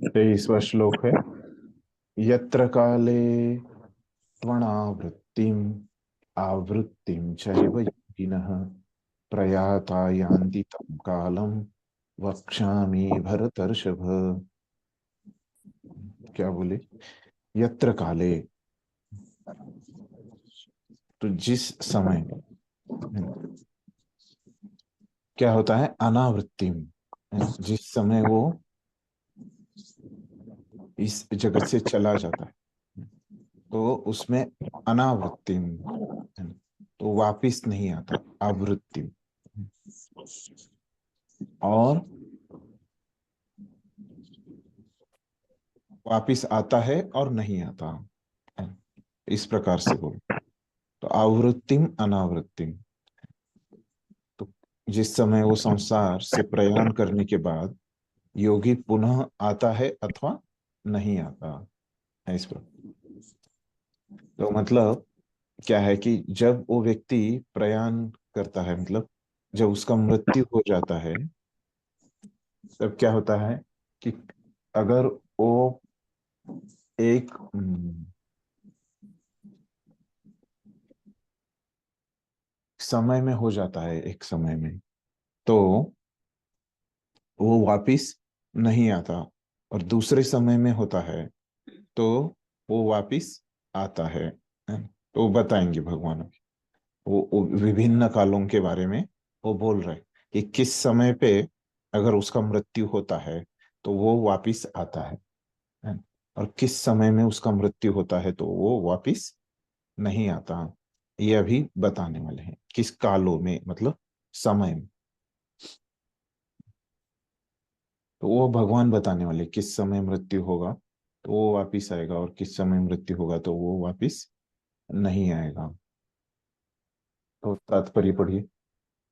23वां श्लोक है। यत्र काले त्वणावृत्तिम आवृत्तिम चैव योगिनः प्रयाता यान्ति तं कालम वक्ष्यामि भरतर्षभ। क्या बोले? यत्र काले, तो जिस समय, क्या होता है? अनावृत्तिम, जिस समय वो इस जगत से चला जाता है, तो उसमें अनावृत्तिम, तो वापिस नहीं आता, आवृत्तिम। और वापिस आता है और नहीं आता, इस प्रकार से बोलो। तो आवृत्तिम अनावृत्तिम, तो जिस समय वो संसार से प्रयाण करने के बाद योगी पुनः आता है अथवा नहीं आता है, इस पर। तो मतलब क्या है कि जब वो व्यक्ति प्रयाण करता है, मतलब जब उसका मृत्यु हो जाता है, तब क्या होता है कि अगर वो एक समय में हो जाता है, एक समय में, तो वो वापिस नहीं आता, और दूसरे समय में होता है तो वो वापिस आता है। तो वो बताएंगे भगवान अभी, वो विभिन्न कालों के बारे में वो बोल रहे हैं कि किस समय पे अगर उसका मृत्यु होता है तो वो वापिस आता है, और किस समय में उसका मृत्यु होता है तो वो वापिस नहीं आता। ये अभी बताने वाले हैं किस कालों में, मतलब समय में। तो वो भगवान बताने वाले किस समय मृत्यु होगा तो वो वापिस आएगा, और किस समय मृत्यु होगा तो वो वापिस नहीं आएगा। तो तात्पर्य पढ़िए।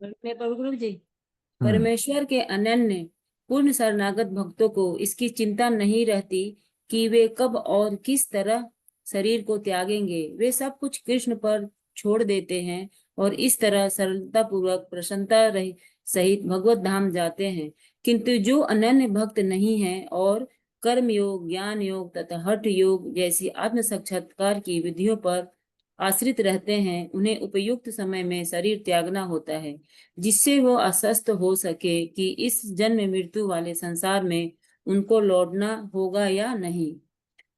मैं पढ़ू गुरु जी। हम्म। परमेश्वर के अनन्य पूर्ण शरणागत भक्तों को इसकी चिंता नहीं रहती कि वे कब और किस तरह शरीर को त्यागेंगे। वे सब कुछ कृष्ण पर छोड़ देते हैं और इस तरह सरलता पूर्वक प्रसन्नता सहित भगवत धाम जाते हैं। किंतु जो अनन्य भक्त नहीं है और कर्म योग, ज्ञान योग तथा हठ योग जैसी आत्म साक्षात्कार की विधियों पर आश्रित रहते हैं, उन्हें उपयुक्त समय में शरीर त्यागना होता है, जिससे वो आश्वस्त हो सके कि इस जन्म मृत्यु वाले संसार में उनको लौटना होगा या नहीं।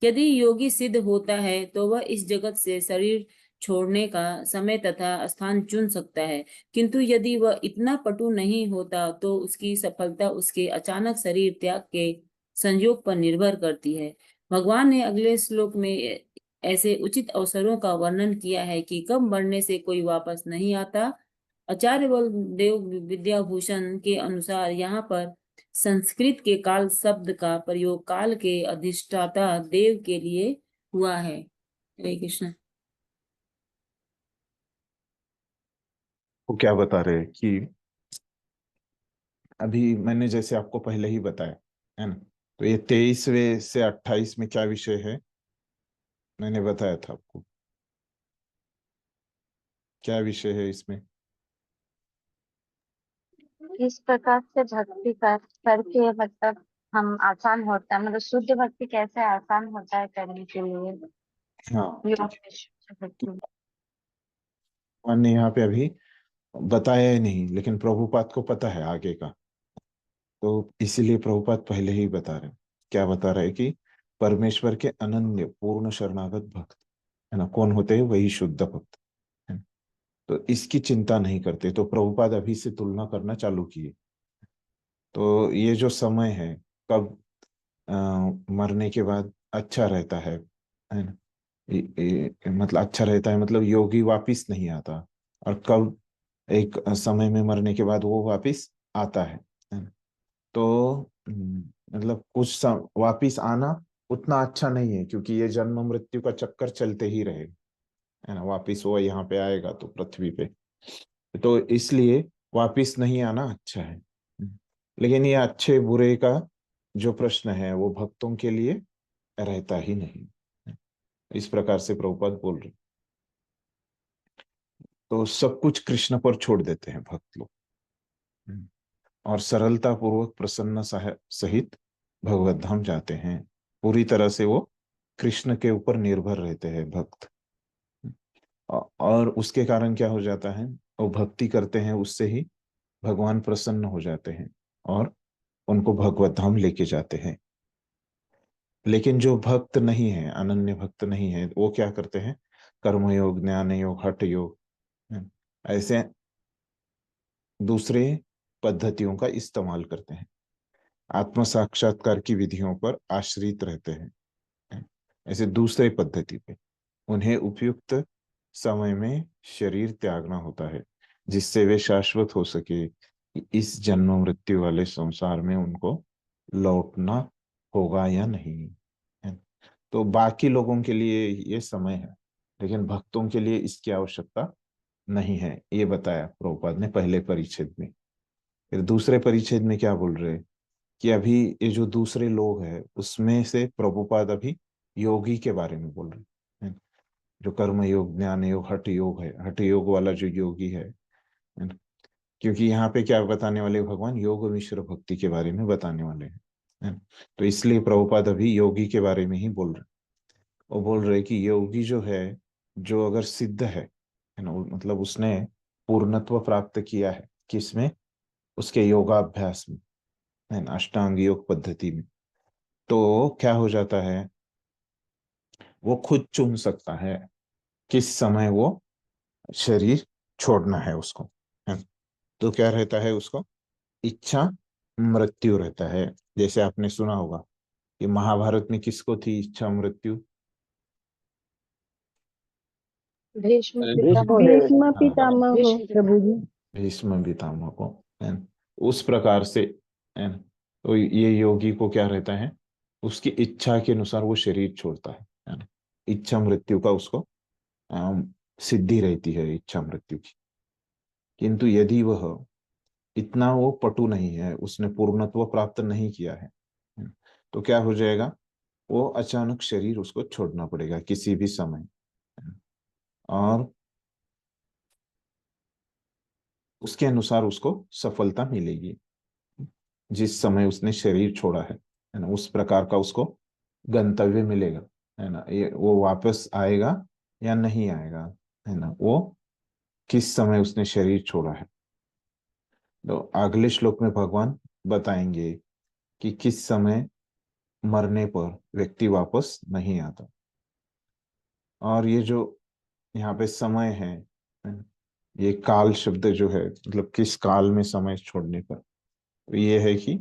यदि योगी सिद्ध होता है तो वह इस जगत से शरीर छोड़ने का समय तथा स्थान चुन सकता है, किंतु यदि वह इतना पटु नहीं होता तो उसकी सफलता उसके अचानक शरीर त्याग के संयोग पर निर्भर करती है। भगवान ने अगले श्लोक में ऐसे उचित अवसरों का वर्णन किया है कि कब मरने से कोई वापस नहीं आता। आचार्य बलदेव विद्याभूषण के अनुसार यहाँ पर संस्कृत के काल शब्द का प्रयोग काल के अधिष्ठाता देव के लिए हुआ है। हरे कृष्ण। वो क्या बता रहे हैं कि अभी मैंने जैसे आपको पहले ही बताया है ना, तो ये 23वें से 28 में क्या विषय है मैंने बताया था आपको। क्या विषय है इसमें? इस प्रकार से भक्ति करके मतलब हम आसान होता है, मतलब शुद्ध भक्ति कैसे आसान होता है करने के लिए। हाँ, योग ठीक है। में शुद्ध भक्ति। भगवान ने यहाँ पे अभी बताया ही नहीं, लेकिन प्रभुपाद को पता है आगे का, तो इसीलिए प्रभुपाद पहले ही बता रहे हैं। क्या बता रहे हैं कि परमेश्वर के अनन्य पूर्ण शरणागत भक्त है ना, कौन होते हैं? वही शुद्ध भक्त है। तो इसकी चिंता नहीं करते, तो प्रभुपाद अभी से तुलना करना चालू किए। तो ये जो समय है, कब अ, मरने के बाद अच्छा रहता है ना, मतलब अच्छा रहता है, मतलब योगी वापिस नहीं आता, और कब एक समय में मरने के बाद वो वापिस आता है ना? तो मतलब कुछ वापिस आना उतना अच्छा नहीं है, क्योंकि ये जन्म मृत्यु का चक्कर चलते ही रहेगा, है ना। वापिस वो यहाँ पे आएगा तो पृथ्वी पे, तो इसलिए वापिस नहीं आना अच्छा है। लेकिन ये अच्छे बुरे का जो प्रश्न है वो भक्तों के लिए रहता ही नहीं, इस प्रकार से प्रभुपाद बोल रहे। तो सब कुछ कृष्ण पर छोड़ देते हैं भक्त लोग, और सरलता पूर्वक प्रसन्न सहित भगवत धाम जाते हैं। पूरी तरह से वो कृष्ण के ऊपर निर्भर रहते हैं भक्त। और उसके कारण क्या हो जाता है, वो भक्ति करते हैं, उससे ही भगवान प्रसन्न हो जाते हैं और उनको भगवत धाम लेके जाते हैं। लेकिन जो भक्त नहीं है, अनन्य भक्त नहीं है, वो क्या करते हैं, कर्मयोग, ज्ञान योग, हठ योग, ऐसे दूसरे पद्धतियों का इस्तेमाल करते हैं, आत्म साक्षात्कार की विधियों पर आश्रित रहते हैं, ऐसे दूसरे पद्धति पे उन्हें उपयुक्त समय में शरीर त्यागना होता है, जिससे वे शाश्वत हो सके कि इस जन्म मृत्यु वाले संसार में उनको लौटना होगा या नहीं है। तो बाकी लोगों के लिए ये समय है, लेकिन भक्तों के लिए इसकी आवश्यकता नहीं है, ये बताया प्रभुपाद ने पहले परिच्छेद में। फिर दूसरे परिच्छेद में क्या बोल रहे हैं कि अभी ये जो दूसरे लोग हैं उसमें से प्रभुपाद अभी योगी के बारे में बोल रहे हैं, जो कर्म योग, ज्ञान योग, हठ योग है, हठ योग वाला जो योगी है ना? क्योंकि यहाँ पे क्या बताने वाले भगवान, योग मिश्र भक्ति के बारे में बताने वाले हैं, है ना? तो इसलिए प्रभुपाद अभी योगी के बारे में ही बोल रहे। वो बोल रहे कि योगी जो है, जो अगर सिद्ध है ना, मतलब उसने पूर्णत्व प्राप्त किया है किसमें, उसके योगाभ्यास में, है ना, अष्टांग योग पद्धति में, तो क्या हो जाता है, वो खुद चुन सकता है किस समय वो शरीर छोड़ना है उसको, है। तो क्या रहता है उसको, इच्छा मृत्यु रहता है। जैसे आपने सुना होगा कि महाभारत में किसको थी इच्छा मृत्यु, भीष्म अरे पितामह। भीष्म हाँ, पितामह हो भीष्म प्रभु पितामह। जी। भीष्म पितामह को, है ना? उस प्रकार से, है ना? तो ये योगी को क्या रहता है, उसकी इच्छा के अनुसार वो शरीर छोड़ता है ना? इच्छा मृत्यु का उसको सिद्धि रहती है इच्छा मृत्यु की। किंतु यदि वह इतना वो पटु नहीं है, उसने पूर्णत्व प्राप्त नहीं किया है, तो क्या हो जाएगा, वो अचानक शरीर उसको छोड़ना पड़ेगा किसी भी समय, और उसके अनुसार उसको सफलता मिलेगी जिस समय उसने शरीर छोड़ा है ना, उस प्रकार का उसको गंतव्य मिलेगा, है ना। ये वो वापस आएगा या नहीं आएगा, है ना, वो किस समय उसने शरीर छोड़ा है। तो अगले श्लोक में भगवान बताएंगे कि किस समय मरने पर व्यक्ति वापस नहीं आता। और ये जो यहाँ पे समय है ना, ये काल शब्द जो है, मतलब किस काल में समय छोड़ने पर, तो ये है कि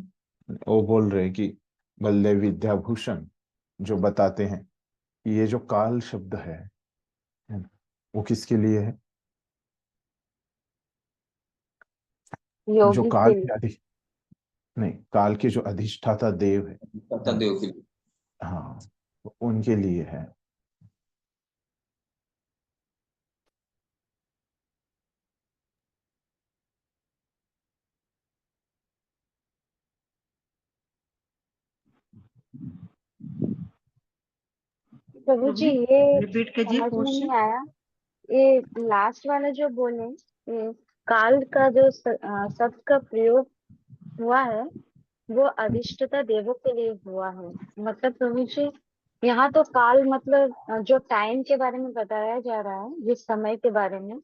वो बोल रहे हैं कि बलदेव विद्याभूषण जो बताते हैं कि ये जो काल शब्द है ना, वो किसके लिए है, जो योगी काल के के लिए। अधि नहीं, काल के जो अधिष्ठाता देव है ना, देव के लिए। हाँ, तो उनके लिए है। प्रभु जी, प्रभु ये रिपीट कीजिए समझ में नहीं क्वेश्चन। आया। ये लास्ट वाला जो बोले, ये काल का जो शब्द का प्रयोग हुआ है, वो अधिष्ठता देवों के लिए हुआ है। मतलब प्रभु जी, यहाँ तो काल मतलब जो टाइम के बारे में बताया जा रहा है, जिस समय के बारे में,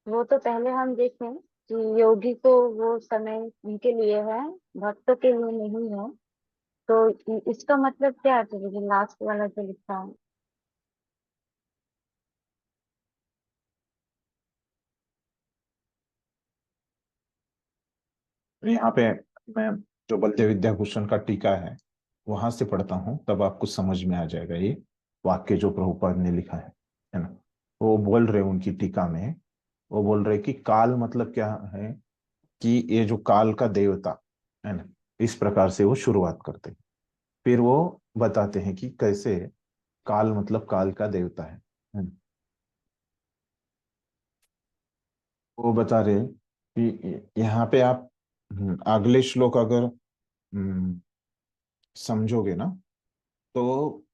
वो तो पहले हम देखें कि योगी को वो समय उनके लिए है, भक्तों के लिए नहीं है। तो इसका मतलब क्या है प्रभु जी, लास्ट वाला जो लिखा है? यहाँ पे मैं जो बलदेव विद्याभूषण का टीका है वहां से पढ़ता हूँ, तब आपको समझ में आ जाएगा ये वाक्य जो प्रभुपाद ने लिखा है ना। वो बोल रहे उनकी टीका में, वो बोल रहे कि काल मतलब क्या है, कि ये जो काल का देवता है ना, इस प्रकार से वो शुरुआत करते हैं। फिर वो बताते हैं कि कैसे काल मतलब काल का देवता है ना? वो बता रहे हैं कि यहाँ पे आप अगले श्लोक अगर हम्म, समझोगे ना, तो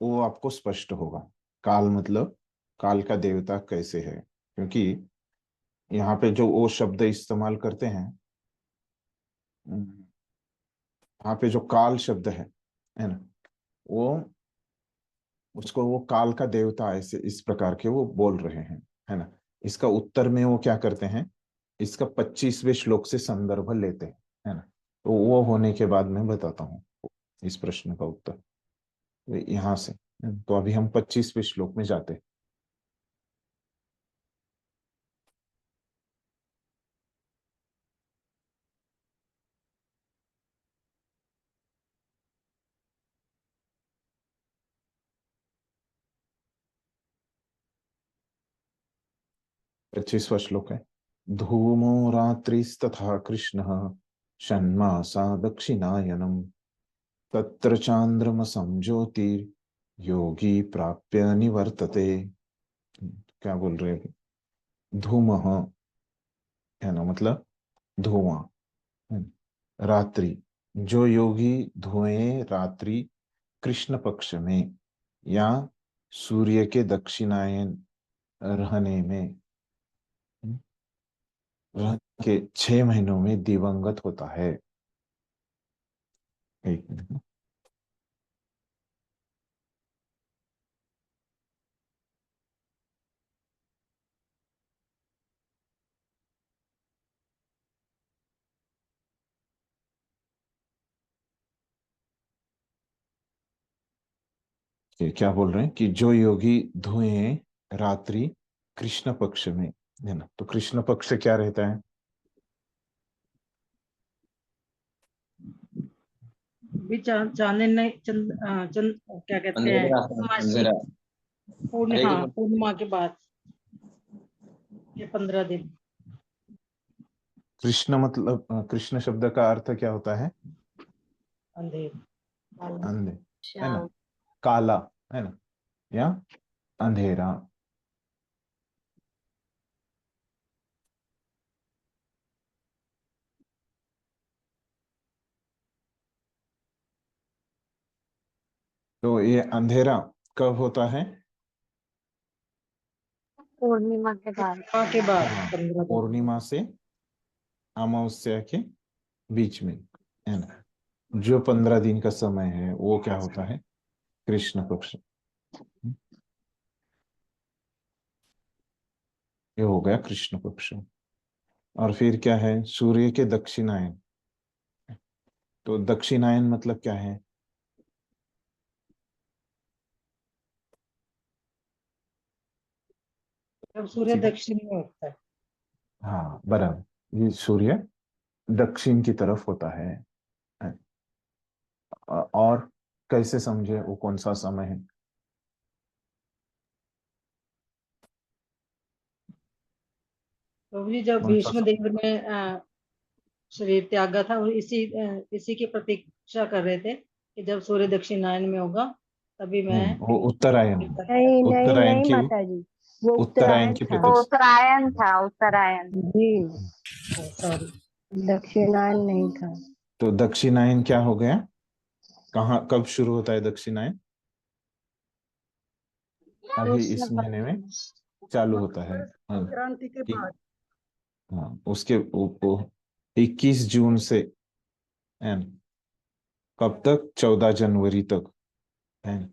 वो आपको स्पष्ट होगा काल मतलब काल का देवता कैसे है। क्योंकि यहाँ पे जो वो शब्द इस्तेमाल करते हैं, यहाँ पे जो काल शब्द है है ना, वो उसको वो काल का देवता ऐसे इस प्रकार के वो बोल रहे हैं, है ना। इसका उत्तर में वो क्या करते हैं, इसका 25वें श्लोक से संदर्भ लेते हैं, है ना। तो वो होने के बाद मैं बताता हूँ इस प्रश्न का उत्तर, तो यहाँ से। तो अभी हम 25वें श्लोक में जाते हैं। पच्चीसवा श्लोक है। धूमो रात्रिस्तथा कृष्ण षण्मासा दक्षिणायनम तत्र चांद्रमसं ज्योतिर्योगी प्राप्य निवर्तते। क्या बोल रहे हैं, धूम है ना, मतलब धुआं, है ना? रात्रि, जो योगी धुएं रात्रि कृष्ण पक्ष में या सूर्य के दक्षिणायन रहने में, रह के 6 महीनों में दिवंगत होता है। एक मिनट। ये क्या बोल रहे हैं कि जो योगी धुएं रात्रि कृष्ण पक्ष में, है ना। तो कृष्ण पक्ष क्या रहता है, भी चांदन नहीं, क्या कहते हैं, पूर्णमासी, अंधेरा। हाँ, पूर्णिमा के बाद ये 15 दिन। कृष्ण मतलब कृष्ण शब्द का अर्थ क्या होता है, अंधेर, अंधे, है ना, काला, है ना, या अंधेरा। तो ये अंधेरा कब होता है, पूर्णिमा के बाद। के बाद हाँ, 15 दिन। पूर्णिमा से अमावस्या के बीच में, है ना। जो 15 दिन का समय है वो क्या होता है, कृष्ण पक्ष। ये हो गया कृष्ण पक्ष। और फिर क्या है, सूर्य के दक्षिणायन। तो दक्षिणायन मतलब क्या है, जब सूर्य दक्षिण में होता है। हाँ बराबर, ये सूर्य दक्षिण की तरफ होता है। और कैसे समझे वो कौन सा समय है, तो जी जब कौन सा भीष्म समय? देव ने शरीर त्यागा था, और इसी की प्रतीक्षा कर रहे थे कि जब सूर्य दक्षिणायन में होगा तभी मैं नहीं, वो उत्तरायण है। नहीं नहीं उत्तरायण नहीं की, माता जी, वो उत्तरायण की था। प्रतीक्षा। उत्तरायण था, उत्तरायण। जी, सॉरी, दक्षिणायन नहीं था। तो दक्षिणायन क्या हो गया, कहाँ कब शुरू होता है दक्षिणायन, अभी कृष्ण इस महीने में चालू होता है। हाँ, संक्रांति के ठीक। बाद। हाँ, उसके 21 जून से, है ना, कब तक, 14 जनवरी तक, है ना।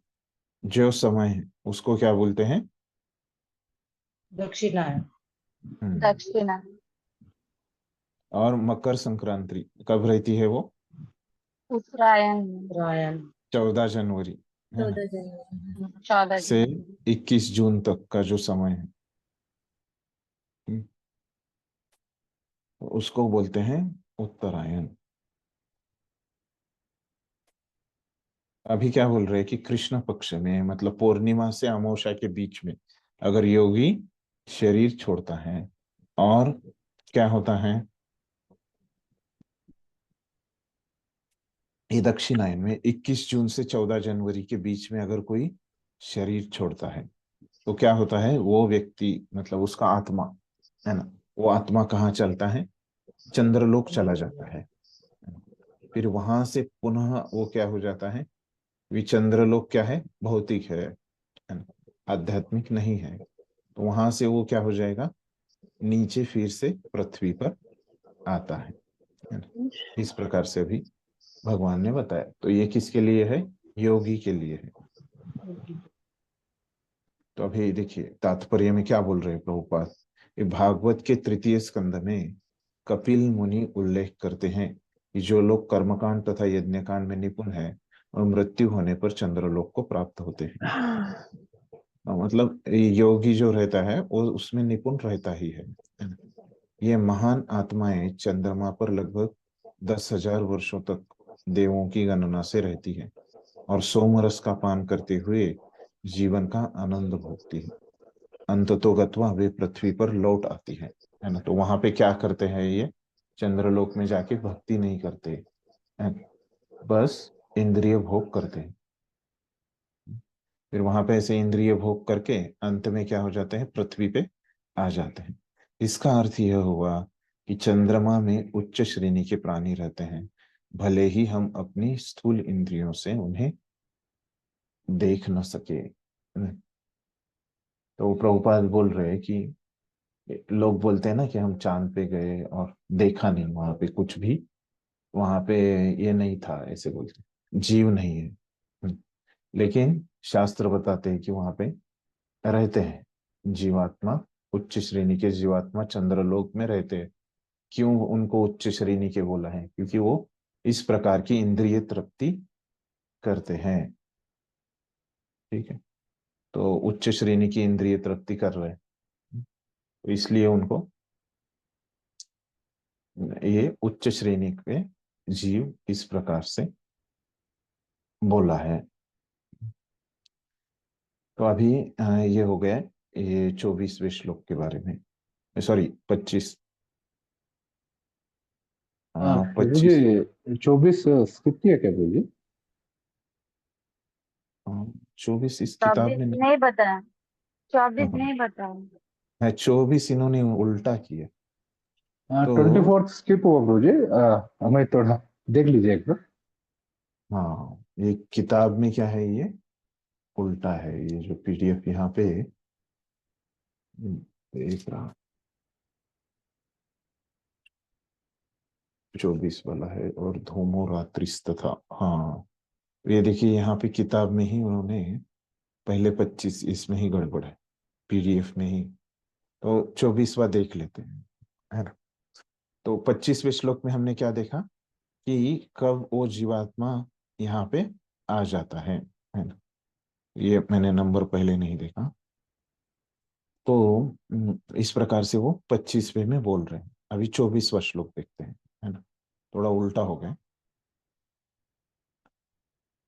जो समय है उसको क्या बोलते हैं, दक्षिणायन। दक्षिणा। और मकर संक्रांति कब रहती है वो, उत्तरायण। उत्तरायण। 14 जनवरी, है ना, 14 से जून। 21 जून तक का जो समय है, हम्म, उसको बोलते हैं उत्तरायण। अभी क्या बोल रहे हैं कि कृष्ण पक्ष में, मतलब पूर्णिमा से अमावस्या के बीच में अगर योगी शरीर छोड़ता है, और क्या होता है, ये दक्षिणायन में 21 जून से 14 जनवरी के बीच में अगर कोई शरीर छोड़ता है, तो क्या होता है, वो व्यक्ति मतलब उसका आत्मा, है ना, वो आत्मा कहाँ चलता है, चंद्रलोक चला जाता है। फिर वहां से पुनः वो क्या हो जाता है, विचंद्रलोक क्या है, भौतिक है ना, आध्यात्मिक नहीं है। तो वहां से वो क्या हो जाएगा, नीचे फिर से पृथ्वी पर आता है ना। इस प्रकार से भी भगवान ने बताया। तो ये किसके लिए है, योगी के लिए है। तो अभी देखिए तात्पर्य में क्या बोल रहे हैं प्रभुपाद। ये भागवत के तृतीय स्कंद में कपिल मुनि उल्लेख करते हैं कि जो लोग कर्मकांड तथा यज्ञकांड में निपुण है और मृत्यु होने पर चंद्रलोक को प्राप्त होते हैं। मतलब योगी जो रहता है वो उसमें निपुण रहता ही है। ये महान आत्माएं चंद्रमा पर लगभग 10,000 वर्षों तक देवों की गणना से रहती है और सोमरस का पान करते हुए जीवन का आनंद भोगती है। अंततोगत्वा वे पृथ्वी पर लौट आती है ना। तो वहां पे क्या करते हैं ये, चंद्रलोक में जाके भक्ति नहीं करते हैं, बस इंद्रिय भोग करते हैं। फिर वहां पे ऐसे इंद्रिय भोग करके अंत में क्या हो जाते हैं, पृथ्वी पे आ जाते हैं। इसका अर्थ यह हुआ कि चंद्रमा में उच्च श्रेणी के प्राणी रहते हैं, भले ही हम अपनी स्थूल इंद्रियों से उन्हें देख न सके। तो प्रभुपाद बोल रहे हैं कि लोग बोलते हैं ना कि हम चांद पे गए और देखा नहीं, वहां पे कुछ भी, वहां पे ये नहीं था, ऐसे बोलते हैं, जीव नहीं है। लेकिन शास्त्र बताते हैं कि वहां पे रहते हैं जीवात्मा, उच्च श्रेणी के जीवात्मा चंद्रलोक में रहते हैं। क्यों उनको उच्च श्रेणी के बोला है, क्योंकि वो इस प्रकार की इंद्रिय तृप्ति करते हैं। ठीक है, तो उच्च श्रेणी की इंद्रिय तृप्ति कर रहे हैं, तो इसलिए उनको ये उच्च श्रेणी के जीव इस प्रकार से बोला है। तो अभी ये हो गया ये 24वें श्लोक के बारे में, सॉरी 25। प्रभु 25 जी 24 स्किप किया क्या प्रभु जी? 24 इस किताब 24 में नहीं। नहीं बताया, 24 हाँ, नहीं बताया। है 24 इन्होंने उल्टा किया। तो 24 स्किप हुआ प्रभु जी। हमें थोड़ा देख लीजिए एक बार। हाँ, ये किताब में क्या है, ये उल्टा है। ये जो पीडीएफ यहाँ पे देख रहा, 24 वाला है और धूमो रात्रिस तथा, हाँ ये देखिए यहाँ पे किताब में ही उन्होंने पहले 25, इसमें ही गड़बड़ है, पीडीएफ में ही। तो 24वां देख लेते हैं, है ना। तो 25वें श्लोक में हमने क्या देखा कि कब वो जीवात्मा यहाँ पे आ जाता है ना। ये मैंने नंबर पहले नहीं देखा। तो इस प्रकार से वो 25वें में बोल रहे हैं। अभी 24वां श्लोक देखते हैं, है ना, थोड़ा उल्टा हो गया।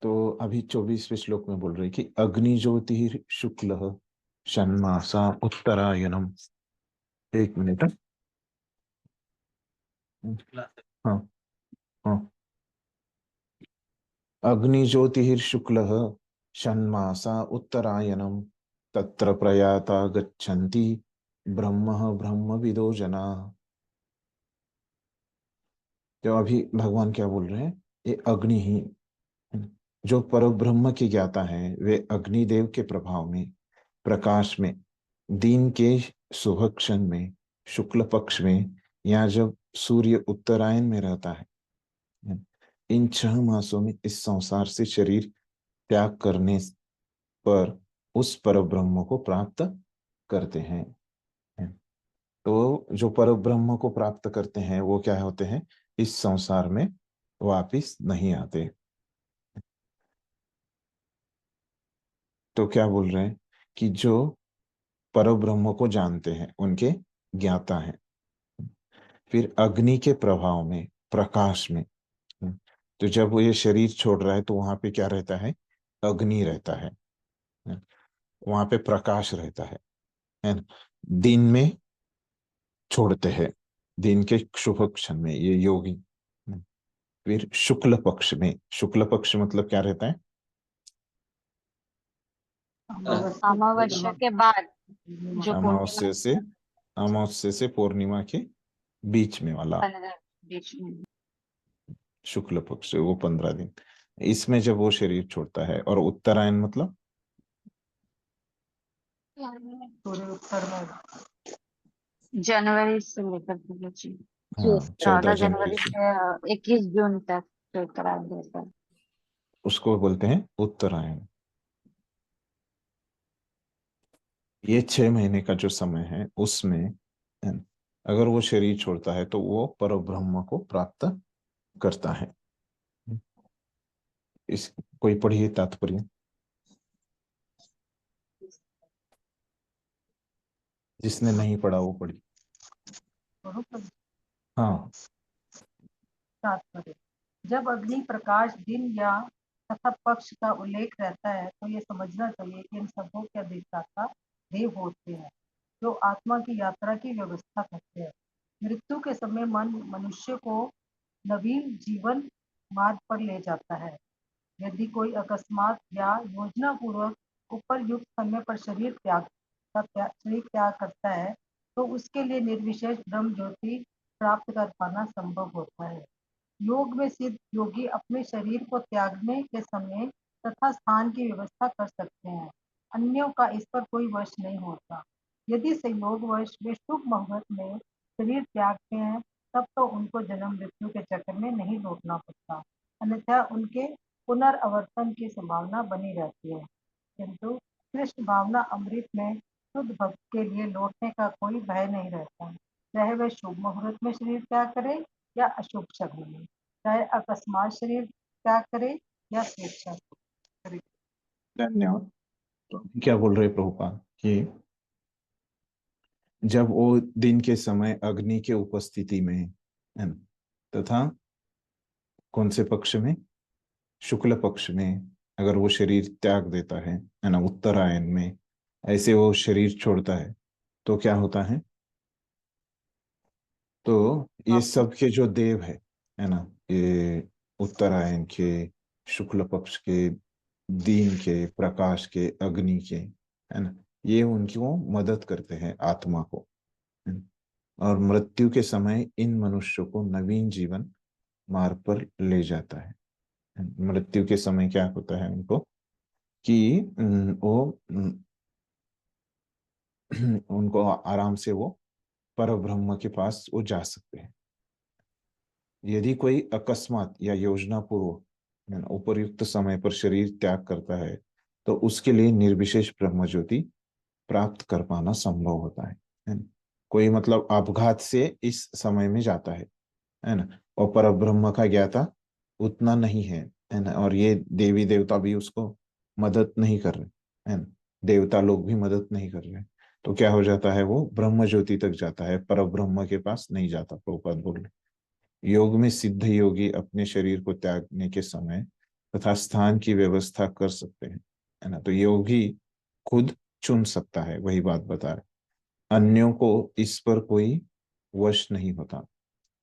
तो अभी 24वें श्लोक में बोल रहे हैं कि अग्नि ज्योति शुक्ल षण्मासा उत्तरायणम। एक मिनट। हाँ हाँ। अग्नि ज्योति शुक्ल षण्मासा उत्तरायणम तत्र प्रयाता गच्छन्ति ब्रह्म ब्रह्मविदो जना। तो अभी भगवान क्या बोल रहे हैं, ये अग्नि ही, जो परब्रह्म की ज्ञाता है वे अग्निदेव के प्रभाव में, प्रकाश में, दिन के शुभ क्षण में, शुक्ल पक्ष में, या जब सूर्य उत्तरायण में रहता है, इन 6 मासों में इस संसार से शरीर त्याग करने पर उस परब्रह्म को प्राप्त करते हैं। तो जो परब्रह्म को प्राप्त करते हैं वो क्या होते हैं, इस संसार में वापिस नहीं आते। तो क्या बोल रहे हैं कि जो परब्रह्म को जानते हैं उनके ज्ञाता हैं, फिर अग्नि के प्रभाव में, प्रकाश में। तो जब वो ये शरीर छोड़ रहा है तो वहां पे क्या रहता है, अग्नि रहता है, वहां पे प्रकाश रहता है ना। दिन में छोड़ते हैं, दिन के शुभ क्षण में ये योगी। फिर शुक्ल पक्ष में, शुक्ल पक्ष मतलब क्या रहता है, अमावस्या के बाद जो पूर्णिमा अमावस्या से, अमावस्या से पूर्णिमा के बीच में वाला 15 बीच में। शुक्ल पक्ष, वो 15 दिन, इसमें जब वो शरीर छोड़ता है। और उत्तरायण मतलब पूरे उत्तर में जनवरी से लेकर के हाँ 14 14 जनवरी जनवरी से, से 21 जून तक जो करार देता है। उसको बोलते हैं उत्तरायण। ये 6 महीने का जो समय है उसमें अगर वो शरीर छोड़ता है तो वो परब्रह्म को प्राप्त करता है। इस कोई पढ़िए तात्पर्य, जिसने नहीं पढ़ा वो पढ़ी। हाँ। तात्पर्य, जब अग्नि प्रकाश दिन या तथा पक्ष का उल्लेख रहता है तो ये समझना चाहिए कि इन सबों के अधिष्ठाता देव होते हैं जो आत्मा की यात्रा की व्यवस्था करते हैं। मृत्यु के समय मन मनुष्य को नवीन जीवन मार्ग पर ले जाता है। यदि कोई अकस्मात या योजना पूर्वक उपरयुक्त समय पर शरीर त्याग करता है तो उसके लिए निर्विशेष ब्रह्म ज्योति प्राप्त कर पाना संभव होता है। योग में सिद्ध योगी अपने शरीर को त्यागने के समय तथा स्थान की व्यवस्था कर सकते हैं। अन्यों का इस पर कोई वश नहीं होता। यदि संयोगवश वे शुभ मुहूर्त में शरीर त्यागते हैं तब तो उनको जन्म मृत्यु के चक्कर में नहीं लौटना पड़ता, अन्यथा उनके पुनर्आवर्तन की संभावना बनी रहती है। किंतु कृष्ण भावना अमृत में शुद्ध भक्त के लिए लौटने का कोई भय नहीं रहता, चाहे वह शुभ मुहूर्त में शरीर त्याग करे या अशुभ शग्न में, चाहे अकस्मात शरीर त्याग करे या स्वेच्छा करे। धन्यवाद। तो अभी क्या बोल रहे प्रभुपाद कि जब वो दिन के समय अग्नि के उपस्थिति में है ना, तथा कौन से पक्ष में, शुक्ल पक्ष में अगर वो शरीर त्याग देता है ना, उत्तरायण में ऐसे वो शरीर छोड़ता है तो क्या होता है, तो ये सब के जो देव है ना, ये उत्तरायण के, शुक्ल पक्ष के, दिन के, प्रकाश के, अग्नि के, है ना, ये उनको मदद करते हैं आत्मा को, है ना? और मृत्यु के समय इन मनुष्यों को नवीन जीवन मार्ग पर ले जाता है। मृत्यु के समय क्या होता है उनको कि उनको आराम से वो पर ब्रह्म के पास वो जा सकते हैं। यदि कोई अकस्मात या योजना पूर्व उपयुक्त समय पर शरीर त्याग करता है तो उसके लिए निर्विशेष ब्रह्म ज्योति प्राप्त कर पाना संभव होता है ना? कोई मतलब अपघात से इस समय में जाता है ना, और पर ब्रह्म का ज्ञाता उतना नहीं है ना, और ये देवी देवता भी उसको मदद नहीं कर रहे, है ना, देवता लोग भी मदद नहीं कर रहे, तो क्या हो जाता है, वो ब्रह्म ज्योति तक जाता है, पर ब्रह्म के पास नहीं जाता। प्रभुपाद बोल रहे योग में सिद्ध योगी अपने शरीर को त्यागने के समय तथा स्थान की व्यवस्था कर सकते हैं, है ना, तो योगी खुद चुन सकता है, वही बात बता रहे, अन्यों को इस पर कोई वश नहीं होता।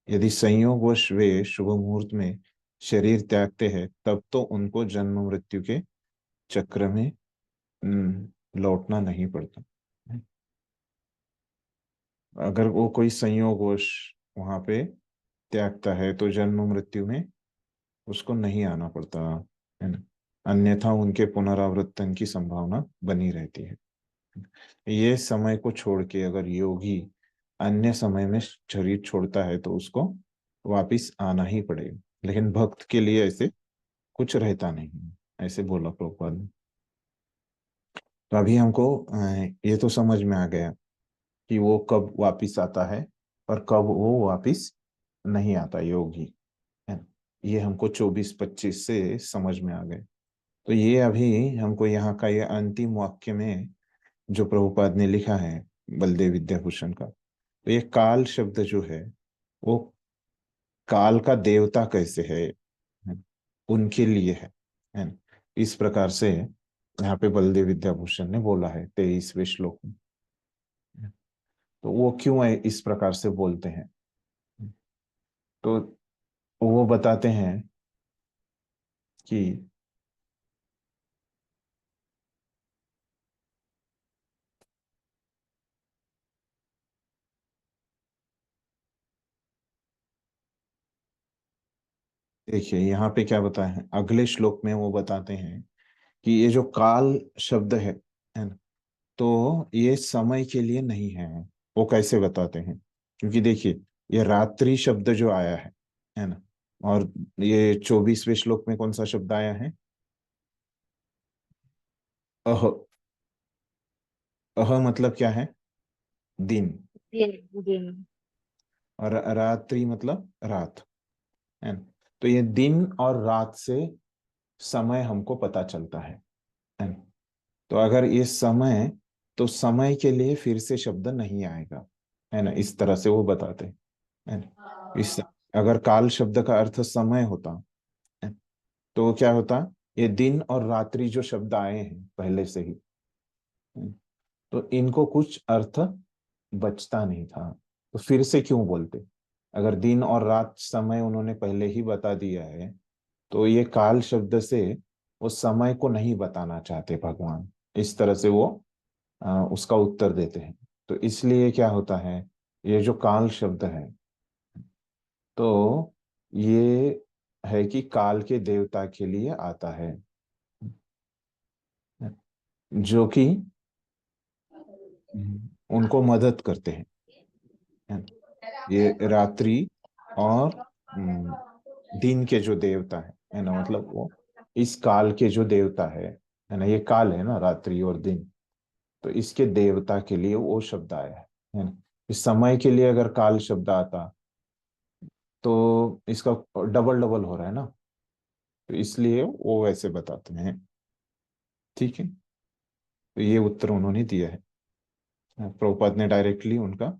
यदि संयोगवश वे शुभ मुहूर्त में शरीर त्यागते हैं तब तो उनको जन्म मृत्यु के चक्र में लौटना नहीं पड़ता। अगर वो कोई संयोगवश वहां पे त्यागता है तो जन्म मृत्यु में उसको नहीं आना पड़ता, है ना, अन्यथा उनके पुनरावृत्तन की संभावना बनी रहती है। ये समय को छोड़ के अगर योगी अन्य समय में शरीर छोड़ता है तो उसको वापिस आना ही पड़ेगा, लेकिन भक्त के लिए ऐसे कुछ रहता नहीं, ऐसे बोला प्रभुपाद ने। तो अभी हमको ये तो समझ में आ गया कि वो कब वापिस आता है और कब वो वापिस नहीं आता योगी, है ना, ये हमको 24-25 से समझ में आ गए। तो ये अभी हमको यहाँ का ये अंतिम वाक्य में जो प्रभुपाद ने लिखा है बलदेव विद्याभूषण का, तो ये काल शब्द जो है वो काल का देवता कैसे है, उनके लिए है ना? इस प्रकार से यहाँ पे बलदेव विद्याभूषण ने बोला है 23वें श्लोक में। तो वो क्यों है इस प्रकार से बोलते हैं, तो वो बताते हैं कि देखिए यहाँ पे क्या बताए हैं, अगले श्लोक में वो बताते हैं कि ये जो काल शब्द है ना, तो ये समय के लिए नहीं है। वो कैसे बताते हैं, क्योंकि देखिए ये रात्रि शब्द जो आया है ना, और ये 24वें श्लोक में कौन सा शब्द आया है, अह, अह मतलब क्या है? दिन। दिन दिन। और रात्रि मतलब रात, है ना? तो ये दिन और रात से समय हमको पता चलता है ना? तो अगर ये समय, तो समय के लिए फिर से शब्द नहीं आएगा, है ना? इस तरह से वो बताते हैं, है ना? इस, अगर काल शब्द का अर्थ समय होता है, तो क्या होता? ये दिन और रात्रि जो शब्द आए हैं पहले से ही, है, तो इनको कुछ अर्थ बचता नहीं था, तो फिर से क्यों बोलते? अगर दिन और रात समय उन्होंने पहले ही बता दिया है, तो ये काल शब्द से वो समय को नहीं बताना चाहते भगवान, इस तरह से वो उसका उत्तर देते हैं। तो इसलिए क्या होता है, ये जो काल शब्द है, तो ये है कि काल के देवता के लिए आता है, जो कि उनको मदद करते हैं, है ना? ये रात्रि और दिन के जो देवता है ना, मतलब वो इस काल के जो देवता है ना, ये काल है ना, रात्रि और दिन, तो इसके देवता के लिए वो शब्द आया है ना? इस समय के लिए अगर काल शब्द आता, तो इसका डबल डबल हो रहा है ना, तो इसलिए वो वैसे बताते हैं। ठीक है, तो ये उत्तर उन्होंने दिया है। प्रभुपाद ने डायरेक्टली उनका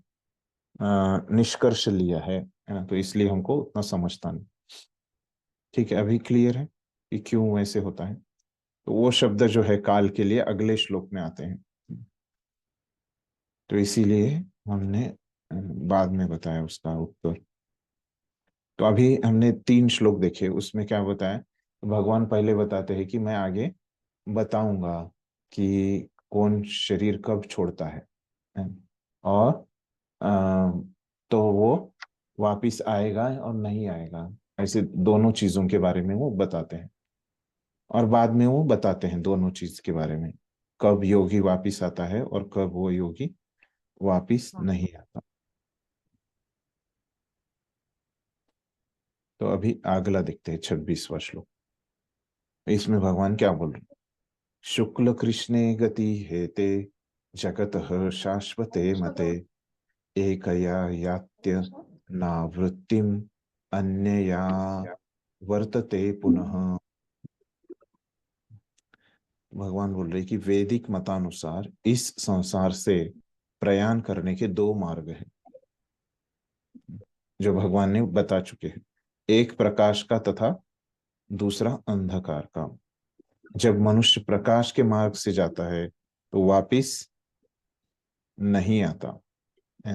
निष्कर्ष लिया है ना, तो इसलिए हमको उतना समझता नहीं। ठीक है, अभी क्लियर है कि क्यों वैसे होता है। तो वो शब्द जो है काल के लिए अगले श्लोक में आते हैं, तो इसीलिए हमने बाद में बताया उसका उत्तर। तो अभी हमने 3 श्लोक देखे, उसमें क्या बताया? भगवान पहले बताते हैं कि मैं आगे बताऊंगा कि कौन शरीर कब छोड़ता है? और तो वो वापिस आएगा और नहीं आएगा, ऐसे दोनों चीजों के बारे में वो बताते हैं। और बाद में वो बताते हैं दोनों चीज के बारे में, कब योगी वापिस आता है और कब वो योगी वापिस नहीं आता। तो अभी अगला देखते हैं 26वां श्लोक। इसमें भगवान क्या बोल रहे हैं? शुक्ल कृष्णे गति हेते जगतः शाश्वते मते एकया यात्य नावृत्तिम अन्यया वर्तते पुनः। भगवान बोल रहे कि वैदिक मतानुसार इस संसार से प्रयाण करने के 2 मार्ग हैं, जो भगवान ने बता चुके हैं। एक प्रकाश का तथा दूसरा अंधकार का। जब मनुष्य प्रकाश के मार्ग से जाता है तो वापिस नहीं आता है,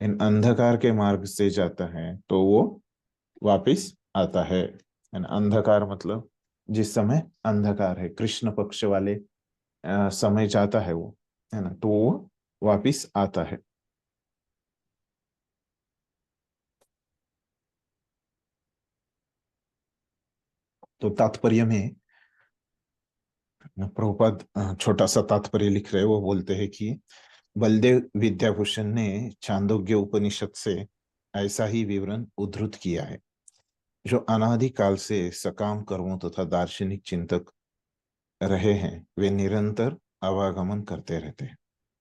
इन अंधकार के मार्ग से जाता है तो वो वापिस आता है। अंधकार मतलब जिस समय अंधकार है, कृष्ण पक्ष वाले समय जाता है वो, है ना, तो वो वापिस आता है। तो तात्पर्य में प्रभुपाद छोटा सा तात्पर्य लिख रहे हैं, वो बोलते हैं कि बलदेव विद्याभूषण ने छांदोग्य उपनिषद से ऐसा ही विवरण उद्धृत किया है। जो अनादिकाल से सकाम कर्मों तथा दार्शनिक चिंतक रहे हैं, वे निरंतर आवागमन करते रहते हैं।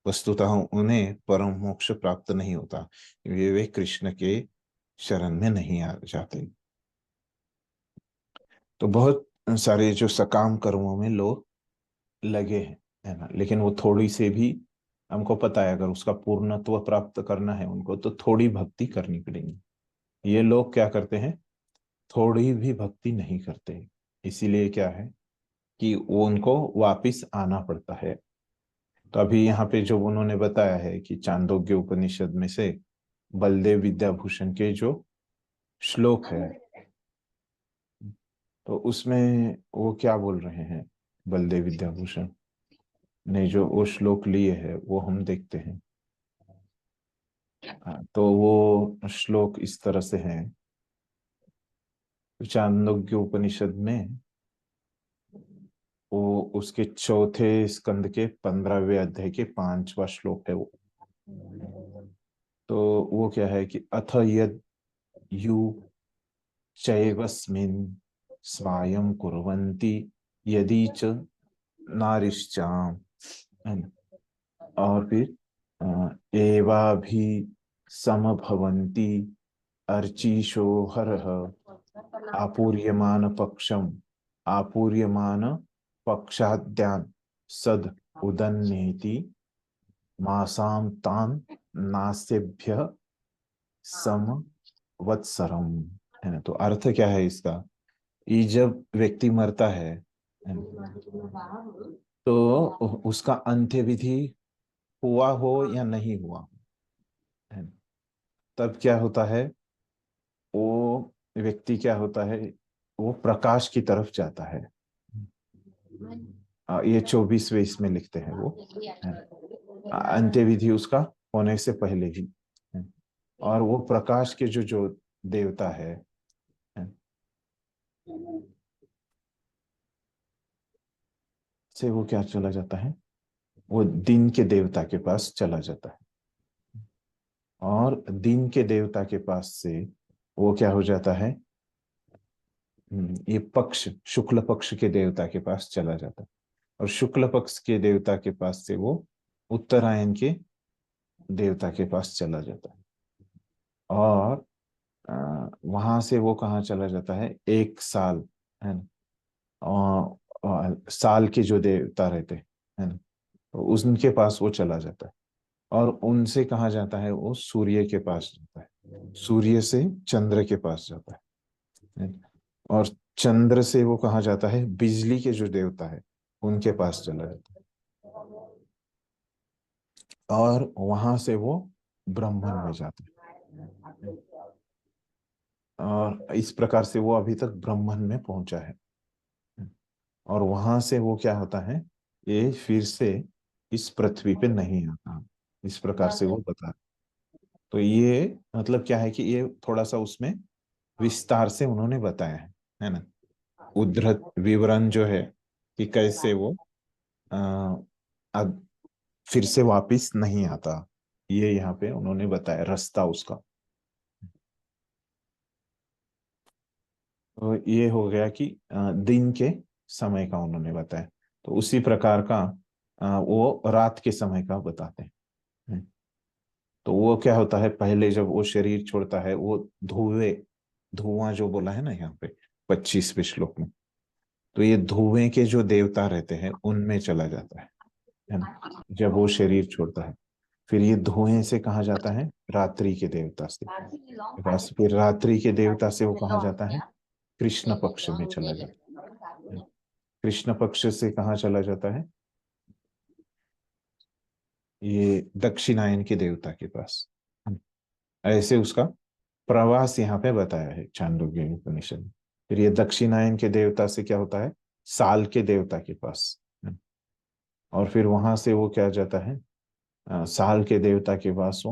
वस्तुतः उन्हें परम मोक्ष प्राप्त नहीं होता, वे कृष्ण के शरण में नहीं आ जाते। तो बहुत सारे जो सकाम कर्मों में लोग लगे हैं, है ना, लेकिन वो थोड़ी से भी, हमको पता है अगर उसका पूर्णत्व प्राप्त करना है उनको, तो थोड़ी भक्ति करनी पड़ेगी। ये लोग क्या करते हैं? थोड़ी भी भक्ति नहीं करते, इसीलिए क्या है कि वो उनको वापिस आना पड़ता है। तो अभी यहाँ पे जो उन्होंने बताया है कि चांदोग्य उपनिषद में से बलदेव विद्याभूषण के जो श्लोक है, तो उसमें वो क्या बोल रहे हैं? बलदेव विद्याभूषण ने जो वो श्लोक लिए है वो हम देखते हैं। तो वो श्लोक इस तरह से हैं, चांदोग्य उपनिषद में वो उसके चौथे स्कंद के 15वें अध्याय के 5वां श्लोक है वो। तो वो क्या है कि अथ यद यु चैवस्मिन् स्वायं कुर्वन्ति यदि च नारिश्चाम, है ना। और फिर एवा भी समभवन्ति अर्चिषो हरः आपूर्यमान पक्षाद्यान सद उदन्नेति मासाम तान नास्यभ्य समवत्सरम, है ना। तो अर्थ क्या है इसका? ये जब व्यक्ति मरता है ना, तो उसका अंत्य विधि हुआ हो या नहीं हुआ, है ना, तब क्या होता है, वो व्यक्ति क्या होता है, वो प्रकाश की तरफ जाता है। ये 24वें इसमें लिखते हैं वो, है ना। अंत्य विधि उसका होने से पहले ही, है। और वो प्रकाश के जो देवता है, से वो क्या चला जाता है, वो दिन के देवता के पास चला जाता है। और दिन के देवता के पास से वो क्या हो जाता है, ये पक्ष शुक्ल पक्ष के देवता के पास चला जाता है। और शुक्ल पक्ष के देवता के पास से वो उत्तरायण के देवता के पास चला जाता है। और वहां से वो कहाँ चला जाता है, 1 साल, है ना। साल के जो देवता रहते हैं, है ना, तो उनके पास वो चला जाता है। और उनसे कहाँ जाता है, वो सूर्य के पास जाता है, सूर्य से चंद्र के पास जाता है। और चंद्र से वो कहाँ जाता है, बिजली के जो देवता है उनके पास चला जाता है। और वहां से वो ब्रह्मन में जाता है। और इस प्रकार से वो अभी तक ब्रह्मन में पहुंचा है। और वहां से वो क्या होता है, ये फिर से इस पृथ्वी पे नहीं आता, इस प्रकार से वो बता। तो ये मतलब क्या है कि ये थोड़ा सा उसमें विस्तार से उन्होंने बताया है ना। उद्धृत विवरण जो है कि कैसे वो अब फिर से वापिस नहीं आता, ये यहाँ पे उन्होंने बताया रास्ता उसका। तो ये हो गया कि दिन के समय का उन्होंने बताया। तो उसी प्रकार का वो रात के समय का बताते हैं। तो वो क्या होता है, पहले जब वो शरीर छोड़ता है, वो धुआं जो बोला है ना यहाँ पे 25वें श्लोक में, तो ये धुएं के जो देवता रहते हैं उनमें चला जाता है ना, जब वो शरीर छोड़ता है। फिर ये धुएं से कहा जाता है रात्रि के देवता से, बस फिर रात्रि के देवता से वो कहा जाता है कृष्ण पक्ष में चला जाता है। कृष्ण पक्ष से कहाँ चला जाता है, ये दक्षिणायन के देवता के पास। ऐसे उसका प्रवास यहाँ पे बताया है छांदोग्य उपनिषद में। फिर ये दक्षिणायन के देवता से क्या होता है, साल के देवता के पास। और फिर वहां से वो क्या जाता है, साल के देवता के पास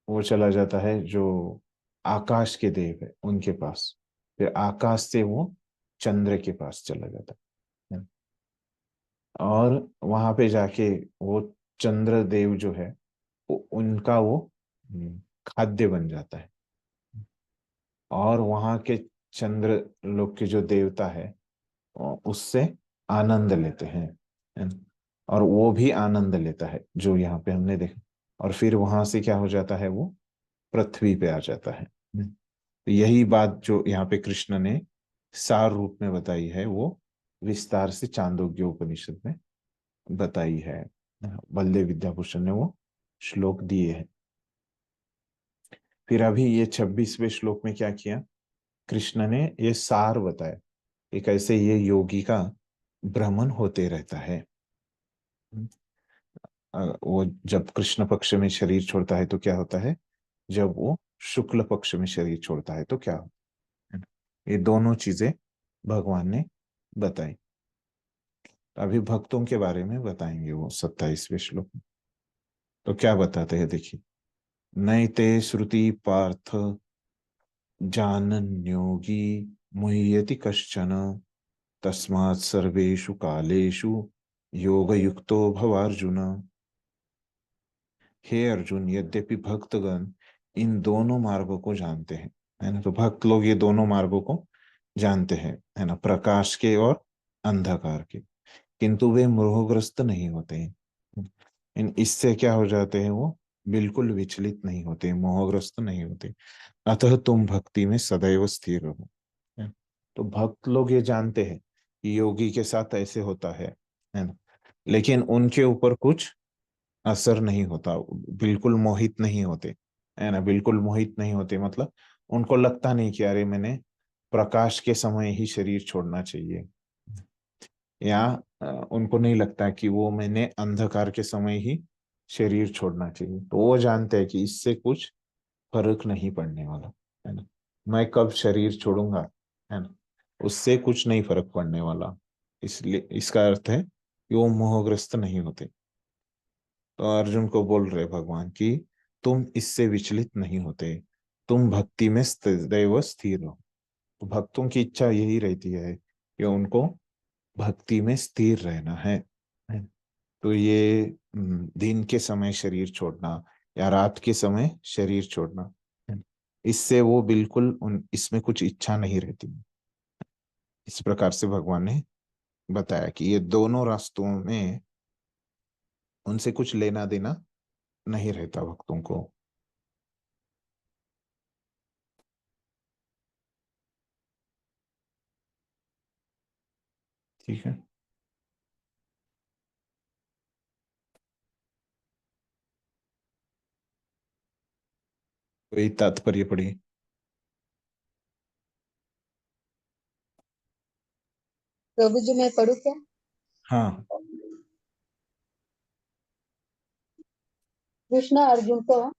वो चला जाता है जो आकाश के देव है उनके पास। फिर आकाश से वो चंद्र के पास चला जाता है। और वहां पे जाके वो चंद्र देव जो है उनका वो खाद्य बन जाता है। और वहां के चंद्र लोक के जो देवता है उससे आनंद लेते हैं, है ना? और वो भी आनंद लेता है जो यहाँ पे हमने देखा। और फिर वहां से क्या हो जाता है, वो पृथ्वी पे आ जाता है। तो यही बात जो यहाँ पे कृष्ण ने सार रूप में बताई है वो विस्तार से चांदोग्य उपनिषद में बताई है। बलदेव विद्याभूषण ने वो श्लोक दिए हैं। फिर अभी ये 26वें श्लोक में क्या किया, कृष्ण ने ये सार बताया कि कैसे ये योगी का भ्रमण होते रहता है। वो जब कृष्ण पक्ष में शरीर छोड़ता है तो क्या होता है, जब वो शुक्ल पक्ष में शरीर छोड़ता है तो क्या होता है। ये दोनों चीजें भगवान ने बताई। अभी भक्तों के बारे में बताएंगे वो 27वें श्लोक में। तो क्या बताते हैं देखिए, नैते श्रुति पार्थ जानन्योगी मुह्यति कश्चन तस्मात् सर्वेषु कालेषु योग युक्तो भवार्जुन। हे अर्जुन, यद्यपि भक्तगण इन दोनों मार्गों को जानते हैं, है ना। तो भक्त लोग ये दोनों मार्गों को जानते हैं, है ना, प्रकाश के और अंधकार के, किंतु वे मोहग्रस्त नहीं होते हैं। इससे क्या हो जाते हैं, वो बिल्कुल विचलित नहीं होते, मोहग्रस्त नहीं होते। अतः तुम भक्ति में सदैव स्थिर रहो। है? तो भक्त लोग ये जानते हैं कि योगी के साथ ऐसे होता है ना, लेकिन उनके ऊपर कुछ असर नहीं होता, बिल्कुल मोहित नहीं होते, है ना, बिल्कुल मोहित नहीं होते, मतलब उनको लगता नहीं कि अरे मैंने प्रकाश के समय ही शरीर छोड़ना चाहिए, या उनको नहीं लगता कि वो मैंने अंधकार के समय ही शरीर छोड़ना चाहिए। तो वो जानते हैं कि इससे कुछ फर्क नहीं पड़ने वाला, है ना, मैं कब शरीर छोड़ूंगा, है ना, उससे कुछ नहीं फर्क पड़ने वाला। इसलिए इसका अर्थ है कि वो मोहग्रस्त नहीं होते। तो अर्जुन को बोल रहे भगवान कि तुम इससे विचलित नहीं होते, तुम भक्ति में सदैव स्थिर रहो। तो भक्तों की इच्छा यही रहती है कि उनको भक्ति में स्थिर रहना है। तो ये दिन के समय शरीर छोड़ना या रात के समय शरीर छोड़ना, है, इससे वो बिल्कुल उन इसमें कुछ इच्छा नहीं रहती। इस प्रकार से भगवान ने बताया कि ये दोनों रास्तों में उनसे कुछ लेना देना नहीं रहता भक्तों को। ठीक है। कोई तात्पर्य पढ़िए। प्रभु जी मैं पढ़ू क्या? हाँ। कृष्ण अर्जुन को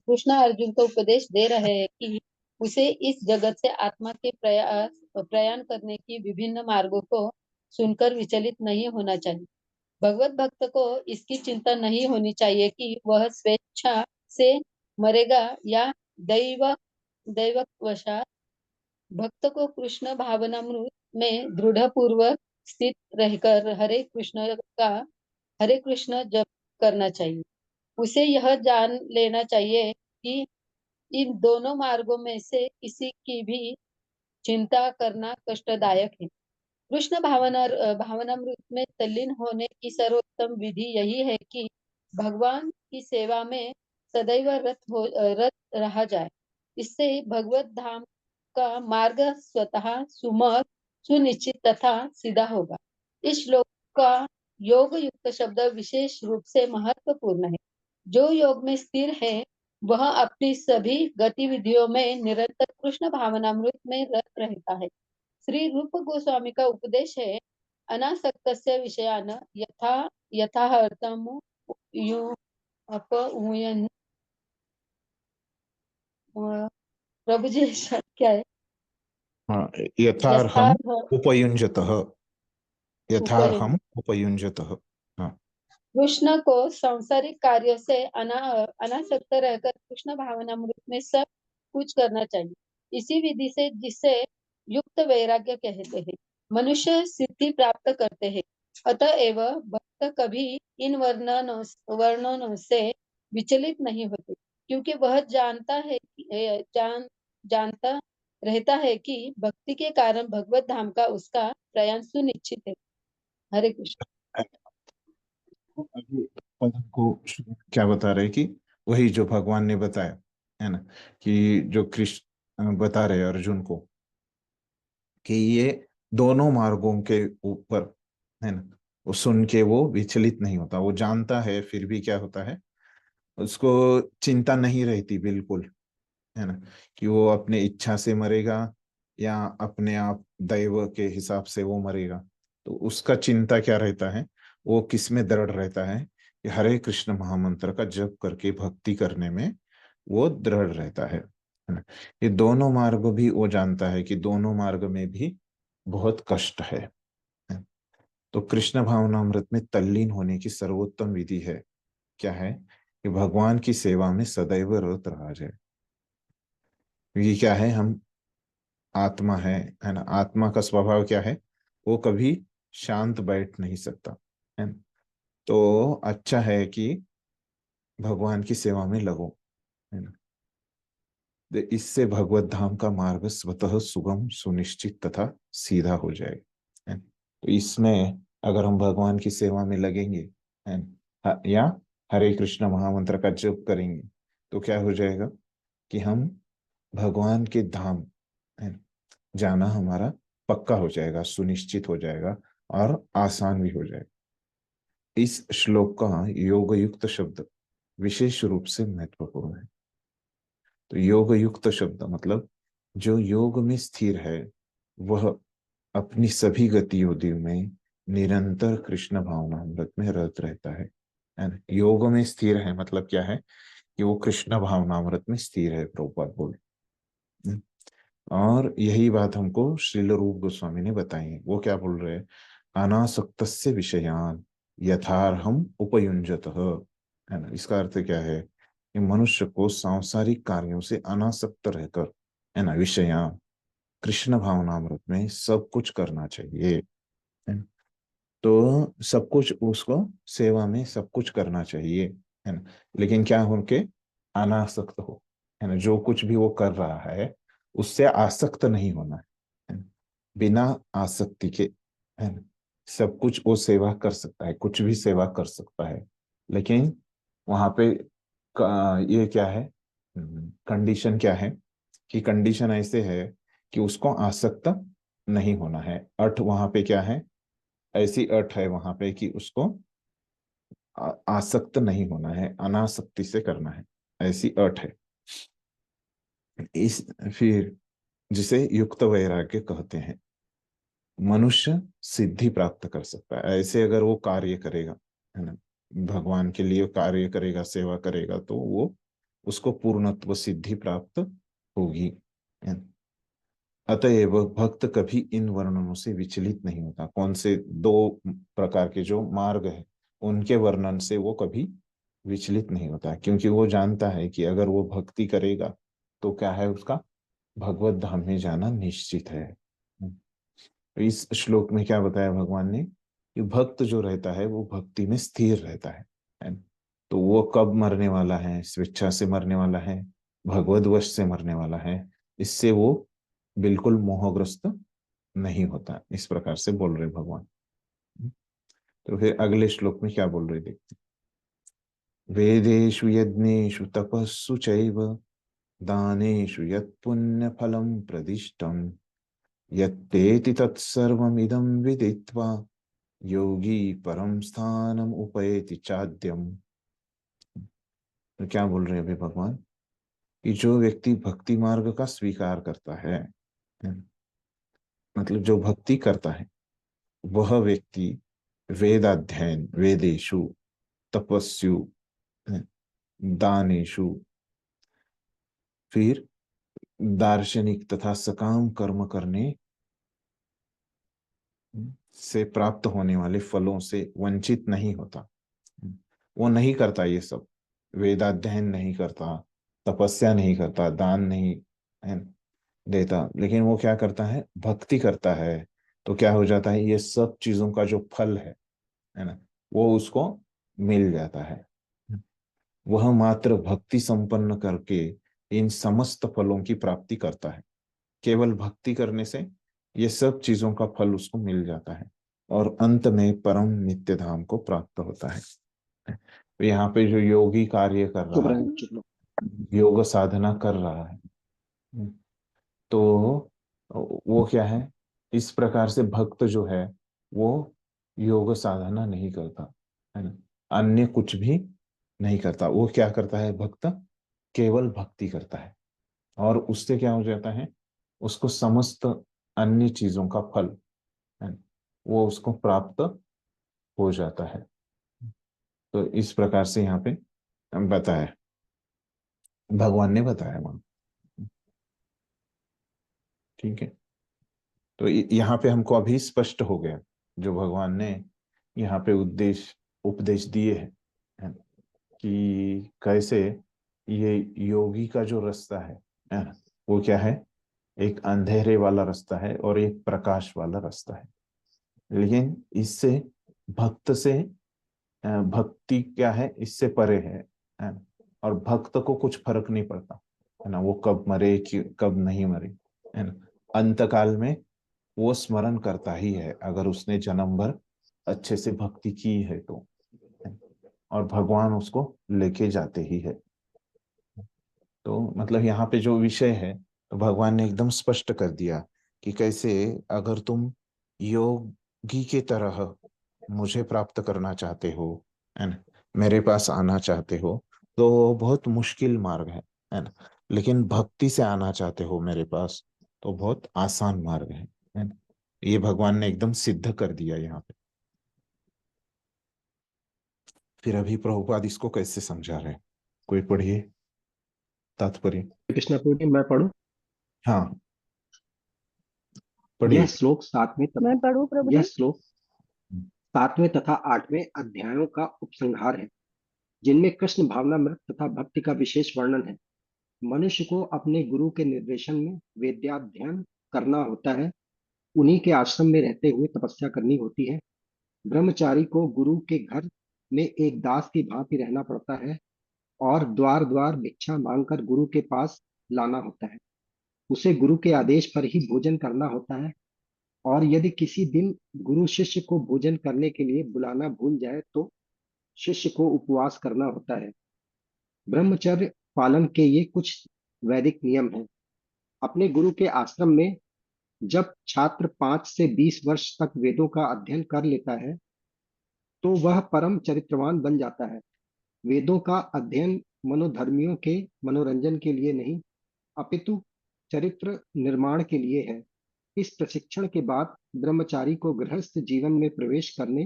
कृष्ण अर्जुन को उपदेश दे रहे हैं कि उसे इस जगत से आत्मा के प्रयाण करने की विभिन्न मार्गों को सुनकर विचलित नहीं होना चाहिए। भगवत भक्त को इसकी चिंता नहीं होनी चाहिए कि वह स्वेच्छा से मरेगा या दैव दैववशात। भक्त को कृष्ण भावनामृत में दृढ़ पूर्वक स्थित रहकर हरे कृष्ण जप करना चाहिए। उसे यह जान लेना चाहिए कि इन दोनों मार्गों में से किसी की भी चिंता करना कष्टदायक है। कृष्ण भावनामृत में तल्लीन होने की सर्वोत्तम विधि यही है कि भगवान की सेवा में सदैव रत रहा जाए। इससे भगवत धाम का मार्ग स्वतः सुमत, सुनिश्चित तथा सीधा होगा। इस श्लोक का योग युक्त शब्द विशेष रूप से महत्वपूर्ण है। जो योग में स्थिर है वह अपनी सभी गतिविधियों में निरंतर कृष्ण भावनामृत में रत रहता है। श्री रूप गोस्वामी का उपदेश है अनासक्तस्य विषयान यथार्थम उपयूयन्। प्रभु जी क्या है? हाँ, यथार्हम यथार्थ उपयुञ्जतः, उपयुक्त यथार्हम उपयुञ्जतः। हाँ। कृष्ण को सांसारिक कार्यों से अनासक्त रहकर कृष्ण भावनामृत में सब कुछ करना चाहिए। इसी विधि से जिसे युक्त वैराग्य कहते हैं मनुष्य सिद्धि प्राप्त करते हैं। अतएव भक्त कभी इन वर्णनों से विचलित नहीं होते, क्योंकि वह जानता रहता है कि भक्ति के कारण भगवत धाम का उसका प्रयाण सुनिश्चित है। हरे कृष्ण। अभी पद को क्या बता रहे कि वही जो भगवान ने बताया, है ना, कि जो कृष्ण बता रहे अर्जुन को कि ये दोनों मार्गों के ऊपर, है ना, वो सुन के वो विचलित नहीं होता, वो जानता है, फिर भी क्या होता है, उसको चिंता नहीं रहती बिल्कुल, है ना, कि वो अपने इच्छा से मरेगा या अपने आप दैव के हिसाब से वो मरेगा। तो उसका चिंता क्या रहता है, वो किस में दृढ़ रहता है कि हरे कृष्ण महामंत्र का जप करके भक्ति करने में वो दृढ़ रहता है ना। ये दोनों मार्ग भी वो जानता है कि दोनों मार्ग में भी बहुत कष्ट है। तो कृष्ण भावनामृत में तल्लीन होने की सर्वोत्तम विधि है क्या है, कि भगवान की सेवा में सदैव रत रहा जाए। ये क्या है, हम आत्मा है ना, आत्मा का स्वभाव क्या है, वो कभी शांत बैठ नहीं सकता, है ना। तो अच्छा है कि भगवान की सेवा में लगो, है ना। तो इससे भगवत धाम का मार्ग स्वतः सुगम, सुनिश्चित तथा सीधा हो जाएगा, है। तो इसमें अगर हम भगवान की सेवा में लगेंगे है या हरे कृष्ण महामंत्र का जप करेंगे, तो क्या हो जाएगा कि हम भगवान के धाम है जाना हमारा पक्का हो जाएगा, सुनिश्चित हो जाएगा और आसान भी हो जाएगा। इस श्लोक का योग युक्त शब्द विशेष रूप से महत्वपूर्ण है। तो योग युक्त शब्द मतलब जो योग में स्थिर है वह अपनी सभी गतिविधियों में निरंतर कृष्ण भावनामृत में रत रहता है ना? योग में स्थिर है मतलब क्या है कि वो कृष्ण भावनामृत में स्थिर है, प्रभुपाद बोले। और यही बात हमको श्रील रूप गोस्वामी ने बताई है। वो क्या बोल रहे हैं, अनासक्तस्य विषयान यथार्हम उपयुंजत है ना। इसका अर्थ क्या है कि मनुष्य को सांसारिक कार्यों से अनासक्त रहकर है ना विषयान कृष्ण भावनामृत में सब कुछ करना चाहिए है ना। तो सब कुछ उसको सेवा में सब कुछ करना चाहिए है ना, लेकिन क्या होके अनासक्त हो है ना। जो कुछ भी वो कर रहा है उससे आसक्त नहीं होना है ना? बिना आसक्ति के है ना। सब कुछ वो सेवा कर सकता है, कुछ भी सेवा कर सकता है, लेकिन वहां पे ये क्या है, कंडीशन क्या है कि कंडीशन ऐसे है कि उसको आसक्त नहीं होना है। अर्थ वहां पे क्या है, ऐसी अर्थ है वहां पे कि उसको आसक्त नहीं होना है, अनासक्ति से करना है, ऐसी अर्थ है। इस फिर जिसे युक्त वैराग्य कहते हैं। मनुष्य सिद्धि प्राप्त कर सकता है ऐसे अगर वो कार्य करेगा है ना, भगवान के लिए कार्य करेगा, सेवा करेगा, तो वो उसको पूर्णत्व सिद्धि प्राप्त होगी है ना? अतएव भक्त कभी इन वर्णनों से विचलित नहीं होता। कौन से दो प्रकार के जो मार्ग है उनके वर्णन से वो कभी विचलित नहीं होता, क्योंकि वो जानता है कि अगर वो भक्ति करेगा तो क्या है, उसका भगवत धाम में जाना निश्चित है। इस श्लोक में क्या बताया भगवान ने कि भक्त जो रहता है वो भक्ति में स्थिर रहता है। तो वो कब मरने वाला है, स्वेच्छा से मरने वाला है, भगवद वश से मरने वाला है, इससे वो बिल्कुल मोहग्रस्त नहीं होता। इस प्रकार से बोल रहे भगवान। तो फिर अगले श्लोक में क्या बोल रहे देखते, वेदेषु यज्ञेषु तपस्सु चैव दानेषु यत् पुण्य फलम प्रदिष्टम यत्तेति तत्सर्वमिदं विदित्वा योगी परम स्थानम उपैति चाद्यम। तो क्या बोल रहे हैं अभी भगवान कि जो व्यक्ति भक्ति मार्ग का स्वीकार करता है, मतलब जो भक्ति करता है वह व्यक्ति वेदाध्ययन, वेदेशु, तपस्यु, दानेशु, फिर दार्शनिक तथा सकाम कर्म करने से प्राप्त होने वाले फलों से वंचित नहीं होता। वो नहीं करता ये सब, वेदाध्ययन नहीं करता, तपस्या नहीं करता, दान नहीं है देता, लेकिन वो क्या करता है, भक्ति करता है। तो क्या हो जाता है, ये सब चीजों का जो फल है ना, वो उसको मिल जाता है। वह मात्र भक्ति संपन्न करके इन समस्त फलों की प्राप्ति करता है। केवल भक्ति करने से ये सब चीजों का फल उसको मिल जाता है और अंत में परम नित्य धाम को प्राप्त होता है। तो यहाँ पे जो योगी कार्य कर रहा है, योग साधना कर रहा है, तो वो क्या है, इस प्रकार से भक्त जो है वो योग साधना नहीं करता है ना, अन्य कुछ भी नहीं करता। वो क्या करता है, भक्त केवल भक्ति करता है और उससे क्या हो जाता है, उसको समस्त अन्य चीजों का फल है ना, वो उसको प्राप्त हो जाता है। तो इस प्रकार से यहाँ पे बताया, भगवान ने बताया वहां। ठीक है, तो यहाँ पे हमको अभी स्पष्ट हो गया जो भगवान ने यहाँ पे उद्देश्य उपदेश दिए हैं कि कैसे ये योगी का जो रास्ता है ना, वो क्या है, एक अंधेरे वाला रास्ता है और एक प्रकाश वाला रास्ता है। लेकिन इससे भक्त से भक्ति क्या है, इससे परे है ना? और भक्त को कुछ फर्क नहीं पड़ता है ना, वो कब मरे कि कब नहीं मरे है ना। अंत काल में वो स्मरण करता ही है अगर उसने जन्म भर अच्छे से भक्ति की है तो, और भगवान उसको लेके जाते ही है। तो मतलब यहाँ पे जो विषय है, तो भगवान ने एकदम स्पष्ट कर दिया कि कैसे अगर तुम योगी के तरह मुझे प्राप्त करना चाहते हो, है ना, मेरे पास आना चाहते हो, तो बहुत मुश्किल मार्ग है ना। लेकिन भक्ति से आना चाहते हो मेरे पास, तो बहुत आसान मार्ग है ना। ये भगवान ने एकदम सिद्ध कर दिया यहाँ पे। फिर अभी प्रभुपाद इसको कैसे समझा रहे हैं, कोई पढ़िए तात्पर्य। कृष्णा प्रभु जी, मैं पढ़ूं? हाँ यह पढ़िए। श्लोक सातवें तथा मैं पढ़ूं प्रभु यह जी? श्लोक 7वें तथा 8वें अध्यायों का उपसंहार है, जिनमें कृष्ण भावनामृत तथा भक्ति का विशेष वर्णन है। मनुष्य को अपने गुरु के निर्देशन में वेदाध्ययन करना होता है, उन्हीं के आश्रम में रहते हुए तपस्या करनी होती है। ब्रह्मचारी को गुरु के घर में एक दास की भांति रहना पड़ता है और द्वार द्वार भिक्षा मांगकर गुरु के पास लाना होता है। उसे गुरु के आदेश पर ही भोजन करना होता है, और यदि किसी दिन गुरु शिष्य को भोजन करने के लिए बुलाना भूल जाए तो शिष्य को उपवास करना होता है। ब्रह्मचर्य पालन के ये कुछ वैदिक नियम हैं। अपने गुरु के आश्रम में जब छात्र 5 से 20 वर्ष तक वेदों का अध्ययन कर लेता है तो वह परम चरित्रवान बन जाता है। वेदों का अध्ययन मनोधर्मियों के मनोरंजन के लिए नहीं, अपितु चरित्र निर्माण के लिए है। इस प्रशिक्षण के बाद ब्रह्मचारी को गृहस्थ जीवन में प्रवेश करने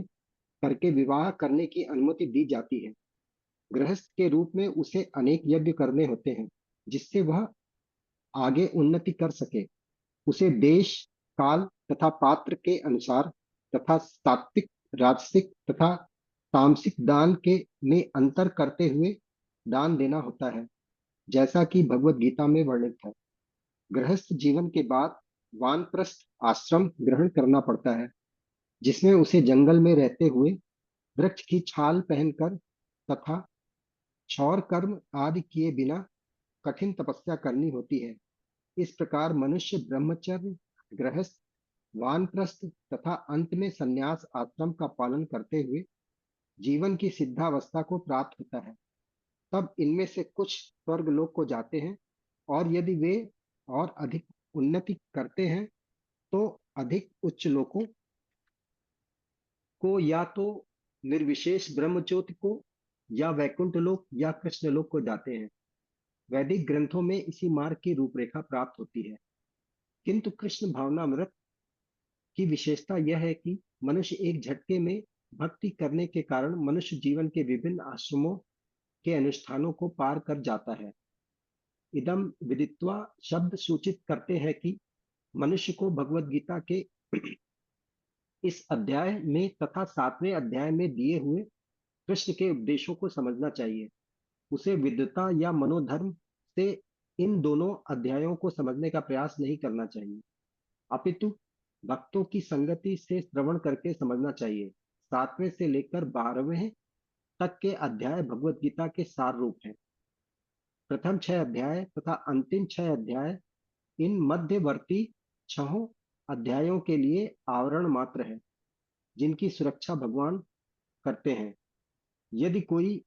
करके विवाह करने की अनुमति दी जाती है। गृहस्थ के रूप में उसे अनेक यज्ञ करने होते हैं, जिससे वह आगे उन्नति कर सके। उसे देश, काल तथा पात्र के अनुसार तथा सात्विक, राजसिक तथा तामसिक दान के में अंतर करते हुए दान देना होता है, जैसा कि भगवत गीता में वर्णित है। गृहस्थ जीवन के बाद वानप्रस्थ आश्रम ग्रहण करना पड़ता है, जिसमें उसे जंगल में रहते हुए वृक्ष की छाल पहनकर तथा क्षौर कर्म आदि किए बिना कठिन तपस्या करनी होती है। इस प्रकार मनुष्य ब्रह्मचर्य, गृहस्थ, वानप्रस्थ तथा अंत में संन्यास आश्रम का पालन करते हुए जीवन की सिद्धावस्था को प्राप्त होता है। तब इनमें से कुछ स्वर्ग लोक को जाते हैं, और यदि वे और अधिक उन्नति करते हैं तो अधिक उच्च लोकों को, या तो निर्विशेष ब्रह्म ज्योति को, या वैकुंठ लोक या कृष्ण लोक को जाते हैं। वैदिक ग्रंथों में इसी मार्ग की रूपरेखा प्राप्त होती है। किंतु कृष्ण भावनामृत की विशेषता यह है कि मनुष्य एक झटके में भक्ति करने के कारण मनुष्य जीवन के विभिन्न आश्रमों के अनुष्ठानों को पार कर जाता है। इदम विदित्वा शब्द सूचित करते हैं कि मनुष्य को भगवत गीता के इस अध्याय में तथा 7वें अध्याय में दिए हुए कृष्ण के उपदेशों को समझना चाहिए। उसे विद्वता या मनोधर्म से इन दोनों अध्यायों को समझने का प्रयास नहीं करना चाहिए, अपितु भक्तों की संगति से श्रवण करके समझना चाहिए। 7वें से लेकर 12वें तक के अध्याय भगवत गीता के सार रूप हैं। प्रथम 6 अध्याय तथा अंतिम 6 अध्याय इन मध्यवर्ती 6 अध्यायों के लिए आवरण मात्र है, जिनकी सुरक्षा भगवान करते हैं। यदि कोई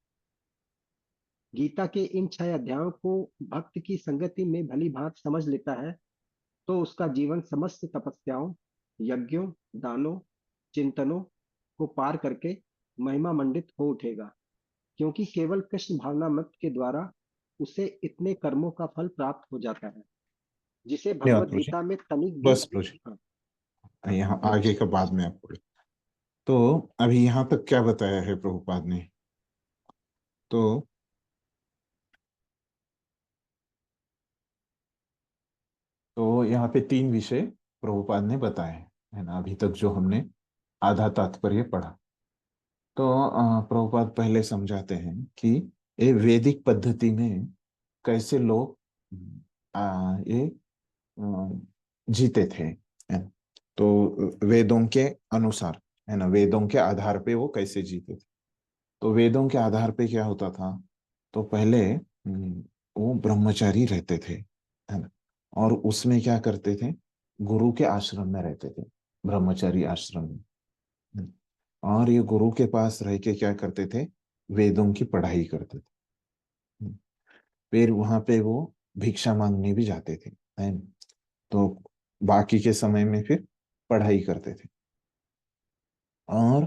गीता के इन 6 अध्यायों को भक्त की संगति में भली भांति समझ लेता है तो उसका जीवन समस्त तपस्याओं, यज्ञों, दानों, चिंतनों को पार करके महिमा मंडित हो उठेगा, क्योंकि केवल कृष्ण भावनामृत के द्वारा उसे इतने कर्मों का फल प्राप्त हो जाता है, जिसे धन्यवाद भगवत प्रभु जी। गीता में तनिक भी बस प्रभु जी, हाँ, यहाँ आगे का बाद में आप पढ़े। तो अभी यहाँ तक क्या बताया है प्रभुपाद ने, तो यहाँ पे 3 विषय प्रभुपाद ने बताए हैं, है ना। अभी तक जो हमने आधा तात्पर्य पढ़ा, तो प्रभुपाद पहले समझाते हैं कि ये वैदिक पद्धति में कैसे लोग ये जीते थे, है ना। तो वेदों के अनुसार, है ना, वेदों के आधार पे वो कैसे जीते थे। तो वेदों के आधार पे क्या होता था, तो पहले वो ब्रह्मचारी रहते थे, है ना। और उसमें क्या करते थे, गुरु के आश्रम में रहते थे, ब्रह्मचारी आश्रम में। और ये गुरु के पास रह के क्या करते थे, वेदों की पढ़ाई करते थे। फिर वहां पे वो भिक्षा मांगने भी जाते थे, है न? तो बाकी के समय में फिर पढ़ाई करते थे। और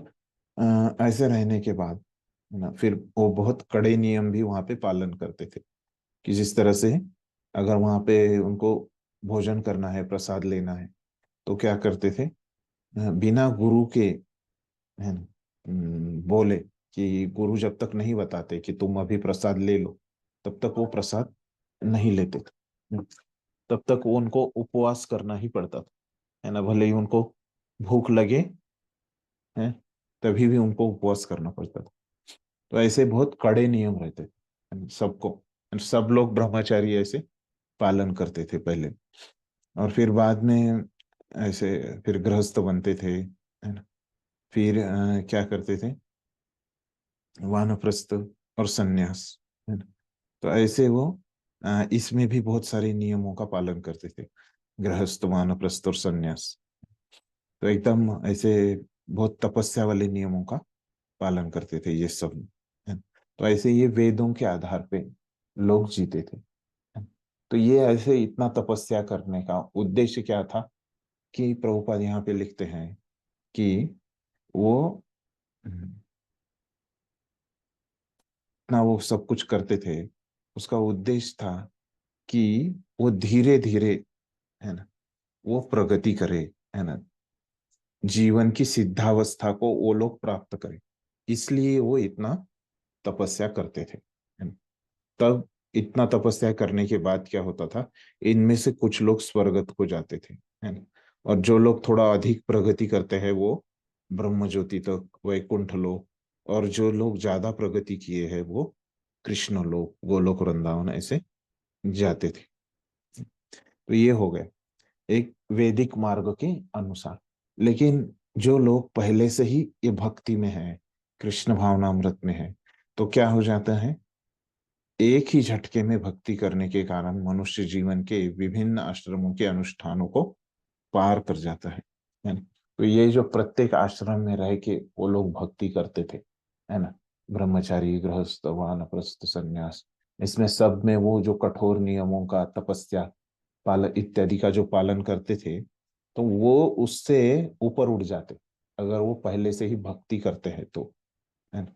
ऐसे रहने के बाद ना फिर वो बहुत कड़े नियम भी वहां पे पालन करते थे, कि जिस तरह से अगर वहां पे उनको भोजन करना है, प्रसाद लेना है, तो क्या करते थे, बिना गुरु के, है ना, बोले कि गुरु जब तक नहीं बताते कि तुम अभी प्रसाद ले लो, तब तक वो प्रसाद नहीं लेते थे। तब तक वो उनको उपवास करना ही पड़ता था, है ना, भले ही उनको भूख लगे, है, तभी भी उनको उपवास करना पड़ता था। तो ऐसे बहुत कड़े नियम रहते थे, है ना, सबको, सब लोग ब्रह्मचारी ऐसे पालन करते थे पहले। और फिर बाद में ऐसे फिर गृहस्थ बनते थे, है ना। फिर क्या करते थे, वानप्रस्थ और सन्यास, है ना। तो ऐसे वो इसमें भी बहुत सारे नियमों का पालन करते थे, गृहस्थ, वानप्रस्थ और सन्यास। तो एकदम ऐसे बहुत तपस्या वाले नियमों का पालन करते थे ये सब, है। तो ऐसे ये वेदों के आधार पे लोग जीते थे, है। तो ये ऐसे इतना तपस्या करने का उद्देश्य क्या था, कि प्रभुपाद यहाँ पे लिखते हैं कि वो इतना वो सब कुछ करते थे, उसका उद्देश्य था कि वो धीरे धीरे, है ना, वो प्रगति करे, है ना, जीवन की सिद्धावस्था को वो लोग प्राप्त करें। इसलिए वो इतना तपस्या करते थे, है ना। तब इतना तपस्या करने के बाद क्या होता था, इनमें से कुछ लोग स्वर्गत को जाते थे, है ना। और जो लोग थोड़ा अधिक प्रगति करते हैं वो ब्रह्म ज्योति तक, वैकुंठ लोक, और जो लोग ज्यादा प्रगति किए हैं वो कृष्ण लोक, गोलोक, वृंदावन ऐसे जाते थे। तो ये हो गए एक वैदिक मार्ग के अनुसार। लेकिन जो लोग पहले से ही ये भक्ति में है, कृष्ण भावनामृत में है, तो क्या हो जाता है, एक ही झटके में भक्ति करने के कारण मनुष्य जीवन के विभिन्न आश्रमों के अनुष्ठानों को पार कर जाता है ना। तो ये जो प्रत्येक आश्रम में रह के वो लोग भक्ति करते थे, है ना, ब्रह्मचारी, गृहस्थ, वानप्रस्थ, सन्यास, इसमें सब में वो जो कठोर नियमों का, तपस्या पालन इत्यादि का जो पालन करते थे, तो वो उससे ऊपर उठ जाते अगर वो पहले से ही भक्ति करते हैं तो, है ना।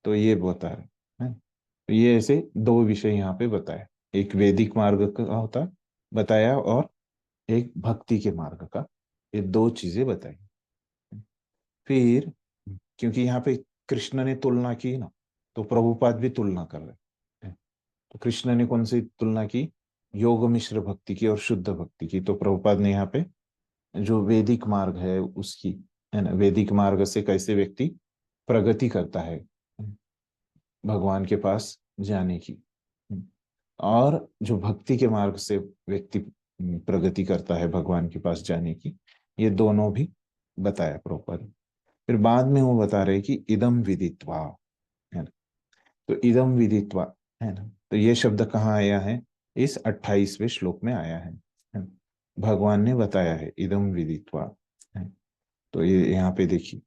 तो ये बता रहे हैं। तो ये ऐसे दो विषय यहाँ पे बताए, एक वैदिक मार्ग का होता बताया, और एक भक्ति के मार्ग का, ये दो चीजें बताई। फिर क्योंकि यहाँ पे कृष्ण ने तुलना की ना, तो प्रभुपाद भी तुलना कर रहे हैं। तो कृष्ण ने कौन सी तुलना की, योग मिश्र भक्ति की और शुद्ध भक्ति की। तो प्रभुपाद ने यहाँ पे जो वैदिक मार्ग है उसकी, है ना, वैदिक मार्ग से कैसे व्यक्ति प्रगति करता है भगवान के पास जाने की, और जो भक्ति के मार्ग से व्यक्ति प्रगति करता है भगवान के पास जाने की, ये दोनों भी बताया प्रॉपर। फिर बाद में वो बता रहे कि इदम विदित्वा, है ना। तो इदम विदित्वा, है ना, तो ये शब्द कहाँ आया है, इस 28वें श्लोक में आया है ना? भगवान ने बताया है इदम विदित्वा, है। तो ये यहाँ पे देखिए,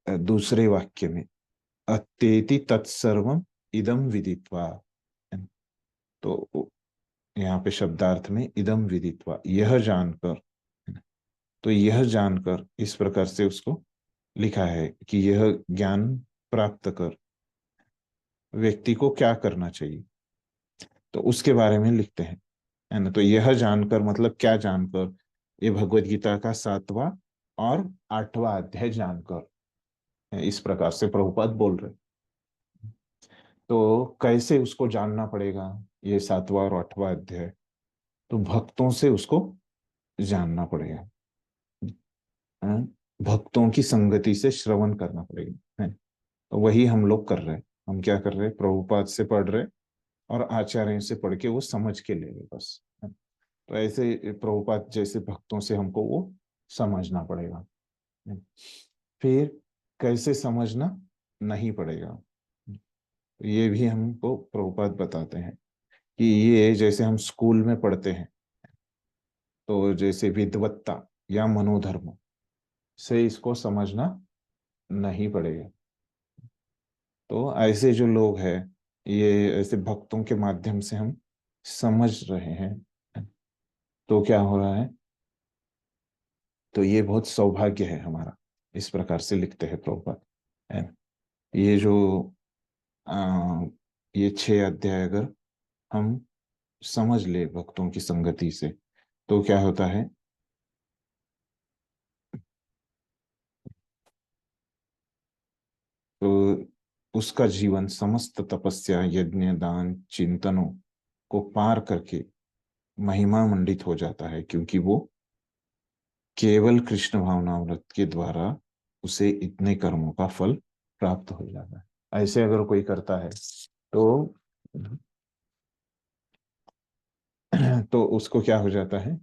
दूसरे वाक्य में अत्येति तत्सर्वम इदम विदित्वा, है। तो यहाँ पे शब्दार्थ में इदम विदित्वा, यह जानकर, है ना। तो यह जानकर इस प्रकार से उसको लिखा है कि यह ज्ञान प्राप्त कर व्यक्ति को क्या करना चाहिए, तो उसके बारे में लिखते हैं, है ना। तो यह जानकर मतलब क्या जानकर, ये भगवत गीता का 7वां और 8वां अध्याय जानकर, इस प्रकार से प्रभुपाद बोल रहे। तो कैसे उसको जानना पड़ेगा, ये 7वां और 8वां अध्याय, तो भक्तों से उसको जानना पड़ेगा, है? भक्तों की संगति से श्रवण करना पड़ेगा, है। तो वही हम लोग कर रहे हैं। हम क्या कर रहे हैं, प्रभुपाद से पढ़ रहे और आचार्य से पढ़ के वो समझ के ले रहे बस, है। तो ऐसे प्रभुपाद जैसे भक्तों से हमको वो समझना पड़ेगा, है। फिर कैसे समझना नहीं पड़ेगा, तो ये भी हमको प्रभुपाद बताते हैं कि ये जैसे हम स्कूल में पढ़ते हैं, तो जैसे विद्वत्ता या मनोधर्म से इसको समझना नहीं पड़ेगा। तो ऐसे जो लोग हैं, ये ऐसे भक्तों के माध्यम से हम समझ रहे हैं, तो क्या हो रहा है, तो ये बहुत सौभाग्य है हमारा। इस प्रकार से लिखते हैं प्रभुपाद, है ना। ये जो ये 6 अध्याय अगर हम समझ ले भक्तों की संगति से, तो क्या होता है, तो उसका जीवन समस्त तपस्या, यज्ञ, दान, चिंतनों को पार करके महिमा मंडित हो जाता है, क्योंकि वो केवल कृष्ण भावनामृत के द्वारा उसे इतने कर्मों का फल प्राप्त हो जाता है। ऐसे अगर कोई करता है तो उसको क्या हो जाता है,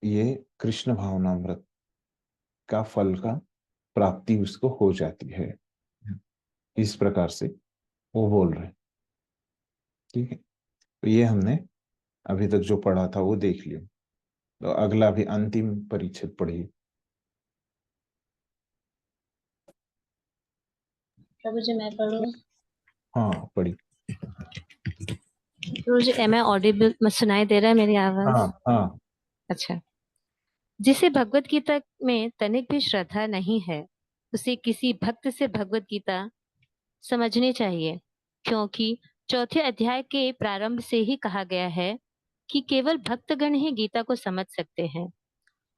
ये कृष्ण भावनामृत का फल का प्राप्ति उसको हो जाती है। इस प्रकार से वो बोल रहे हैं। ठीक है, तो ये हमने अभी तक जो पढ़ा था वो देख लिया। तो अगला भी अंतिम परिच्छेद पढ़िए। प्रभु जी मैं पढ़ूं? हाँ पढ़िए। प्रभु जी एम आई ऑडिबल सुनाई दे रहा है मेरी आवाज? हाँ हाँ। अच्छा। जिसे भगवत गीता में तनिक भी श्रद्धा नहीं है, उसे किसी भक्त से भगवत गीता समझनी चाहिए, क्योंकि चौथे अध्याय के प्रारंभ से ही कहा गया है कि केवल भक्तगण ही गीता को समझ सकते हैं,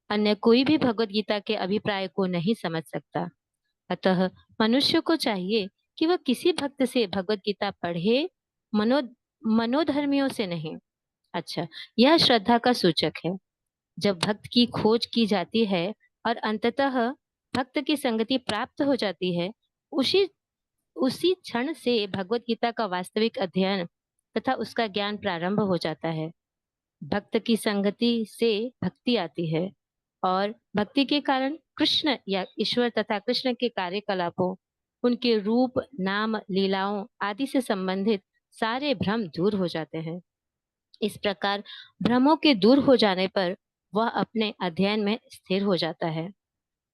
अन्य कोई भी भगवत गीता के अभिप्राय को नहीं समझ सकता। अतः मनुष्य को चाहिए कि वह किसी भक्त से भगवत गीता पढ़े, मनो मनोधर्मियों से नहीं। अच्छा, यह श्रद्धा का सूचक है। जब भक्त की खोज की जाती है और अंततः भक्त की संगति प्राप्त हो जाती है, उसी उसी क्षण से भगवत गीता का वास्तविक अध्ययन तथा उसका ज्ञान प्रारंभ हो जाता है। भक्त की संगति से भक्ति आती है और भक्ति के कारण कृष्ण या ईश्वर तथा कृष्ण के कार्यकलापों, उनके रूप, नाम, लीलाओं आदि से संबंधित सारे भ्रम दूर हो जाते हैं। इस प्रकार भ्रमों के दूर हो जाने पर वह अपने अध्ययन में स्थिर हो जाता है।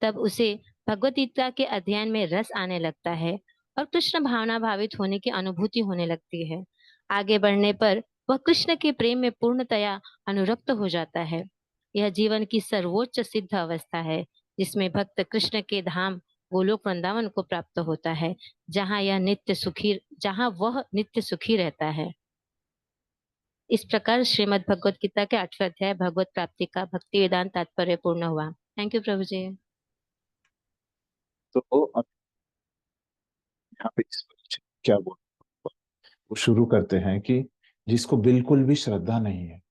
तब उसे भगवत गीता के अध्ययन में रस आने लगता है और कृष्ण भावना भावित होने की अनुभूति होने लगती है। आगे बढ़ने पर वह कृष्ण के प्रेम में पूर्णतया अनुरक्त हो जाता है। यह जीवन की सर्वोच्च सिद्ध अवस्था है, जिसमें भक्त कृष्ण के धाम गोलोक वृंदावन को प्राप्त होता है, जहाँ वह नित्य सुखी रहता है। इस प्रकार श्रीमद् भगवत गीता के 8वें अध्याय भगवत प्राप्ति का भक्ति वेदांत तात्पर्य पूर्ण हुआ। थैंक यू प्रभु जी। तो अब यहाँ पे इस परिच्छेद क्या बोल, वो शुरू करते हैं कि जिसको बिल्कुल भी श्रद्धा नहीं है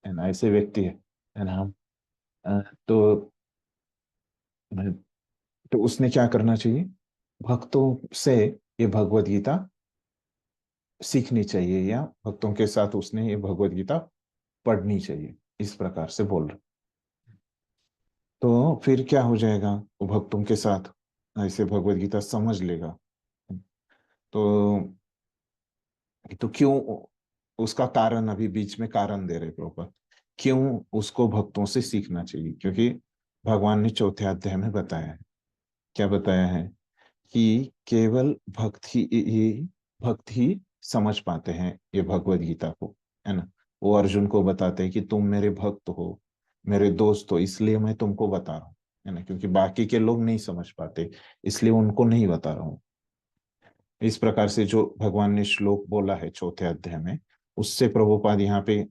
ना, ऐसे व्यक्ति है ना, हम तो उसने क्या करना चाहिए, भक्तों से ये भगवत गीता सीखनी चाहिए, या भक्तों के साथ उसने ये भगवत गीता पढ़नी चाहिए। इस प्रकार से बोल रहे। तो फिर क्या हो जाएगा, वो भक्तों के साथ ऐसे भगवत गीता समझ लेगा। तो क्यों, उसका कारण अभी बीच में कारण दे रहे प्रभुपाद, क्यों उसको भक्तों से सीखना चाहिए, क्योंकि भगवान ने चौथे अध्याय में बताया है। क्या बताया है कि केवल भक्त ही समझ पाते हैं ये भगवत गीता को, है ना। वो अर्जुन को बताते हैं कि तुम मेरे भक्त हो, मेरे दोस्त हो, इसलिए मैं तुमको बता रहा हूँ, है ना, क्योंकि बाकी के लोग नहीं समझ पाते, इसलिए उनको नहीं बता रहा हूँ। इस प्रकार से जो भगवान ने श्लोक बोला है चौथे अध्याय में, उससे प्रभुपाद यहाँ पे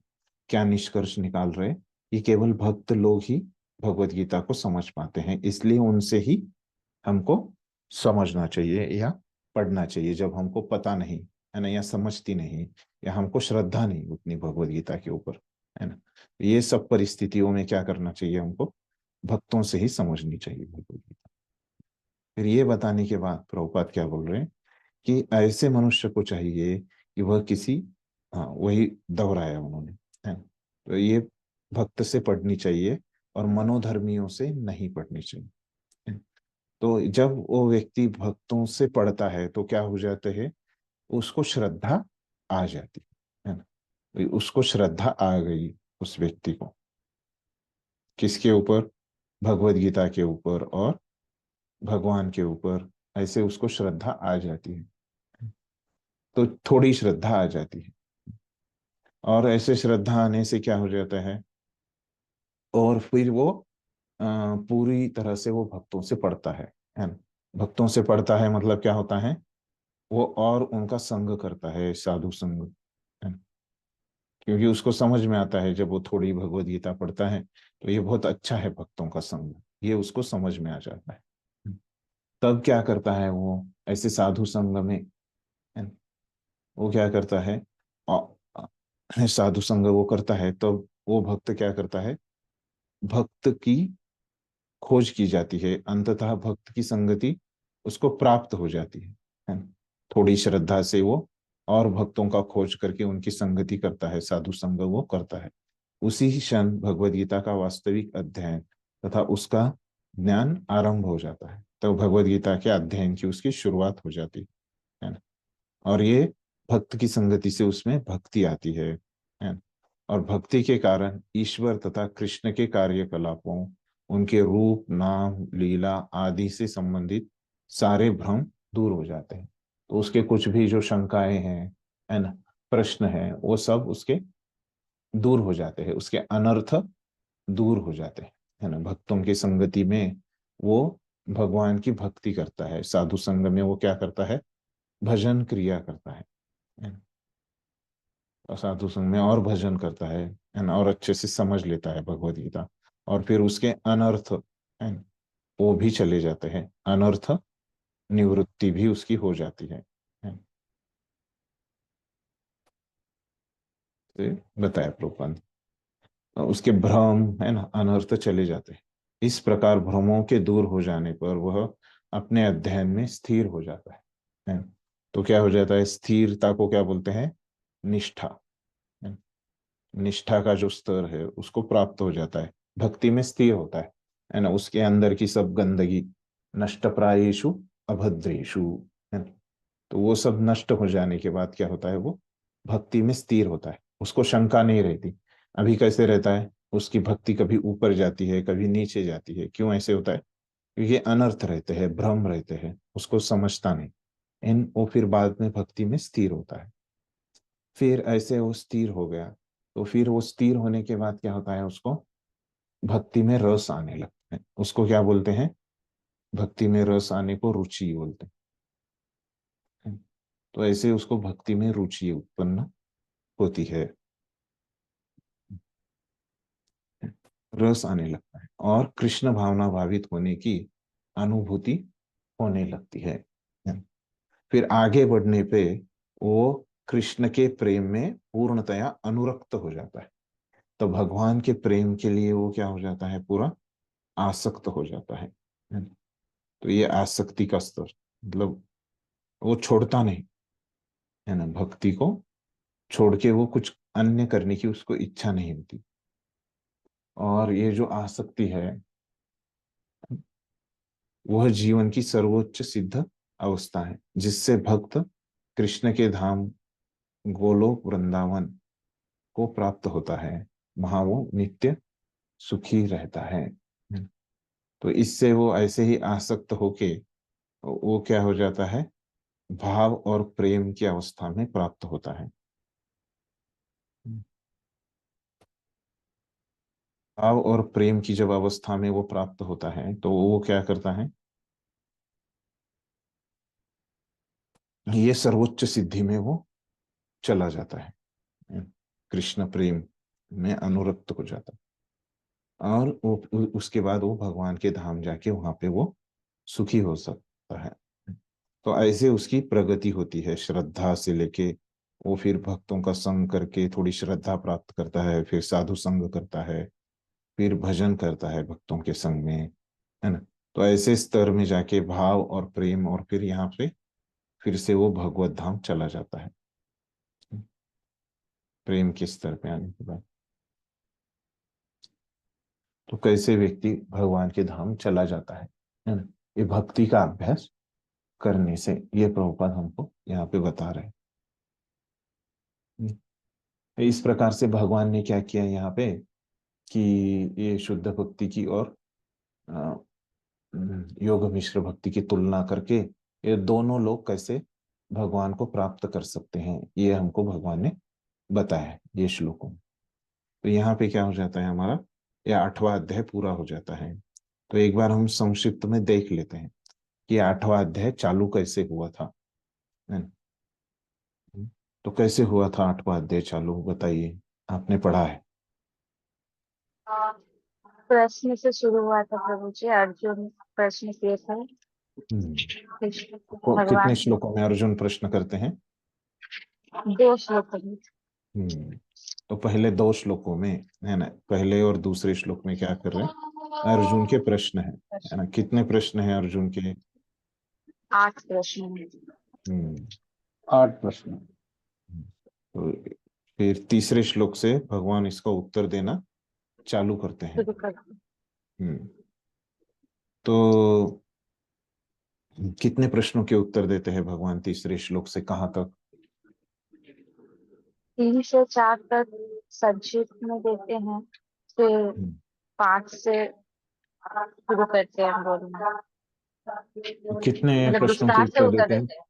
क्या निष्कर्ष निकाल रहे, कि केवल भक्त लोग ही भगवत गीता को समझ पाते हैं, इसलिए उनसे ही हमको समझना चाहिए या पढ़ना चाहिए, जब हमको पता नहीं है ना, या समझती नहीं, या हमको श्रद्धा नहीं उतनी भगवत गीता के ऊपर, है ना। ये सब परिस्थितियों में क्या करना चाहिए, हमको भक्तों से ही समझनी चाहिए भगवत गीता। फिर ये बताने के बाद प्रभुपाद क्या बोल रहे हैं कि ऐसे मनुष्य को चाहिए कि वह किसी, हाँ वही दोहराया उन्होंने, है। तो ये भक्त से पढ़नी चाहिए और मनोधर्मियों से नहीं पढ़नी चाहिए। तो जब वो व्यक्ति भक्तों से पढ़ता है तो क्या हो जाते हैं, उसको श्रद्धा आ जाती है ना। तो उसको श्रद्धा आ गई उस व्यक्ति को, किसके ऊपर? भगवद गीता के ऊपर और भगवान के ऊपर, ऐसे उसको श्रद्धा आ जाती है। तो थोड़ी श्रद्धा आ जाती है, और ऐसे श्रद्धा आने से क्या हो जाता है, और फिर वो पूरी तरह से वो भक्तों से पढ़ता है ना। भक्तों से पढ़ता है मतलब क्या होता है, वो और उनका संग करता है, साधु संग, है ना। क्योंकि उसको समझ में आता है, जब वो थोड़ी भगवद गीता पढ़ता है तो ये बहुत अच्छा है भक्तों का संग, ये उसको समझ में आ जाता है। तब क्या करता है वो, ऐसे साधु संग में, है ना, वो क्या करता है, साधु संग वो करता है, तब वो भक्त क्या करता है, भक्त की खोज की जाती है, अंततः भक्त की संगति उसको प्राप्त हो जाती है ना। थोड़ी श्रद्धा से वो और भक्तों का खोज करके उनकी संगति करता है, साधु संग वो करता है। उसी क्षण भगवद गीता का वास्तविक अध्ययन तथा उसका ज्ञान आरंभ हो जाता है। तो भगवद गीता के अध्ययन की उसकी शुरुआत हो जाती है ना। और ये भक्त की संगति से उसमें भक्ति आती है ना। और भक्ति के कारण ईश्वर तथा कृष्ण के कार्यकलापों, उनके रूप, नाम, लीला आदि से संबंधित सारे भ्रम दूर हो जाते हैं। तो उसके कुछ भी जो शंकाएं हैं, है ना, प्रश्न है, वो सब उसके दूर हो जाते हैं, उसके अनर्थ दूर हो जाते हैं, है ना। भक्तों की संगति में वो भगवान की भक्ति करता है, साधु संग में वो क्या करता है, भजन क्रिया करता है ना? और साधु संग में और भजन करता है ना, और अच्छे से समझ लेता है भगवद गीता, और फिर उसके अनर्थ, है ना, वो भी चले जाते हैं, अनर्थ निवृत्ति भी उसकी हो जाती है ना? तो बताया प्रभुपाद ने। उसके भ्रम, है ना, अनर्थ चले जाते हैं। इस प्रकार भ्रमों के दूर हो जाने पर वह अपने अध्ययन में स्थिर हो जाता है ना? तो क्या हो जाता है, स्थिरता को क्या बोलते हैं, निष्ठा, है ना? निष्ठा का जो स्तर है उसको प्राप्त हो जाता है, भक्ति में स्थिर होता है ना। उसके अंदर की सब गंदगी, नष्ट प्रायेषु अभद्रेषु, है ना, तो वो सब नष्ट हो जाने के बाद क्या होता है, वो भक्ति में स्थिर होता है, उसको शंका नहीं रहती। अभी कैसे रहता है, उसकी भक्ति कभी ऊपर जाती है, कभी नीचे जाती है। क्यों ऐसे होता है, क्योंकि अनर्थ रहते हैं, भ्रम रहते हैं, उसको समझता नहीं। इन वो फिर बाद में भक्ति में स्थिर होता है। फिर ऐसे वो स्थिर हो गया, तो फिर वो स्थिर होने के बाद क्या होता है, उसको भक्ति में रस आने लगता है। उसको क्या बोलते हैं, भक्ति में रस आने को रुचि बोलते हैं। तो ऐसे उसको भक्ति में रुचि उत्पन्न होती है, रस आने लगता है, और कृष्ण भावना भावित होने की अनुभूति होने लगती है। फिर आगे बढ़ने पे वो कृष्ण के प्रेम में पूर्णतया अनुरक्त हो जाता है। तो भगवान के प्रेम के लिए वो क्या हो जाता है, पूरा आसक्त हो जाता है। तो ये आसक्ति का स्तर, मतलब वो छोड़ता नहीं, है ना, भक्ति को छोड़ के वो कुछ अन्य करने की उसको इच्छा नहीं होती। और ये जो आसक्ति है, वह जीवन की सर्वोच्च सिद्ध अवस्था है, जिससे भक्त कृष्ण के धाम गोलोक वृंदावन को प्राप्त होता है, वहां वो नित्य सुखी रहता है। तो इससे वो ऐसे ही आसक्त होके वो क्या हो जाता है, भाव और प्रेम की अवस्था में प्राप्त होता है। भाव और प्रेम की जब अवस्था में वो प्राप्त होता है, तो वो क्या करता है, ये सर्वोच्च सिद्धि में वो चला जाता है, कृष्ण प्रेम में अनुरक्त हो जाता है। और उसके बाद वो भगवान के धाम जाके वहां पे वो सुखी हो सकता है। तो ऐसे उसकी प्रगति होती है, श्रद्धा से लेके वो फिर भक्तों का संग करके थोड़ी श्रद्धा प्राप्त करता है, फिर साधु संग करता है, फिर भजन करता है भक्तों के संग में, है ना। तो ऐसे स्तर में जाके भाव और प्रेम, और फिर यहाँ पे फिर से वो भगवत धाम चला जाता है, प्रेम के स्तर पे आने के बाद। तो कैसे व्यक्ति भगवान के धाम चला जाता है ना, ये भक्ति का अभ्यास करने से, ये प्रभुपाद हमको यहाँ पे बता रहे हैं। इस प्रकार से भगवान ने क्या किया यहाँ पे, कि ये शुद्ध भक्ति की और योग मिश्र भक्ति की तुलना करके ये दोनों लोग कैसे भगवान को प्राप्त कर सकते हैं, ये हमको भगवान ने बताया है ये श्लोकों में। तो यहाँ पे क्या हो जाता है, हमारा यह 8वां अध्याय पूरा हो जाता है। तो एक बार हम संक्षिप्त में देख लेते हैं कि 8वां अध्याय चालू कैसे हुआ था, है ना? तो कैसे हुआ था 8वां अध्याय चालू, बताइए, आपने पढ़ा है। प्रश्न से शुरू हुआ था प्रभु जी। अर्जुन प्रश्न किए थे कृष्ण को, कितने भगवान से। श्लोकों में अर्जुन प्रश्न करते हैं? 2 श्लोक में। तो पहले 2 श्लोकों में, है ना, पहले और दूसरे श्लोक में क्या कर रहे हैं, अर्जुन के प्रश्न है ना? कितने प्रश्न हैं अर्जुन के? 8 प्रश्न हैं। 8 प्रश्न। तो फिर तीसरे श्लोक से भगवान इसका उत्तर देना चालू करते हैं। शुरू करते हैं। तो कितने प्रश्नों के उत्तर देते हैं भगवान तीसरे श्लोक से, कहाँ तक? 3 से 4 तक संक्षिप्त में देते हैं, फिर 5 से शुरू करते हैं बोलना। कितने मतलब प्रश्नों के विस्तार से उत्तर उत्तर देते हैं?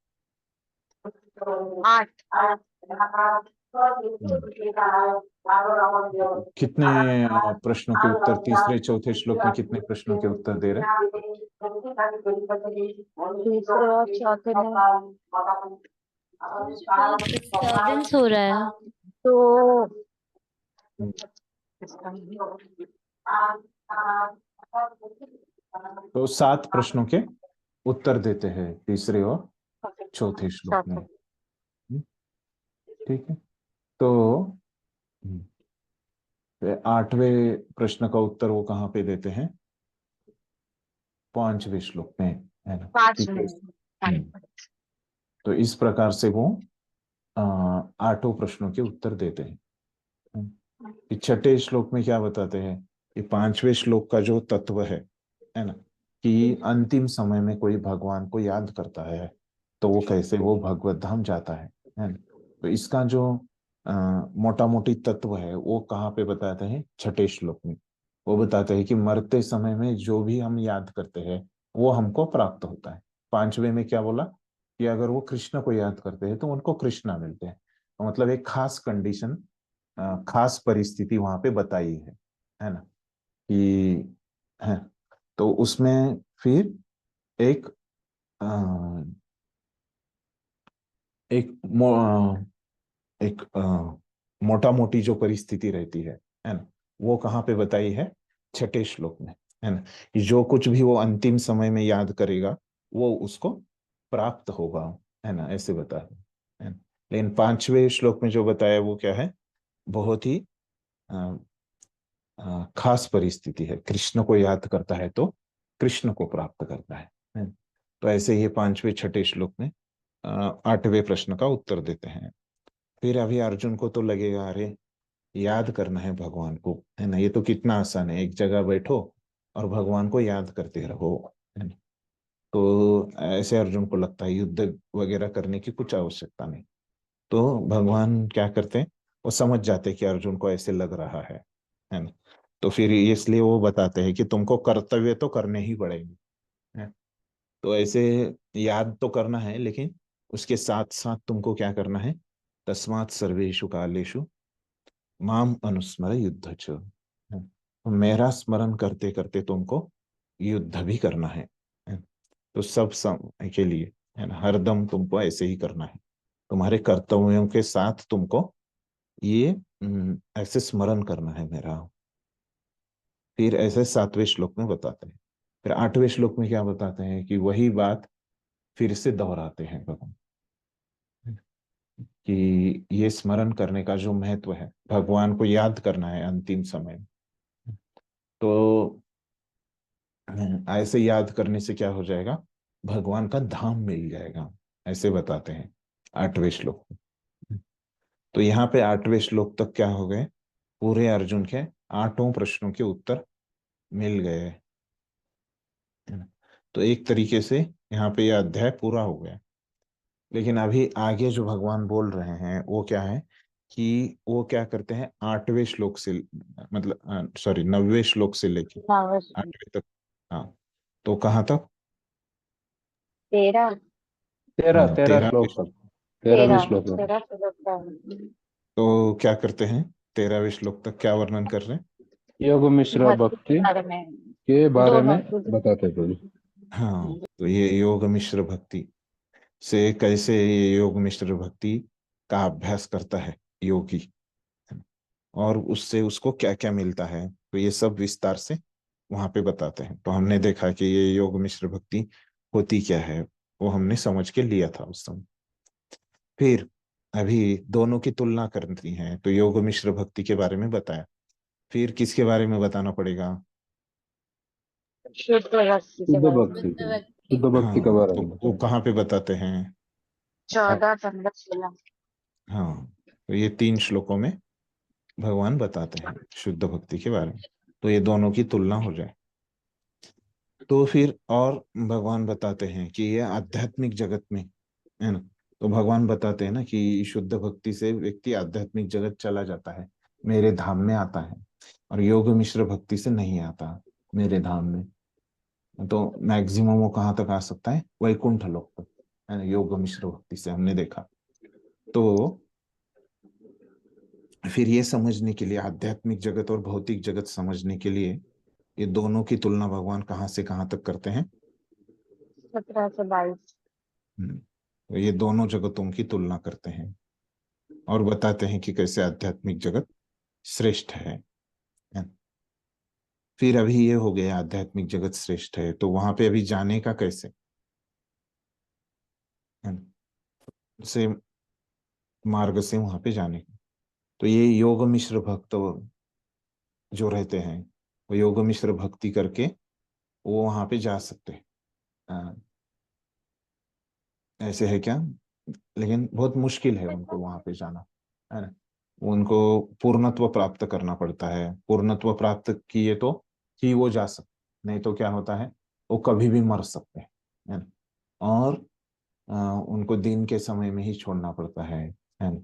देते हैं। 8। कितने प्रश्नों के उत्तर तीसरे चौथे श्लोक में, कितने प्रश्नों के उत्तर दे रहे हैं? तीसरे और चौथे में डिस्टर्बेंस हो रहा है। तो तो 7 प्रश्नों के उत्तर देते हैं तीसरे और चौथे श्लोक में। ठीक है। तो 8वें प्रश्न का उत्तर वो कहाँ पे देते हैं? 5वें श्लोक में, है ना? 5 ठीक है। में। तो इस प्रकार से वो 8 प्रश्नों के उत्तर देते हैं। कि 6ठे श्लोक में क्या बताते हैं, कि 5वें श्लोक का जो तत्व है ना, कि अंतिम समय में कोई भगवान को याद करता है तो वो कैसे वो भगवत धाम जाता है ना? तो इसका जो मोटा मोटी तत्व है वो कहाँ पे बताते हैं? 6ठे श्लोक में। वो बताते हैं कि मरते समय में जो भी हम याद करते हैं वो हमको प्राप्त होता है। 5वें में क्या बोला, कि अगर वो कृष्ण को याद करते हैं तो उनको कृष्णा मिलते हैं। तो मतलब एक खास कंडीशन, खास परिस्थिति वहां पे बताई है ना, कि है। तो उसमें फिर एक एक मोटा मोटी जो परिस्थिति रहती है ना, वो कहाँ पे बताई है? 6ठे श्लोक में, है ना, कि जो कुछ भी वो अंतिम समय में याद करेगा वो उसको प्राप्त होगा, है ना, ऐसे बता है ना। लेकिन 5वें श्लोक में जो बताया वो क्या है? बहुत ही खास परिस्थिति है, कृष्ण को याद करता है तो कृष्ण को प्राप्त करता है। तो ऐसे ही 5वें 6ठे श्लोक में 8वें प्रश्न का उत्तर देते हैं। फिर अभी अर्जुन को तो लगेगा, अरे याद करना है भगवान को, है ना, ये तो कितना आसान है, एक जगह बैठो और भगवान को याद करते रहो, है ना। तो ऐसे अर्जुन को लगता है युद्ध वगैरह करने की कुछ आवश्यकता नहीं। तो भगवान क्या करते हैं, वो समझ जाते हैं कि अर्जुन को ऐसे लग रहा है ना। तो फिर इसलिए वो बताते हैं कि तुमको कर्तव्य तो करने ही पड़ेंगे, है। तो ऐसे याद तो करना है, लेकिन उसके साथ साथ तुमको क्या करना है? तस्मात् सर्वेषु कालेषु माम अनुस्मर युद्ध च, है। तो मेरा स्मरण करते करते तुमको युद्ध भी करना है। तो सब समय के लिए, है ना, हरदम तुमको ऐसे ही करना है। तुम्हारे कर्तव्यों के साथ तुमको ये ऐसे स्मरण करना है मेरा। फिर ऐसे 7वें श्लोक में बताते हैं। फिर 8वें श्लोक में क्या बताते हैं, कि वही बात फिर से दोहराते हैं भगवान, कि ये स्मरण करने का जो महत्व है, भगवान को याद करना है अंतिम समय में। तो ऐसे याद करने से क्या हो जाएगा? भगवान का धाम मिल जाएगा, ऐसे बताते हैं 8वें श्लोक में। तो यहाँ पे 8वें श्लोक तक क्या हो गए? पूरे अर्जुन के 8 प्रश्नों के उत्तर मिल गए, है ना। तो एक तरीके से यहाँ पे यह अध्याय पूरा हो गया। लेकिन अभी आगे जो भगवान बोल रहे हैं वो क्या है, कि वो क्या करते हैं 8वें श्लोक से, मतलब सॉरी 9वें श्लोक से लेके नवश्लोक 8वें तक। हाँ, तो कहाँ तक? 13 13 हाँ, 13 13वें। श्लोक तक, 13वीं 13 श्लोक तक। 13 श्लोक का है। तो क्या करते हैं 13वें श्लोक तक क्या वर्णन कर रहे हैं? योग मिश्र भक्ति के भक्ति बारे में के बारे में दोनों बताते प्रभु। हाँ, तो ये योग मिश्र भक्ति से कैसे ये योग मिश्र भक्ति का अभ्यास करता है योगी, है ना? और उससे उसको क्या क्या मिलता है, तो ये सब विस्तार से वहां पे बताते हैं। तो हमने देखा कि ये योग मिश्र भक्ति होती क्या है, वो हमने समझ के लिया था उस समय। फिर अभी दोनों की तुलना करनी है, तो योग मिश्र भक्ति के बारे में बताया। फिर किसके बारे में बताना पड़ेगा? शुद्ध भक्ति के शुद्ध बारे में भक्ति के, शुद्ध भक्ति के हाँ, बारे तो में वो बताते। कहाँ पे बताते हैं? 14 15 16 हाँ, तो ये 3 श्लोकों में भगवान बताते हैं शुद्ध भक्ति के बारे में। तो ये दोनों की तुलना हो जाए, तो फिर और भगवान बताते हैं कि ये आध्यात्मिक जगत में, है ना, तो भगवान बताते हैं ना कि शुद्ध भक्ति से व्यक्ति आध्यात्मिक जगत चला जाता है, मेरे धाम में आता है, और योग मिश्र भक्ति से नहीं आता मेरे धाम में। तो मैक्सिमम वो कहाँ तक आ सकता है? वैकुंठ लोक तक, है ना, योग मिश्र भक्ति से हमने देखा। तो फिर ये समझने के लिए, आध्यात्मिक जगत और भौतिक जगत समझने के लिए, ये दोनों की तुलना भगवान कहाँ से कहाँ तक करते हैं? 17 से 22 तो ये दोनों जगतों की तुलना करते हैं और बताते हैं कि कैसे आध्यात्मिक जगत श्रेष्ठ है। फिर अभी ये हो गया आध्यात्मिक जगत श्रेष्ठ है, तो वहां पे अभी जाने का कैसे, है ना? से मार्ग से वहां पे जाने का, तो ये योग मिश्र भक्त जो रहते हैं, वो योग मिश्र भक्ति करके वो वहां पे जा सकते हैं। ऐसे है क्या? लेकिन बहुत मुश्किल है उनको वहां पे जाना, है ना। उनको पूर्णत्व प्राप्त करना पड़ता है, पूर्णत्व प्राप्त किए तो ही वो जा सकते, नहीं तो क्या होता है, वो कभी भी मर सकते हैं, है ना। और उनको दिन के समय में ही छोड़ना पड़ता है ना,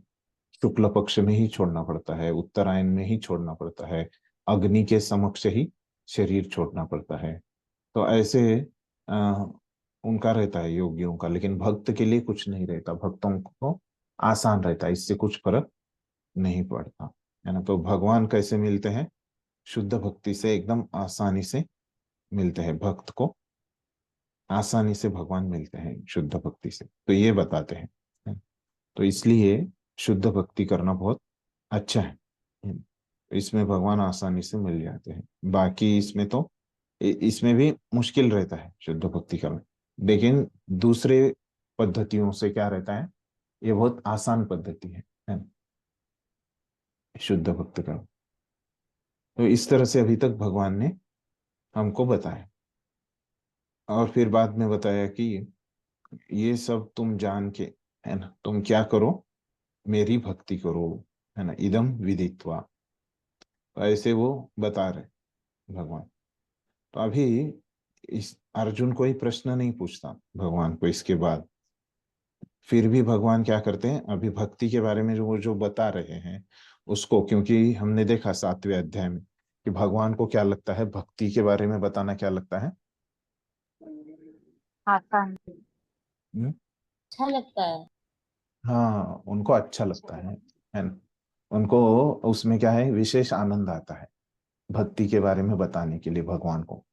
शुक्ल पक्ष में ही छोड़ना पड़ता है, उत्तरायण में ही छोड़ना पड़ता है, अग्नि के समक्ष ही शरीर छोड़ना पड़ता है। तो ऐसे आ, उनका रहता है योगियों का, लेकिन भक्त के लिए कुछ नहीं रहता, भक्तों को आसान रहता है, इससे कुछ फर्क नहीं पड़ता, है ना। तो भगवान कैसे मिलते हैं? शुद्ध भक्ति से एकदम आसानी से मिलते हैं, भक्त को आसानी से भगवान मिलते हैं शुद्ध भक्ति से, तो ये बताते हैं, है ना? तो इसलिए शुद्ध भक्ति करना बहुत अच्छा है, इसमें भगवान आसानी से मिल जाते हैं। बाकी इसमें तो इसमें भी मुश्किल रहता है शुद्ध भक्ति करना, लेकिन दूसरे पद्धतियों से क्या रहता है, ये बहुत आसान पद्धति है ना? शुद्ध भक्ति करना। तो इस तरह से अभी तक भगवान ने हमको बताया, और फिर बाद में बताया कि ये सब तुम जान के, है ना, तुम क्या करो, मेरी भक्ति करो, है ना, इदम विदित्वा। तो ऐसे वो बता रहे भगवान। तो अभी इस अर्जुन कोई प्रश्न नहीं पूछता भगवान को इसके बाद, फिर भी भगवान क्या करते हैं, अभी भक्ति के बारे में जो वो जो बता रहे हैं उसको, क्योंकि हमने देखा 7वें अध्याय में कि भगवान को क्या लगता है, भक्ति के बारे में बताना क्या लगता है? आसान हम्म? अच्छा लगता है। हाँ, उनको अच्छा लगता है ना। उनको उसमें क्या है, विशेष आनंद आता है भक्ति के बारे में बताने के लिए भगवान को,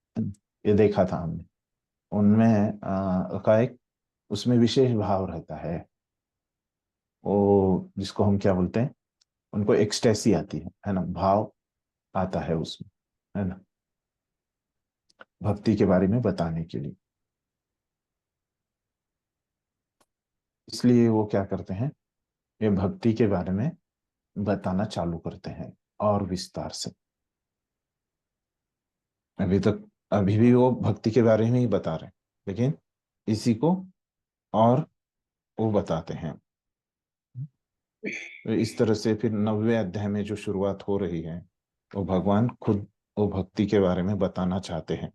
ये देखा था हमने उनमें का एक उसमें विशेष भाव रहता है, वो जिसको हम क्या बोलते हैं, उनको एक्सटेसी आती है ना, भाव आता है उसमें, है ना, भक्ति के बारे में बताने के लिए। इसलिए वो क्या करते हैं, ये भक्ति के बारे में बताना चालू करते हैं और विस्तार से। अभी तक अभी भी वो भक्ति के बारे में ही बता रहे हैं, लेकिन इसी को और वो बताते हैं। तो इस तरह से फिर 9वें अध्याय में जो शुरुआत हो रही है, वो भगवान खुद वो भक्ति के बारे में बताना चाहते हैं,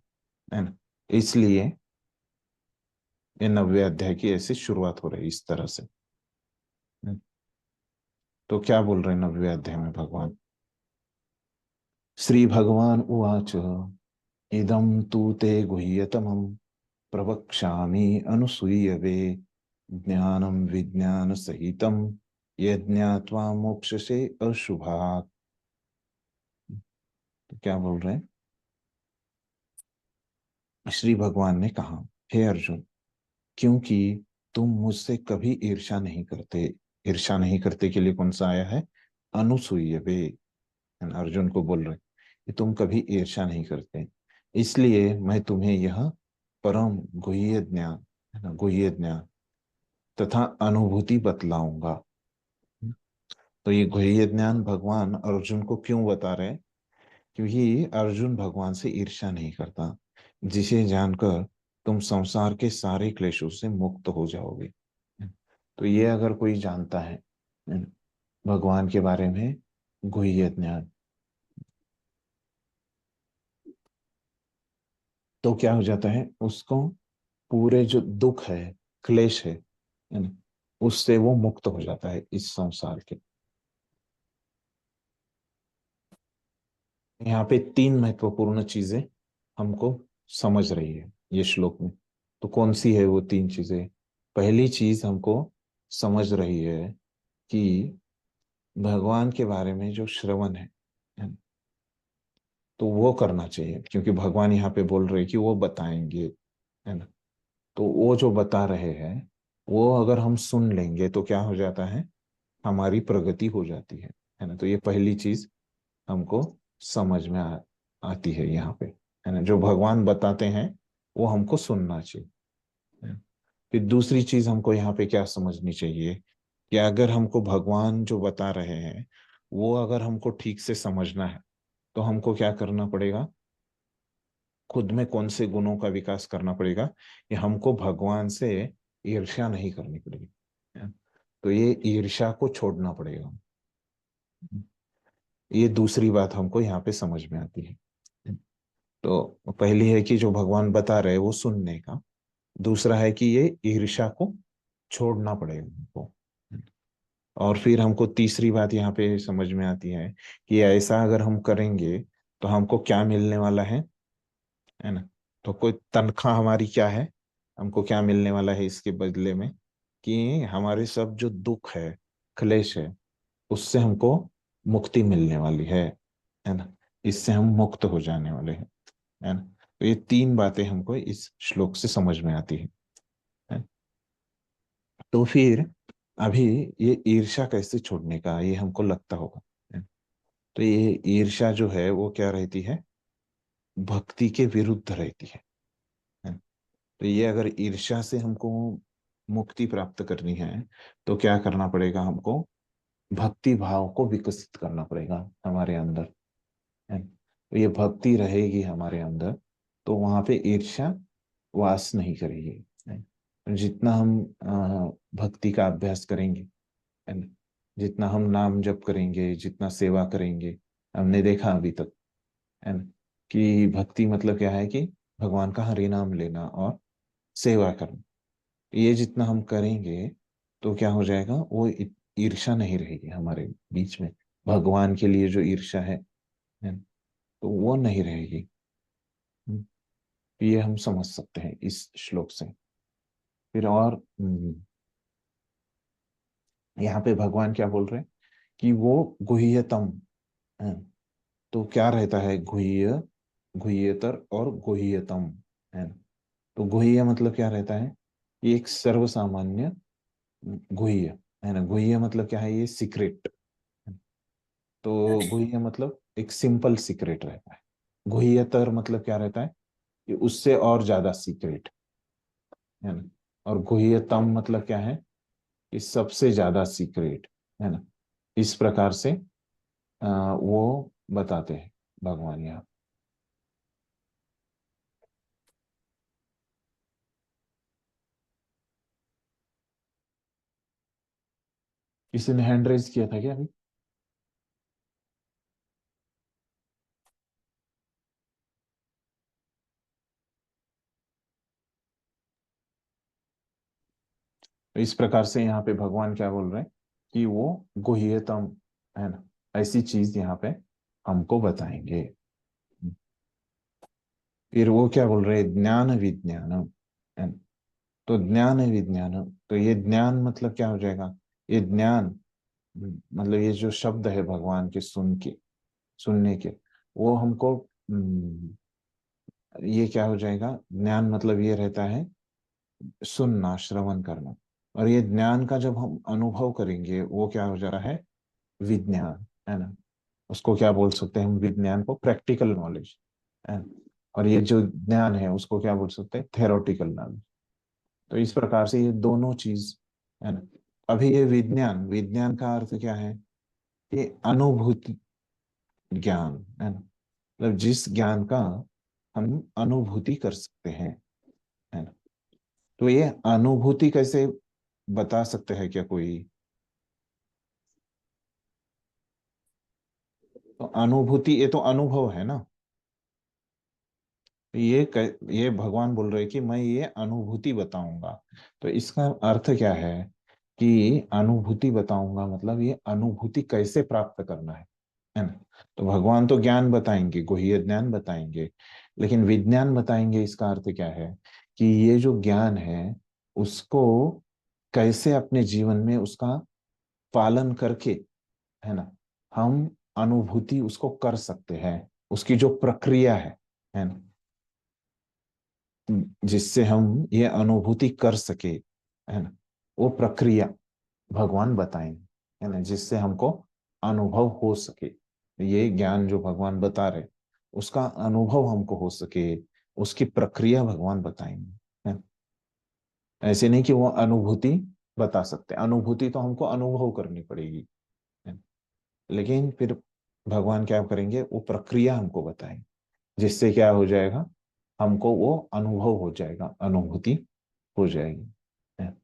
है ना। इसलिए ये 9वें अध्याय की ऐसी शुरुआत हो रही है इस तरह से। तो क्या बोल रहे हैं 9वें अध्याय में भगवान? श्री भगवान उवाच इदं तु ते गुह्यतमं प्रवक्ष्यामि अनुसूयवे ज्ञानं विज्ञान सहितं यज्ञात्वा मोक्षसे अशुभात्। तो क्या बोल रहे हैं? श्री भगवान ने कहा, हे अर्जुन, क्योंकि तुम मुझसे कभी ईर्ष्या नहीं करते। ईर्ष्या नहीं करते के लिए कौन सा आया है? अनुसूयवे। अर्जुन को बोल रहे कि तुम कभी ईर्ष्या नहीं करते, इसलिए मैं तुम्हें यह परम गुह्य ज्ञान, है ना, गुह्य ज्ञान तथा अनुभूति बतलाऊंगा। तो ये गुह्य ज्ञान भगवान अर्जुन को क्यों बता रहे हैं? क्योंकि अर्जुन भगवान से ईर्ष्या नहीं करता, जिसे जानकर तुम संसार के सारे क्लेशों से मुक्त हो जाओगे। तो ये अगर कोई जानता है भगवान के बारे में गुह्य ज्ञान, तो क्या हो जाता है, उसको पूरे जो दुख है, क्लेश है ना, उससे वो मुक्त हो जाता है इस संसार के। यहाँ पे 3 महत्वपूर्ण चीजें हमको समझ रही है ये श्लोक में। तो कौन सी है वो 3 चीजें? पहली चीज हमको समझ रही है कि भगवान के बारे में जो श्रवण है ना, तो वो करना चाहिए, क्योंकि भगवान यहाँ पे बोल रहे हैं कि वो बताएंगे, है ना। तो वो जो बता रहे हैं वो अगर हम सुन लेंगे तो क्या हो जाता है, हमारी प्रगति हो जाती है ना। तो ये पहली चीज हमको समझ में आती है यहाँ पे, है ना। जो भगवान बताते हैं वो हमको सुनना चाहिए, है ना? फिर दूसरी चीज हमको यहाँ पे क्या समझनी चाहिए कि अगर हमको भगवान जो बता रहे हैं वो अगर हमको ठीक से समझना है तो हमको क्या करना पड़ेगा, खुद में कौन से गुणों का विकास करना पड़ेगा कि हमको भगवान से ईर्ष्या नहीं करनी पड़ेगी, है ना? तो ये ईर्ष्या को छोड़ना पड़ेगा। ये दूसरी बात हमको यहाँ पे समझ में आती है। तो पहली है कि जो भगवान बता रहे हैं वो सुनने का, दूसरा है कि ये ईर्ष्या को छोड़ना पड़ेगा हमको। और फिर हमको तीसरी बात यहाँ पे समझ में आती है कि ऐसा अगर हम करेंगे तो हमको क्या मिलने वाला है ना। तो कोई तनख्वाह हमारी क्या है, हमको क्या मिलने वाला है इसके बदले में, कि हमारे सब जो दुख है, क्लेश है, उससे हमको मुक्ति मिलने वाली है ना। इससे हम मुक्त हो जाने वाले हैं, है ना। तो ये 3 बातें हमको इस श्लोक से समझ में आती है। तो फिर अभी ये ईर्ष्या कैसे छोड़ने का ये हमको लगता होगा, है। तो ये ईर्ष्या जो है वो क्या रहती है, भक्ति के विरुद्ध रहती है। तो ये अगर ईर्ष्या से हमको मुक्ति प्राप्त करनी है तो क्या करना पड़ेगा, हमको भक्ति भाव को विकसित करना पड़ेगा हमारे अंदर, है। तो ये भक्ति रहेगी हमारे अंदर तो वहां पे ईर्ष्या वास नहीं करेगी, है। जितना हम भक्ति का अभ्यास करेंगे, है ना, जितना हम नाम जप करेंगे, जितना सेवा करेंगे, हमने देखा अभी तक, है ना, कि भक्ति मतलब क्या है कि भगवान का हरि नाम लेना और सेवा करना। ये जितना हम करेंगे तो क्या हो जाएगा, वो ईर्ष्या नहीं रहेगी हमारे बीच में, भगवान के लिए जो ईर्ष्या है ना, तो वो नहीं रहेगी। हम्म, ये हम समझ सकते हैं इस श्लोक से। फिर और यहाँ पे भगवान क्या बोल रहे हैं कि वो गुह्यतम है। तो क्या रहता है गुह्य, गुह्यतर और गुह्यतम, है ना। तो गुह्य मतलब क्या रहता है, ये एक सर्वसामान्य गुह्य, है ना। गुह्य मतलब क्या है, ये सीक्रेट। तो गुह्य मतलब एक सिंपल सीक्रेट रहता है। गुह्यतर मतलब क्या रहता है, कि उससे और ज्यादा सीक्रेट, है ना। और गुह्यतम मतलब क्या है, कि सबसे ज्यादा सीक्रेट, है ना। इस प्रकार से वो बताते हैं भगवान यहाँ। किसी ने हैंड रेज किया था क्या अभी? तो इस प्रकार से यहाँ पे भगवान क्या बोल रहे हैं कि वो गुह्यतम है ना, ऐसी चीज यहाँ पे हमको बताएंगे। फिर वो क्या बोल रहे हैं, ज्ञान विज्ञान है ना। तो ज्ञान विज्ञान, तो ये ज्ञान मतलब क्या हो जाएगा, ये ज्ञान मतलब ये जो शब्द है भगवान के सुनने के, वो हमको ये क्या हो जाएगा, ज्ञान मतलब ये रहता है सुनना, श्रवण करना। और ये ज्ञान का जब हम अनुभव करेंगे वो क्या हो जा रहा है, विज्ञान है ना। उसको क्या बोल सकते हैं हम, विज्ञान को प्रैक्टिकल नॉलेज है ना। और ये जो ज्ञान है उसको क्या बोल सकते हैं, थेरोटिकल नॉलेज। तो इस प्रकार से ये दोनों चीज है ना। अभी ये विज्ञान, विज्ञान का अर्थ क्या है, ये अनुभूति ज्ञान है ना, मतलब जिस ज्ञान का हम अनुभूति कर सकते हैं है ना। तो ये अनुभूति कैसे बता सकते हैं क्या कोई, तो अनुभूति ये तो अनुभव है ना। ये भगवान बोल रहे हैं कि मैं ये अनुभूति बताऊंगा। तो इसका अर्थ क्या है कि अनुभूति बताऊंगा मतलब ये अनुभूति कैसे प्राप्त करना है ना। तो भगवान तो ज्ञान बताएंगे, गुह्य ज्ञान बताएंगे, लेकिन विज्ञान बताएंगे। इसका अर्थ क्या है कि ये जो ज्ञान है उसको कैसे अपने जीवन में उसका पालन करके है ना, हम अनुभूति उसको कर सकते हैं। उसकी जो प्रक्रिया है ना, जिससे हम ये अनुभूति कर सके है ना, वो प्रक्रिया भगवान बताएंगे है ना, जिससे हमको अनुभव हो सके। ये ज्ञान जो भगवान बता रहे उसका अनुभव हमको हो सके, उसकी प्रक्रिया भगवान बताएंगे है ना? ऐसे नहीं कि वो अनुभूति बता सकते, अनुभूति तो हमको अनुभव करनी पड़ेगी है ना? लेकिन फिर भगवान क्या करेंगे, वो प्रक्रिया हमको बताएंगे, जिससे क्या हो जाएगा, हमको वो अनुभव हो जाएगा, अनुभूति हो जाएगी है।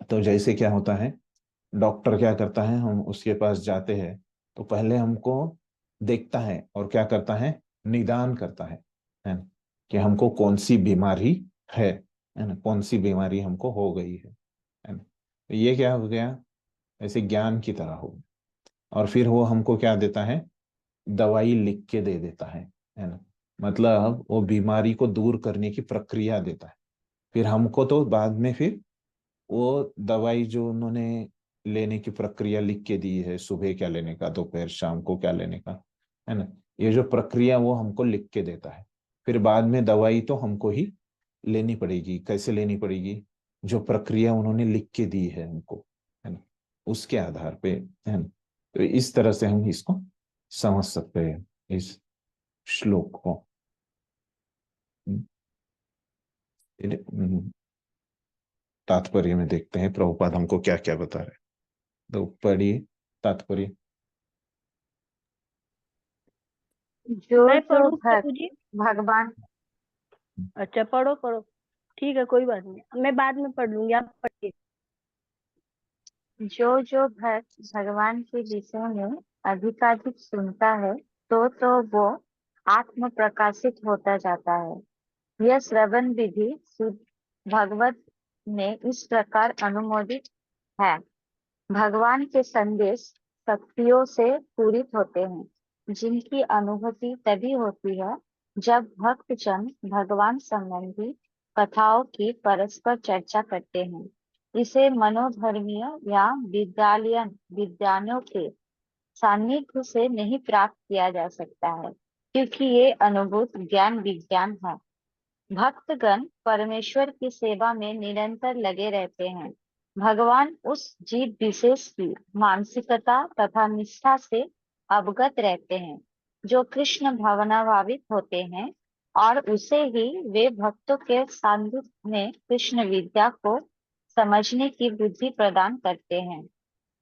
तो जैसे क्या होता है, डॉक्टर क्या करता है, हम उसके पास जाते हैं तो पहले हमको देखता है और क्या करता है, निदान करता है ना, कि हमको कौन सी बीमारी है ना, कौन सी बीमारी हमको हो गई है ना। तो ये क्या हो गया, ऐसे ज्ञान की तरह हो। और फिर वो हमको क्या देता है, दवाई लिख के दे देता है ना, मतलब वो बीमारी को दूर करने की प्रक्रिया देता है। फिर हमको तो बाद में फिर वो दवाई जो उन्होंने लेने की प्रक्रिया लिख के दी है, सुबह क्या लेने का, दोपहर शाम को क्या लेने का है ना, ये जो प्रक्रिया वो हमको लिख के देता है। फिर बाद में दवाई तो हमको ही लेनी पड़ेगी। कैसे लेनी पड़ेगी, जो प्रक्रिया उन्होंने लिख के दी है हमको है ना, उसके आधार पे है ना। तो इस तरह से हम इसको समझ सकते हैं, इस श्लोक को। फिर, तात्पर्य में देखते हैं प्रभुपाद हमको क्या क्या बता रहे हैं। तो पढ़िए तात्पर्य। जो मैं जो पढ़ूँ भक्त प्रभु जी? भगवान अच्छा, पढ़ो पढ़ो, ठीक है, कोई बात नहीं, मैं बाद में पढ़ लूंगी, आप पढ़िए। जो जो भक्त भगवान के विषय में अधिकाधिक सुनता है तो वो आत्म प्रकाशित होता जाता है। यह श्रवण विधि शुद्ध भगवत में इस प्रकार अनुमोदित है। भगवान के संदेश शक्तियों से पूरित होते हैं, जिनकी अनुभूति तभी होती है जब भक्तजन भगवान संबंधी कथाओं की परस्पर चर्चा करते हैं। इसे मनोधर्मीय या विद्यालयों के सान्निध्य से नहीं प्राप्त किया जा सकता है, क्योंकि ये अनुभूत ज्ञान विज्ञान है। भक्तगण परमेश्वर की सेवा में निरंतर लगे रहते हैं। भगवान उस जीव विशेष की मानसिकता तथा निष्ठा से अवगत रहते हैं जो कृष्ण भावनाभावित होते हैं, और उसे ही वे भक्तों के सान्निध्य में कृष्ण विद्या को समझने की बुद्धि प्रदान करते हैं।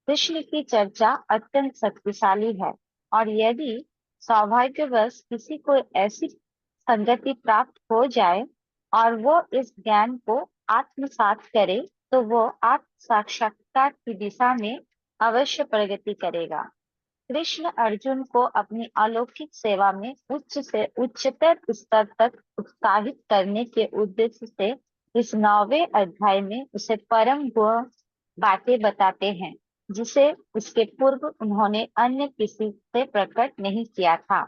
कृष्ण की चर्चा अत्यंत शक्तिशाली है, और यदि सौभाग्यवश किसी को ऐसी संगति प्राप्त हो जाए और वो इस ज्ञान को आत्मसात करे, तो वो आत्म साक्षात्कार की दिशा में अवश्य प्रगति करेगा। कृष्ण अर्जुन को अपनी अलौकिक सेवा में उच्च से उच्चतर स्तर तक उत्साहित करने के उद्देश्य से इस 9वें अध्याय में उसे परम गुण बातें बताते हैं। जिसे इसके पूर्व उन्होंने अन्य किसी से प्रकट नहीं किया था।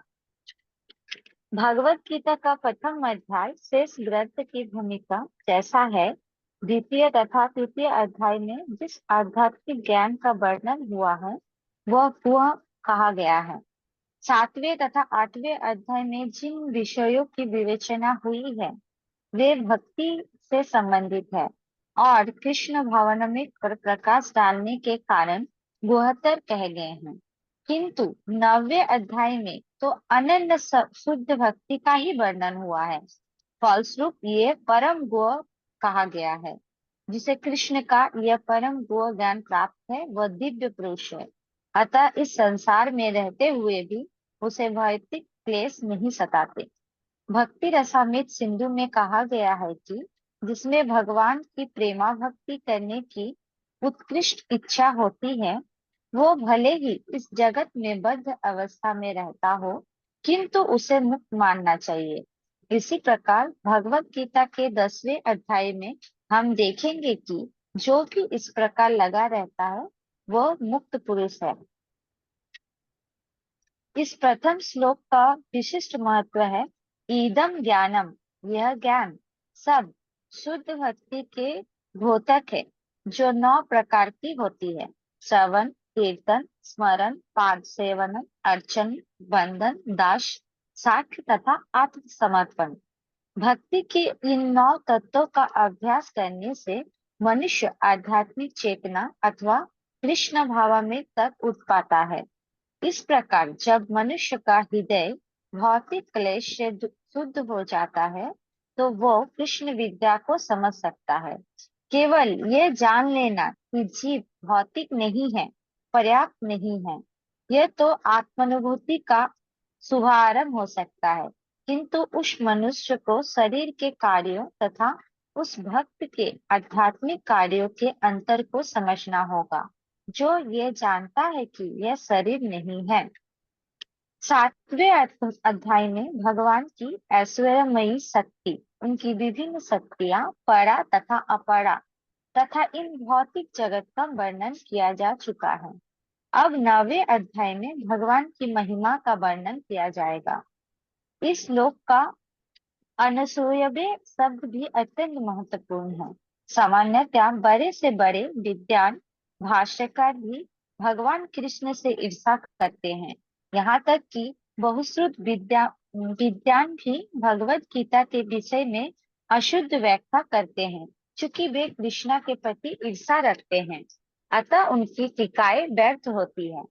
भगवत गीता का प्रथम अध्याय शेष ग्रंथ की भूमिका जैसा है, द्वितीय तथा तृतीय अध्याय में जिस आध्यात्मिक ज्ञान का वर्णन हुआ है वह कहा गया है। सातवें तथा आठवें अध्याय में जिन विषयों की विवेचना हुई है वे भक्ति से संबंधित है और कृष्ण भावना में प्रकाश डालने के कारण गुहतर कह गए हैं। किंतु 9वें अध्याय में तो अनन्य शुद्ध भक्ति का ही वर्णन हुआ है। फलस्वरूप ये परम गुह कहा गया है। जिसे कृष्ण का यह परम गुह ज्ञान प्राप्त है वह दिव्य पुरुष है। अतः इस संसार में रहते हुए भी उसे भौतिक क्लेश नहीं सताते। भक्ति रसामृत सिंधु में कहा गया है कि जिसमें भगवान की प्रेमा भक्ति करने की उत्कृष्ट इच्छा होती है वो भले ही इस जगत में बद्ध अवस्था में रहता हो किंतु उसे मुक्त मानना चाहिए। इसी प्रकार भगवत गीता के 10वें अध्याय में हम देखेंगे कि जो भी इस प्रकार लगा रहता है वह मुक्त पुरुष है। इस प्रथम श्लोक का विशिष्ट महत्व है, ईदम ज्ञानम, यह ज्ञान सब शुद्ध भक्ति के द्योतक है जो 9 प्रकार की होती है, श्रवण, कीर्तन, स्मरण, पाद सेवन, अर्चन, बंधन, दास, साक्ष्य तथा आत्मसमर्पण। भक्ति के इन 9 तत्वों का अभ्यास करने से मनुष्य आध्यात्मिक चेतना अथवा कृष्ण भाव में तक उठ पाता है। इस प्रकार जब मनुष्य का हृदय भौतिक क्लेश से शुद्ध हो जाता है तो वो कृष्ण विद्या को समझ सकता है। केवल ये जान लेना कि जीव भौतिक नहीं है पर्याप्त नहीं है। यह तो आत्मानुभूति का शुभारंभ हो सकता है, किंतु उस मनुष्य को शरीर के कार्यों तथा उस भक्त के आध्यात्मिक कार्यों के अंतर को समझना होगा जो ये जानता है कि यह शरीर नहीं है। 7वें अध्याय में भगवान की ऐश्वर्यमयी शक्ति, उनकी विभिन्न शक्तियां परा तथा अपरा तथा इन भौतिक जगत का वर्णन किया जा चुका है। अब 9वें अध्याय में भगवान की महिमा का वर्णन किया जाएगा। इस श्लोक का अनसूयवे शब्द भी अत्यंत महत्वपूर्ण है। सामान्यतः बड़े से बड़े विद्वान भाष्यकार भी भगवान कृष्ण से ईर्षा करते हैं। यहाँ तक कि बहुश्रुत विद्वान भी भगवत गीता के विषय में अशुद्ध व्याख्या करते हैं, चूंकि वे कृष्ण के प्रति ईर्षा रखते हैं। अतः उनकी टीकाएं व्यर्थ होती है।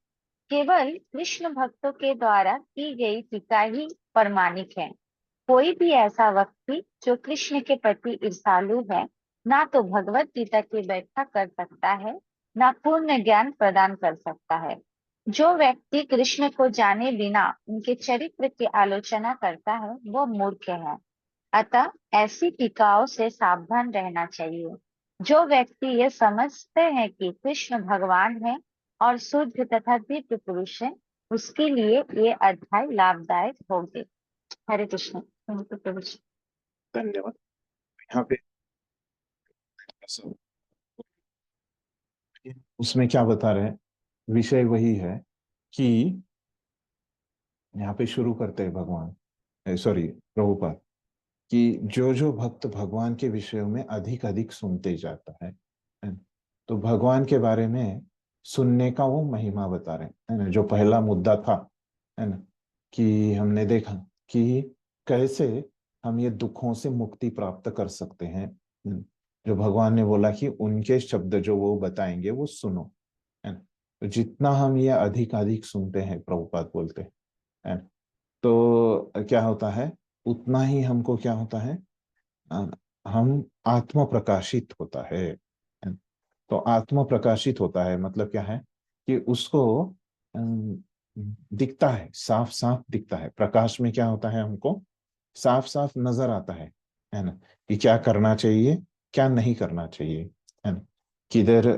केवल कृष्ण भक्तों के द्वारा की गई टीका ही प्रमाणिक है। कोई भी ऐसा व्यक्ति जो कृष्ण के प्रति ईर्षालु है ना तो भगवत गीता की व्याख्या कर सकता है ना पूर्ण ज्ञान प्रदान कर सकता है। जो व्यक्ति कृष्ण को जाने बिना उनके चरित्र की आलोचना करता है वो मूर्ख है। अतः ऐसी टीकाओं से सावधान रहना चाहिए। जो व्यक्ति ये समझते हैं कि कृष्ण भगवान है और शुद्ध तथा दिव्य पुरुष है उसके लिए ये अध्याय लाभदायक होंगे। हरे कृष्ण। धन्यवाद। यहाँ पे उसमें क्या बता रहे हैं, विषय वही है कि यहाँ पे शुरू करते हैं भगवान, सॉरी प्रभुपाद, कि जो जो भक्त भगवान के विषयों में अधिक अधिक सुनते जाता है तो भगवान के बारे में सुनने का वो महिमा बता रहे हैं, है ना। जो पहला मुद्दा था, है ना, कि हमने देखा कि कैसे हम ये दुखों से मुक्ति प्राप्त कर सकते हैं। जो भगवान ने बोला कि उनके शब्द जो वो बताएंगे वो सुनो, है ना। तो जितना हम ये अधिक अधिक सुनते हैं, प्रभुपाद बोलते हैं, तो क्या होता है उतना ही हमको क्या होता है, हम आत्म प्रकाशित होता है। तो आत्म प्रकाशित होता है मतलब क्या है कि उसको दिखता है, साफ साफ दिखता है। प्रकाश में क्या होता है, हमको साफ साफ नजर आता है ना, कि क्या करना चाहिए क्या नहीं करना चाहिए, है ना। किधर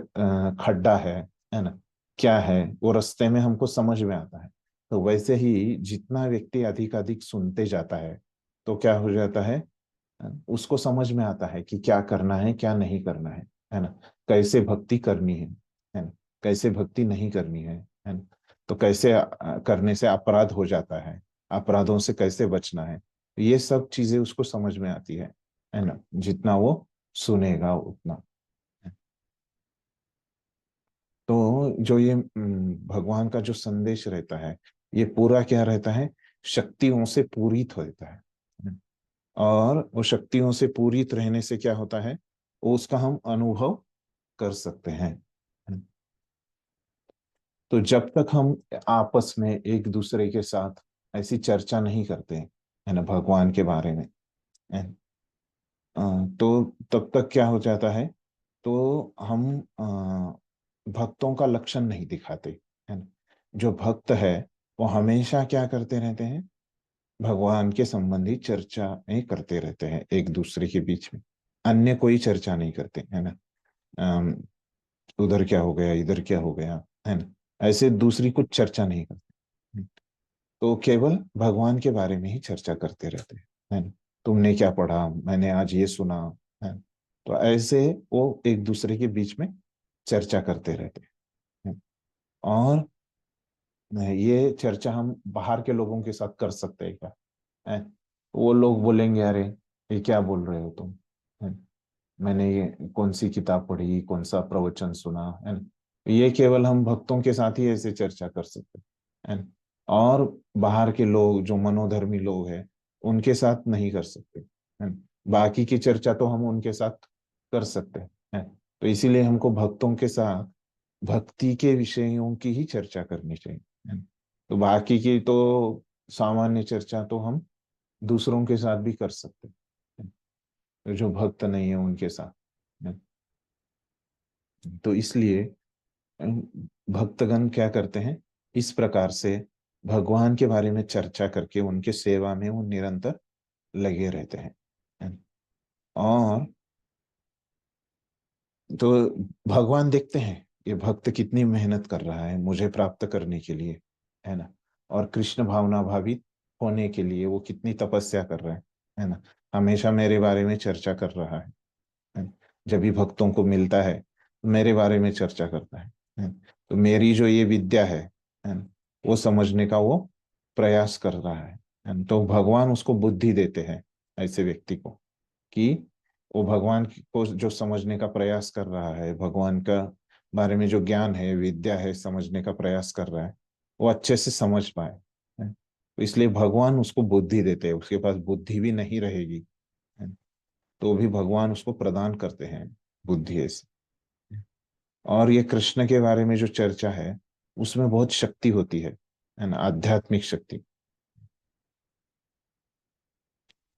खड्डा है ना, क्या है वो रास्ते में हमको समझ में आता है। तो वैसे ही जितना व्यक्ति अधिक अधिक सुनते जाता है तो क्या हो जाता है, उसको समझ में आता है कि क्या करना है क्या नहीं करना है ना, कैसे भक्ति करनी है ना। कैसे भक्ति नहीं करनी है ना? तो कैसे करने से अपराध हो जाता है, अपराधों से कैसे बचना है, ये सब चीजें उसको समझ में आती है ना, जितना वो सुनेगा उतना। तो जो ये भगवान का जो संदेश रहता है, ये पूरा क्या रहता है, शक्तियों से पूरित रहता है। और वो शक्तियों से पूरित रहने से क्या होता है, वो उसका हम अनुभव कर सकते हैं। तो जब तक हम आपस में एक दूसरे के साथ ऐसी चर्चा नहीं करते है ना भगवान के बारे में, है ना, तो तब तक क्या हो जाता है, तो हम भक्तों का लक्षण नहीं दिखाते, है ना। जो भक्त है वो हमेशा क्या करते रहते हैं, भगवान के संबंधी चर्चाएं करते रहते हैं एक दूसरे के बीच में, अन्य कोई चर्चा नहीं करते, है ना। अम, उधर क्या हो गया, इधर क्या हो गया, है ना, ऐसे दूसरी कुछ चर्चा नहीं करते। तो केवल भगवान के बारे में ही चर्चा करते रहते हैं, है ना। तुमने क्या पढ़ा, मैंने आज ये सुना, है। तो ऐसे वो एक दूसरे के बीच में चर्चा करते रहते हैं। और ये चर्चा हम बाहर के लोगों के साथ कर सकते हैं क्या, है। वो लोग बोलेंगे अरे ये क्या बोल रहे हो तुम, है। मैंने ये कौन सी किताब पढ़ी, कौन सा प्रवचन सुना, है ना। ये केवल हम भक्तों के साथ ही ऐसे चर्चा कर सकते हैं, है ना। और बाहर के लोग जो मनोधर्मी लोग हैं उनके साथ नहीं कर सकते, है ना। बाकी की चर्चा तो हम उनके साथ कर सकते हैं, है। तो इसीलिए हमको भक्तों के साथ भक्ति के विषयों की ही चर्चा करनी चाहिए, है ना। तो बाकी की तो सामान्य चर्चा तो हम दूसरों के साथ भी कर सकते हैं, तो जो भक्त नहीं है उनके साथ, है। तो इसलिए भक्तगण क्या करते हैं, इस प्रकार से भगवान के बारे में चर्चा करके उनके सेवा में वो निरंतर लगे रहते हैं, है। और तो भगवान देखते हैं ये भक्त कितनी मेहनत कर रहा है मुझे प्राप्त करने के लिए, है ना। और कृष्ण भावना भावित होने के लिए वो कितनी तपस्या कर रहा है ना। हमेशा मेरे बारे में चर्चा कर रहा है। जब भी भक्तों को मिलता है मेरे बारे में चर्चा करता है। तो मेरी जो ये विद्या है ना, वो समझने का वो प्रयास कर रहा है। तो भगवान उसको बुद्धि देते हैं ऐसे व्यक्ति को, कि वो भगवान को जो समझने का प्रयास कर रहा है, भगवान का बारे में जो ज्ञान है, विद्या है, समझने का प्रयास कर रहा है, वो अच्छे से समझ पाए, है। तो इसलिए भगवान उसको बुद्धि देते हैं, उसके पास बुद्धि भी नहीं रहेगी, है, तो भी भगवान उसको प्रदान करते हैं बुद्धि ऐसे। और ये कृष्ण के बारे में जो चर्चा है उसमें बहुत शक्ति होती है ना, आध्यात्मिक शक्ति।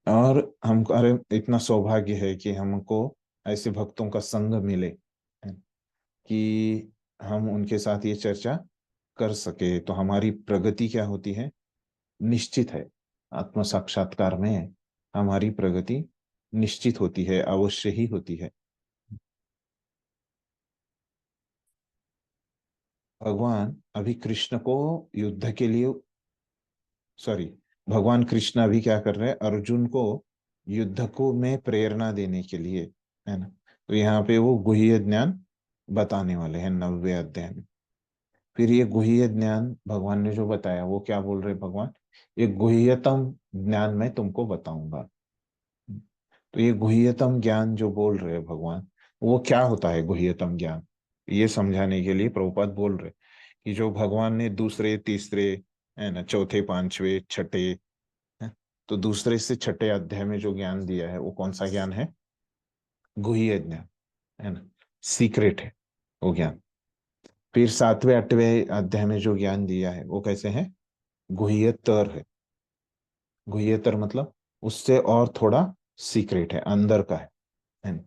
और हमको अरे इतना सौभाग्य है कि हमको ऐसे भक्तों का संग मिले, है, कि हम उनके साथ ये चर्चा कर सके, तो हमारी प्रगति क्या होती है, निश्चित है। आत्म साक्षात्कार में हमारी प्रगति निश्चित होती है, अवश्य ही होती है। भगवान अभी कृष्ण को युद्ध के लिए, सॉरी, भगवान कृष्ण अभी क्या कर रहे हैं, अर्जुन को युद्ध को में प्रेरणा देने के लिए, है ना। तो यहाँ पे वो गुह्य ज्ञान बताने वाले हैं 90वें अध्याय में। फिर ये गुह्य ज्ञान भगवान ने जो बताया वो क्या बोल रहे भगवान, ये गुह्यतम ज्ञान मैं तुमको बताऊंगा। तो ये गुह्यतम ज्ञान जो बोल रहे हैं भगवान, वो क्या होता है गुह्यतम ज्ञान, ये समझाने के लिए प्रभुपाद बोल रहे कि जो भगवान ने दूसरे तीसरे, है ना, चौथे पांचवे छठे, है, तो दूसरे से छठे अध्याय में जो ज्ञान दिया है वो कौन सा ज्ञान है, गुह्य ज्ञान, है ना, सीक्रेट है वो ज्ञान। फिर सातवें आठवें अध्याय में जो ज्ञान दिया है वो कैसे है, गुह्यतर है। गुह्यतर मतलब उससे और थोड़ा सीक्रेट है, अंदर का है ना,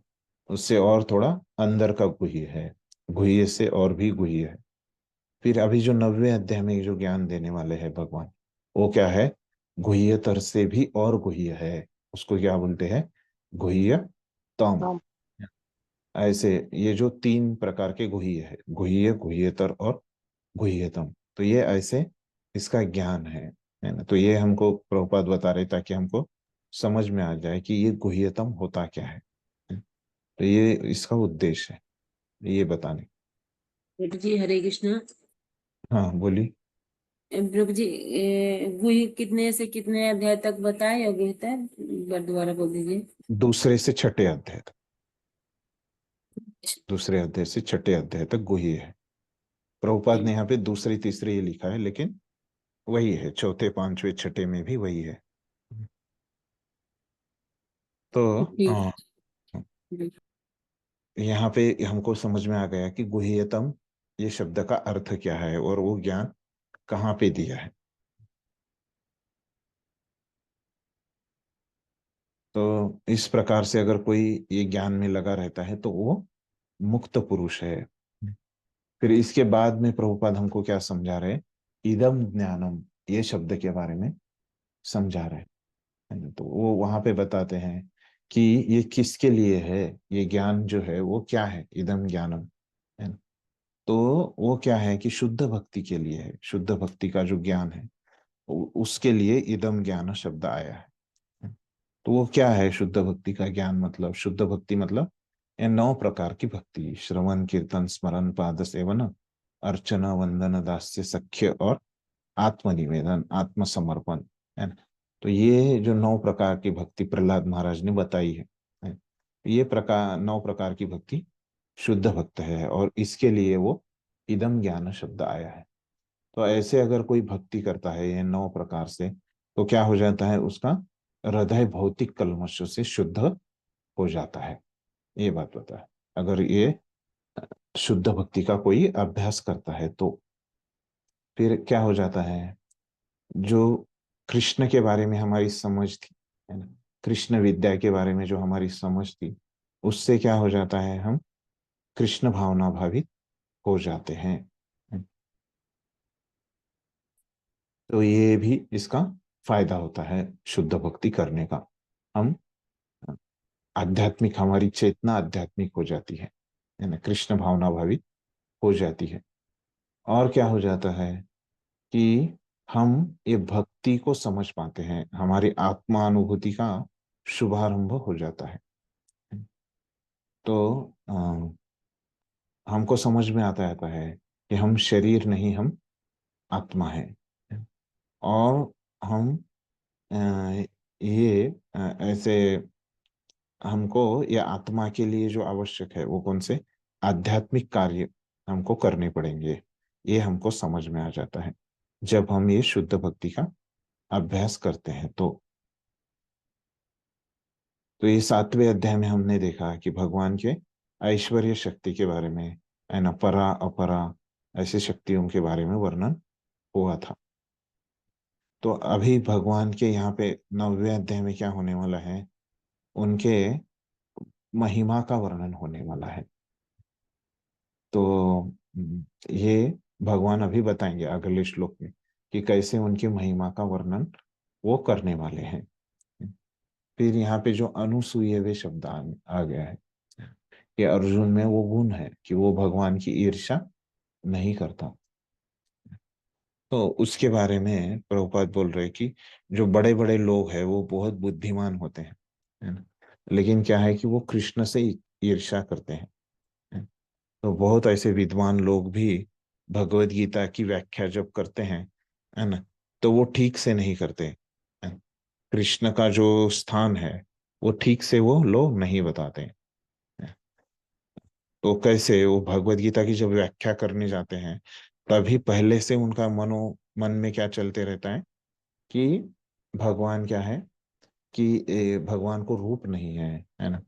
उससे और थोड़ा अंदर का गुह्य है, गुह्य से और भी गुह्य है। फिर अभी जो 90वें अध्याय में जो ज्ञान देने वाले हैं भगवान, वो क्या है, गुह्यतर से भी और गुह्य है, उसको क्या बोलते हैं, गुह्यतम। ऐसे ये जो तीन प्रकार के गुह्य है, गुह्य, गुह्यतर और गुह्यतम, तो ये ऐसे इसका ज्ञान है ना। तो ये हमको प्रभुपाद बता रहे ताकि हमको समझ में आ जाए कि ये गुह्यतम होता क्या है। तो ये इसका उद्देश्य है ये बताने। प्रभु जी हरे कृष्णा। हाँ बोली। प्रभु जी गुही कितने से कितने अध्याय तक बताए योग्य होता है, एक बार दोबारा बोल दीजिए। दूसरे से छठे अध्याय तक, दूसरे अध्याय से छठे अध्याय तक गुही है। प्रभुपाद ने यहाँ पे दूसरी तीसरी ही लिखा है, लेकिन वही है, चौथे पांचवे छठे में भी वही है। तो ठीक है। यहाँ पे हमको समझ में आ गया कि गुह्यतम ये शब्द का अर्थ क्या है और वो ज्ञान कहाँ पे दिया है। तो इस प्रकार से अगर कोई ये ज्ञान में लगा रहता है तो वो मुक्त पुरुष है। फिर इसके बाद में प्रभुपाद हमको क्या समझा रहे, इदम ज्ञानम ये शब्द के बारे में समझा रहे हैं। तो वो वहां पे बताते हैं कि ये किसके लिए है, ये ज्ञान जो है वो क्या है, इदम ज्ञानम है ना। तो वो क्या है कि शुद्ध भक्ति के लिए है, शुद्ध भक्ति का जो ज्ञान है उसके लिए इदम ज्ञान शब्द आया है। तो वो क्या है शुद्ध भक्ति का ज्ञान, मतलब शुद्ध भक्ति मतलब ये 9 प्रकार की भक्ति, श्रवण कीर्तन स्मरण पाद सेवन अर्चना वंदन दास्य सख्य और आत्मनिवेदन आत्मसमर्पण, है ना। तो ये जो 9 प्रकार की भक्ति प्रहलाद महाराज ने बताई है। ये 9 प्रकार की भक्ति शुद्ध भक्त है और इसके लिए वो इदम ज्ञान शब्द आया है। तो ऐसे अगर कोई भक्ति करता है ये 9 प्रकार से, तो क्या हो जाता है, उसका हृदय भौतिक कल्मशों से शुद्ध हो जाता है। ये बात बता है, अगर ये शुद्ध भक्ति का कोई अभ्यास करता है तो फिर क्या हो जाता है, जो कृष्ण के बारे में हमारी समझ थी, है ना, कृष्ण विद्या के बारे में जो हमारी समझ थी, उससे क्या हो जाता है, हम कृष्ण भावना भावित हो जाते हैं। तो ये भी इसका फायदा होता है शुद्ध भक्ति करने का। हम आध्यात्मिक, हमारी चेतना आध्यात्मिक हो जाती है ना, कृष्ण भावना भावित हो जाती है। और क्या हो जाता है कि हम ये भक्ति को समझ पाते हैं, हमारी आत्मानुभूति का शुभारंभ हो जाता है। तो हमको समझ में आता रहता है कि हम शरीर नहीं, हम आत्मा है। और हम अ, ये ऐसे हमको ये आत्मा के लिए जो आवश्यक है वो कौन से आध्यात्मिक कार्य हमको करने पड़ेंगे, ये हमको समझ में आ जाता है जब हम ये शुद्ध भक्ति का अभ्यास करते हैं। तो ये 7वें अध्याय में हमने देखा कि भगवान के ऐश्वर्य शक्ति के बारे में, है ना, परा अपरा ऐसे शक्तियों के बारे में वर्णन हुआ था। तो अभी भगवान के यहाँ पे 9वें अध्याय में क्या होने वाला है, उनके महिमा का वर्णन होने वाला है। तो ये भगवान अभी बताएंगे अगले श्लोक में कि कैसे उनकी महिमा का वर्णन वो करने वाले हैं। फिर यहाँ पे जो अनुसूयवे शब्द आ गया है कि अर्जुन में वो गुण है कि वो भगवान की ईर्ष्या नहीं करता। तो उसके बारे में प्रभुपाद बोल रहे कि जो बड़े बड़े लोग हैं वो बहुत बुद्धिमान होते हैं, है ना, लेकिन क्या है कि वो कृष्ण से ईर्ष्या करते हैं। तो बहुत ऐसे विद्वान लोग भी भगवत गीता की व्याख्या जब करते हैं, है ना, तो वो ठीक से नहीं करते, है। कृष्ण का जो स्थान है वो ठीक से वो लोग नहीं बताते हैं। तो कैसे वो भगवत गीता की जब व्याख्या करने जाते हैं तभी पहले से उनका मन में क्या चलते रहता है कि भगवान क्या है, कि भगवान को रूप नहीं है ना,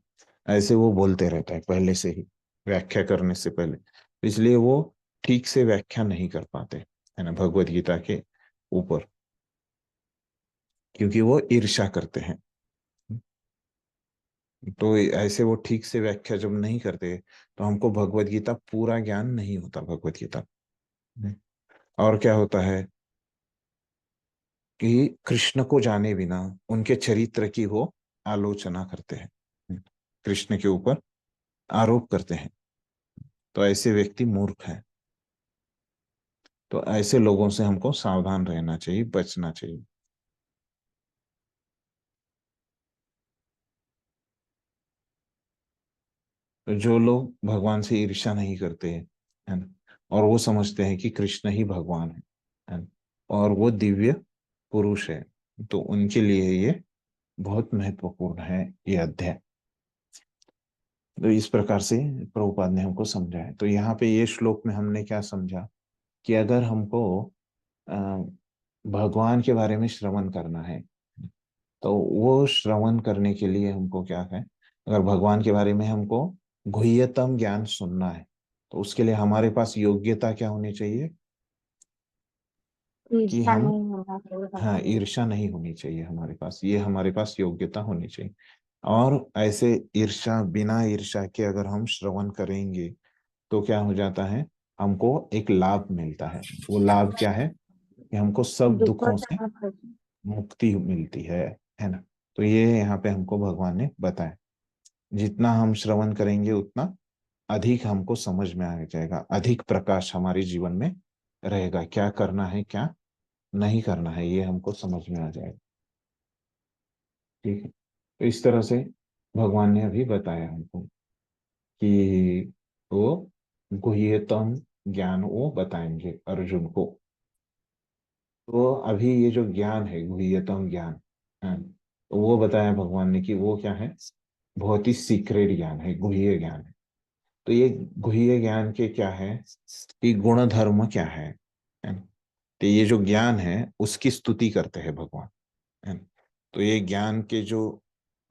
ऐसे वो बोलते रहता है पहले से ही व्याख्या करने से पहले। इसलिए वो ठीक से व्याख्या नहीं कर पाते, है ना, भगवत गीता के ऊपर, क्योंकि वो ईर्ष्या करते हैं। तो ऐसे वो ठीक से व्याख्या जब नहीं करते तो हमको भगवत गीता पूरा ज्ञान नहीं होता भगवत गीता। और क्या होता है कि कृष्ण को जाने बिना उनके चरित्र की वो आलोचना करते हैं, कृष्ण के ऊपर आरोप करते हैं। तो ऐसे व्यक्ति मूर्ख है। तो ऐसे लोगों से हमको सावधान रहना चाहिए, बचना चाहिए। तो जो लोग भगवान से ईर्ष्या नहीं करते, है ना, और वो समझते हैं कि कृष्ण ही भगवान है ना? और वो दिव्य पुरुष है। तो उनके लिए ये बहुत महत्वपूर्ण है ये अध्याय। तो इस प्रकार से प्रभुपाद ने हमको समझाया। तो यहाँ पे ये श्लोक में हमने क्या समझा कि अगर हमको अ, भगवान के बारे में श्रवण करना है, तो वो श्रवण करने के लिए हमको क्या है, अगर भगवान के बारे में हमको गुह्यतम ज्ञान सुनना है, तो उसके लिए हमारे पास योग्यता क्या होनी चाहिए कि ईर्ष्या हम, नहीं होना चाहिए हाँ, हमारे में। ईर्ष्या नहीं होनी चाहिए हमारे पास, ये हमारे पास योग्यता होनी चाहिए। और ऐसे ईर्ष्या, बिना ईर्ष्या के अगर हम श्रवण करेंगे तो क्या हो जाता है, हमको एक लाभ मिलता है। वो लाभ क्या है कि हमको सब दुखों दुखों से से आप बचें। मुक्ति मिलती है ना। तो ये यहाँ पे हमको भगवान ने बताया, जितना हम श्रवण करेंगे उतना अधिक हमको समझ में आ जाएगा, अधिक प्रकाश हमारे जीवन में रहेगा, क्या करना है क्या नहीं करना है ये हमको समझ में आ जाएगा। ठीक है, तो इस तरह से भगवान ने अभी बताया हमको कि वो गुह्यतम ज्ञान वो बताएंगे अर्जुन को। तो अभी ये जो ज्ञान है गुह्यतम ज्ञान है, तो वो बताया भगवान ने कि वो क्या है, बहुत ही सीक्रेट ज्ञान है, गुह्य ज्ञान है। तो ये गुह्य ज्ञान के क्या है कि गुण धर्म क्या है ना? तो ये जो ज्ञान है उसकी स्तुति करते हैं भगवान, है ना। तो ये ज्ञान के जो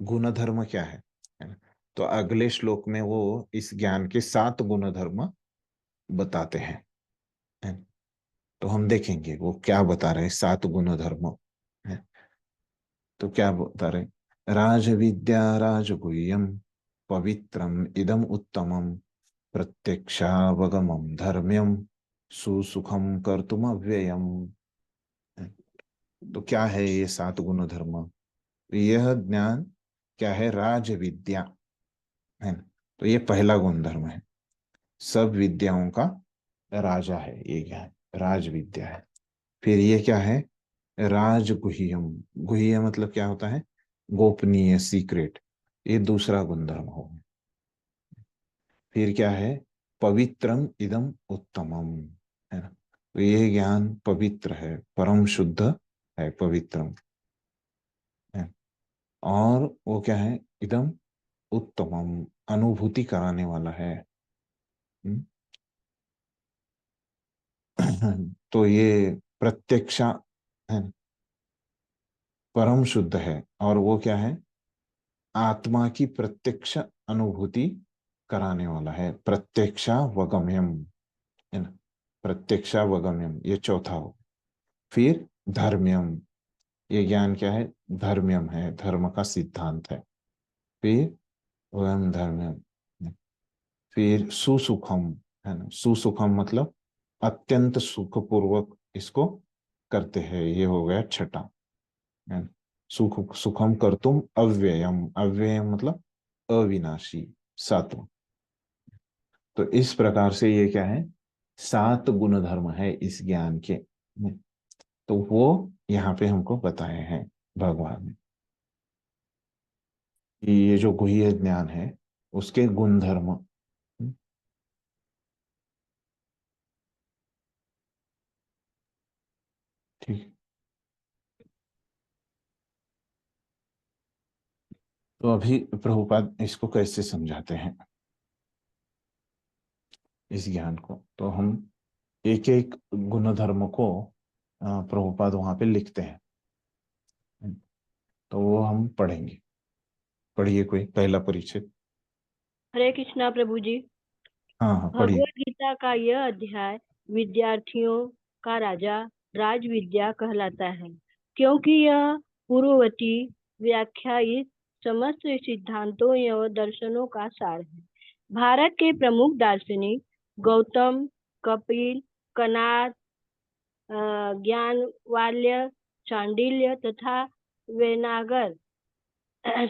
गुण धर्म क्या है ना। तो अगले श्लोक में वो इस ज्ञान के 7 गुण धर्म बताते हैं। तो हम देखेंगे वो क्या बता रहे हैं 7 गुण धर्म है। तो क्या बता रहे, राज विद्या राजगुह्यम पवित्रम इदम उत्तमम प्रत्यक्षावगमम धर्म्यम सुसुखम कर्तुम अव्ययम। तो क्या है ये 7 गुण धर्म, तो यह ज्ञान क्या है, राज विद्या है ना। तो ये पहला गुण धर्म है, सब विद्याओं का राजा है ये ज्ञान, राज विद्या है। फिर ये क्या है, राजगुह्यम, गुह्य मतलब क्या होता है, गोपनीय, सीक्रेट, ये दूसरा गुणधर्म हो। फिर क्या है, पवित्रम इदम उत्तमम, है ना। तो ये ज्ञान पवित्र है, परम शुद्ध है, पवित्रम है। और वो क्या है, इदम उत्तमम, अनुभूति कराने वाला है। हम्म? तो ये प्रत्यक्षा है, परम शुद्ध है। और वो क्या है, आत्मा की प्रत्यक्ष अनुभूति कराने वाला है, प्रत्यक्षा वगम्यम, है ना। प्रत्यक्षा वगम्यम ये चौथा हो। फिर धर्म्यम, ये ज्ञान क्या है, धर्म्यम है, धर्म का सिद्धांत है। फिर वयम धर्म्यम, फिर सुसुखम, है ना। सुसुखम मतलब अत्यंत सुखपूर्वक इसको करते हैं, ये हो गया छठा, है ना। सुखम कर्तुम अव्ययम, अव्ययम मतलब अविनाशी, सातवां। तो इस प्रकार से ये क्या है, 7 गुण धर्म है इस ज्ञान के। तो वो यहाँ पे हमको बताए हैं भगवान ने कि ये जो गुह्य ज्ञान है उसके गुण धर्म। ठीक, तो अभी प्रभुपाद इसको कैसे समझाते हैं इस ज्ञान को, तो हम एक एक गुण धर्म को प्रभुपाद वहां पे लिखते हैं, तो वो हम पढ़ेंगे। पढ़िए कोई पहला परिच्छेद। हरे कृष्णा प्रभु जी। हाँ हाँ पढ़िए। भगवत गीता का यह अध्याय विद्यार्थियों का राजा राज विद्या कहलाता है, क्योंकि यह पूर्ववर्ती व्याख्यायित समस्त सिद्धांतों एवं दर्शनों का सार है। भारत के प्रमुख दार्शनिक गौतम, कपिल, कणाद, ज्ञानवाल्य, चांडिल्य तथा वेनागर,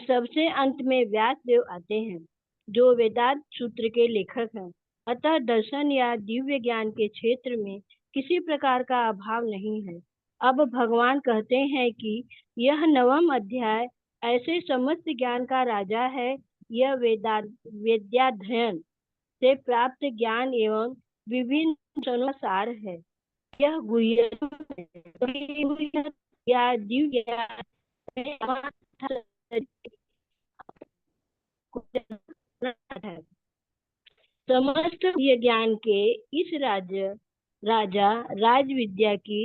सबसे अंत में व्यास देव आते हैं, जो वेदांत सूत्र के लेखक हैं। अतः दर्शन या दिव्य ज्ञान के क्षेत्र में किसी प्रकार का अभाव नहीं है। अब भगवान कहते हैं कि यह 9वां अध्याय ऐसे समस्त ज्ञान का राजा है। यह वेदाध्ययन से प्राप्त ज्ञान एवं विभिन्न दर्शनों का सार है। यह गुह्यतम है, क्योंकि गुह्यतम या दिव्य ज्ञान में आत्मा तथा शरीर को जानना है। समस्त ये ज्ञान के इस राजा राज विद्या की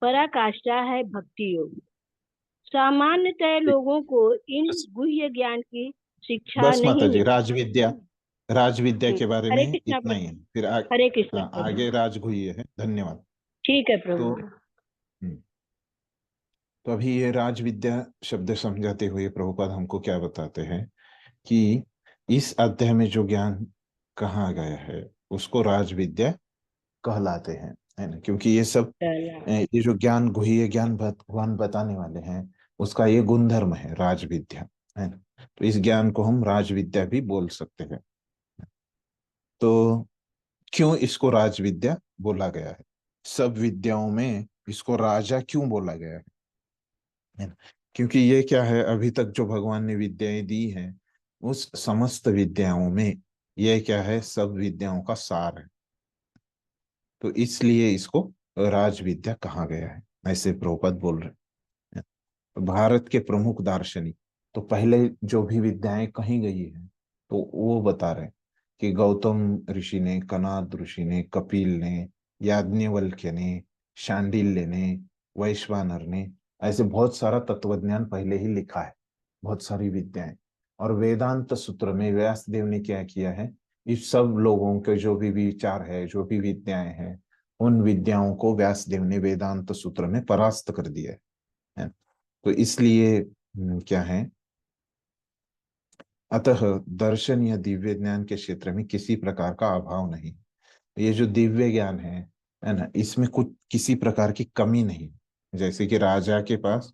पराकाष्ठा है भक्ति योग। सामान्यतः लोगों को इन बस गुह्य ज्ञान की शिक्षा बस नहीं माता जी, मिलती। राज विद्या के बारे हरे में कृष्णा इतना ही प्रभु। है। फिर हरे कृष्णा हाँ, प्रभु। आगे राजगुह्य है। धन्यवाद। ठीक है तो प्रभु। तो अभी ये राज विद्या शब्द समझाते हुए प्रभुपाद हमको क्या बताते हैं कि इस अध्याय में जो ज्ञान कहा गया है उसको राज विद्या कहलाते हैं, है ना। क्योंकि ये सब ये जो ज्ञान गुह्य ज्ञान भगवान बताने वाले हैं उसका ये गुणधर्म है, राज विद्या, है ना। तो इस ज्ञान को हम राज विद्या भी बोल सकते हैं। तो क्यों इसको राज विद्या बोला गया है? सब विद्याओं में इसको राजा क्यों बोला गया है ना? क्योंकि ये क्या है, अभी तक जो भगवान ने विद्याएं दी हैं उस समस्त विद्याओं में ये क्या है, सब विद्याओं का सार है। तो इसलिए इसको राज विद्या कहा गया है, ऐसे प्रभुपाद बोल रहे हैं। तो भारत के प्रमुख दार्शनिक तो पहले जो भी विद्याएं कही गई है तो वो बता रहे हैं कि गौतम ऋषि ने, कनाद ऋषि ने, कपिल ने, याज्ञवल्क्य ने, शांडिल्य ने, वैश्वानर ने, ऐसे बहुत सारा तत्वज्ञान पहले ही लिखा है, बहुत सारी विद्याएं। और वेदांत सूत्र में व्यासदेव ने क्या किया है, इस सब लोगों के जो भी विचार है, जो भी विद्याएं हैं, उन विद्याओं को व्यासदेव ने वेदांत सूत्र में परास्त कर दिया है। तो इसलिए क्या है, अतः दर्शन या दिव्य ज्ञान के क्षेत्र में किसी प्रकार का अभाव नहीं। ये जो दिव्य ज्ञान है ना, इसमें कुछ किसी प्रकार की कमी नहीं। जैसे कि राजा के पास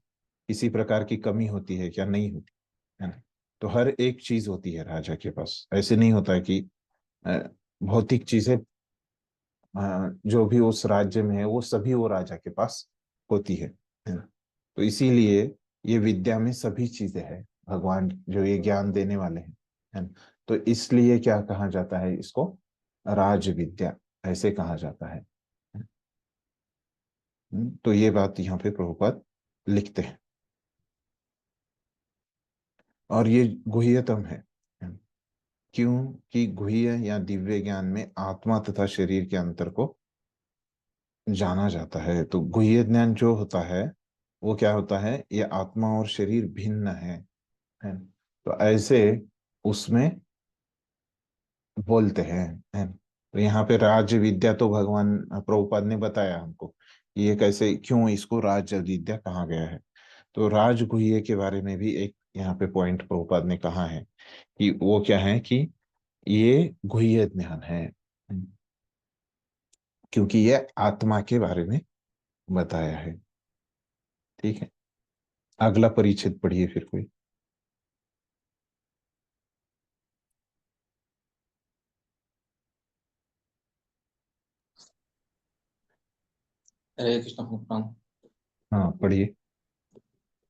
किसी प्रकार की कमी होती है क्या? नहीं होती, है ना। तो हर एक चीज होती है राजा के पास। ऐसे नहीं होता है कि भौतिक चीजें जो भी उस राज्य में है वो सभी वो राजा के पास होती है ना। तो इसीलिए ये विद्या में सभी चीजें हैं, भगवान जो ये ज्ञान देने वाले हैं, है ना। तो इसलिए क्या कहा जाता है इसको? राज विद्या ऐसे कहा जाता है। तो ये बात यहाँ पे प्रभुपाद लिखते हैं और ये गुह्यतम है। क्यों कि गुह्य या दिव्य ज्ञान में आत्मा तथा शरीर के अंतर को जाना जाता है। तो गुह्य ज्ञान जो होता है वो क्या होता है, ये आत्मा और शरीर भिन्न है। तो ऐसे उसमें बोलते हैं। तो यहाँ पे राज विद्या तो भगवान प्रभुपाद ने बताया हमको ये कैसे, क्यों इसको राज विद्या कहा गया है। तो राज गुह्य के बारे में भी एक यहाँ पे पॉइंट प्रभुपाद ने कहा है कि वो क्या है कि ये गुह्य ज्ञान है, क्योंकि ये आत्मा के बारे में बताया है। ठीक है, अगला परिच्छेद पढ़िए फिर कोई। हरे कृष्ण प्रणाम। हाँ पढ़िए।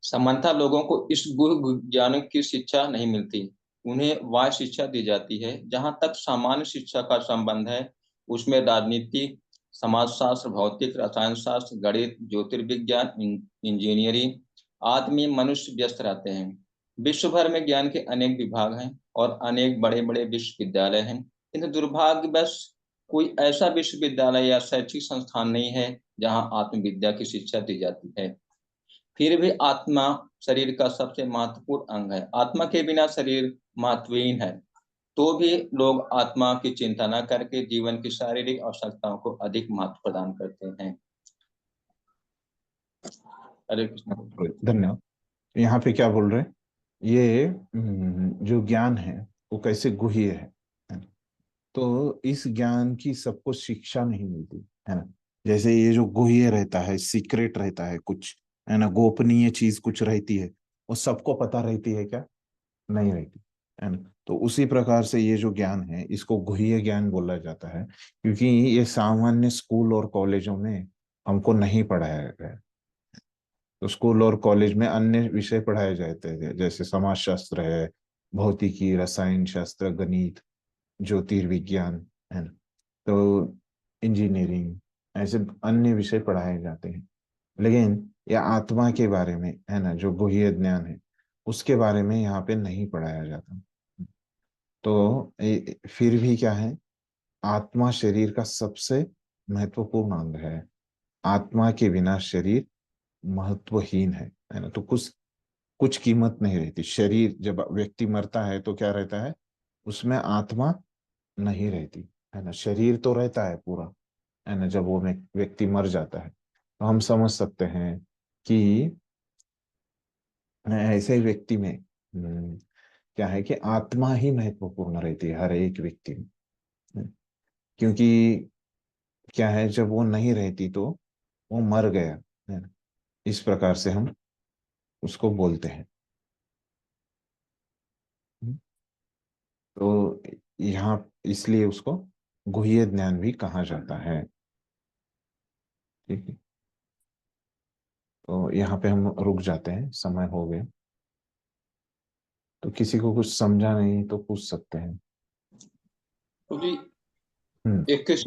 सामान्यतः लोगों को इस गुह्य ज्ञान की शिक्षा नहीं मिलती, उन्हें वह शिक्षा दी जाती है। जहां तक सामान्य शिक्षा का संबंध है उसमें राजनीति, समाजशास्त्र, भौतिक, रसायन शास्त्र, गणित, ज्योतिर्विज्ञान, इंजीनियरिंग आदि में मनुष्य व्यस्त रहते हैं। विश्व भर में ज्ञान के अनेक विभाग हैं और अनेक बड़े बड़े विश्वविद्यालय हैं, किंतु दुर्भाग्यवश कोई ऐसा विश्वविद्यालय या शैक्षिक संस्थान नहीं है जहां आत्मविद्या की शिक्षा दी जाती है। फिर भी आत्मा शरीर का सबसे महत्वपूर्ण अंग है। आत्मा के बिना शरीर महत्वहीन है। तो भी लोग आत्मा की चिंता न करके जीवन की शारीरिक आवश्यकताओं को अधिक महत्व प्रदान करते हैं। हरे कृष्ण। धन्यवाद। यहाँ पे क्या बोल रहे हैं, ये जो ज्ञान है वो कैसे गुह्य है। तो इस ज्ञान की सबको शिक्षा नहीं मिलती, है ना। जैसे ये जो गुह्य रहता है, सीक्रेट रहता है कुछ, है ना, गोपनीय चीज कुछ रहती है, वो सबको पता रहती है क्या? नहीं रहती, है ना। तो उसी प्रकार से ये जो ज्ञान है इसको गुह्य ज्ञान बोला जाता है, क्योंकि ये सामान्य स्कूल और कॉलेजों में हमको नहीं पढ़ाया गया। तो स्कूल और कॉलेज में अन्य विषय पढ़ाए जाते हैं, जैसे समाजशास्त्र है, भौतिकी, रसायन शास्त्र, गणित, ज्योतिर्विज्ञान, है ना। तो इंजीनियरिंग, ऐसे अन्य विषय पढ़ाए जाते हैं, लेकिन यह आत्मा के बारे में है ना, जो गुह्य ज्ञान है उसके बारे में यहाँ पे नहीं पढ़ाया जाता। तो फिर भी क्या है, आत्मा शरीर का सबसे महत्वपूर्ण अंग है। आत्मा के बिना शरीर महत्वहीन है ना। तो कुछ कुछ कीमत नहीं रहती। शरीर जब व्यक्ति मरता है तो क्या रहता है, उसमें आत्मा नहीं रहती, है ना। शरीर तो रहता है पूरा, है ना, जब वो व्यक्ति मर जाता है। तो हम समझ सकते हैं कि ऐसे व्यक्ति में क्या है कि आत्मा ही महत्वपूर्ण रहती है हर एक व्यक्ति में। क्योंकि क्या है, जब वो नहीं रहती तो वो मर गया, है ना। इस प्रकार से हम उसको बोलते हैं। तो यहाँ इसलिए उसको गुह्य ज्ञान भी कहा जाता है। ठीक है, तो यहाँ पे हम रुक जाते हैं, समय हो गया। तो किसी को कुछ समझा नहीं तो पूछ सकते हैं। तो जी हम्म एक क्वेश्चन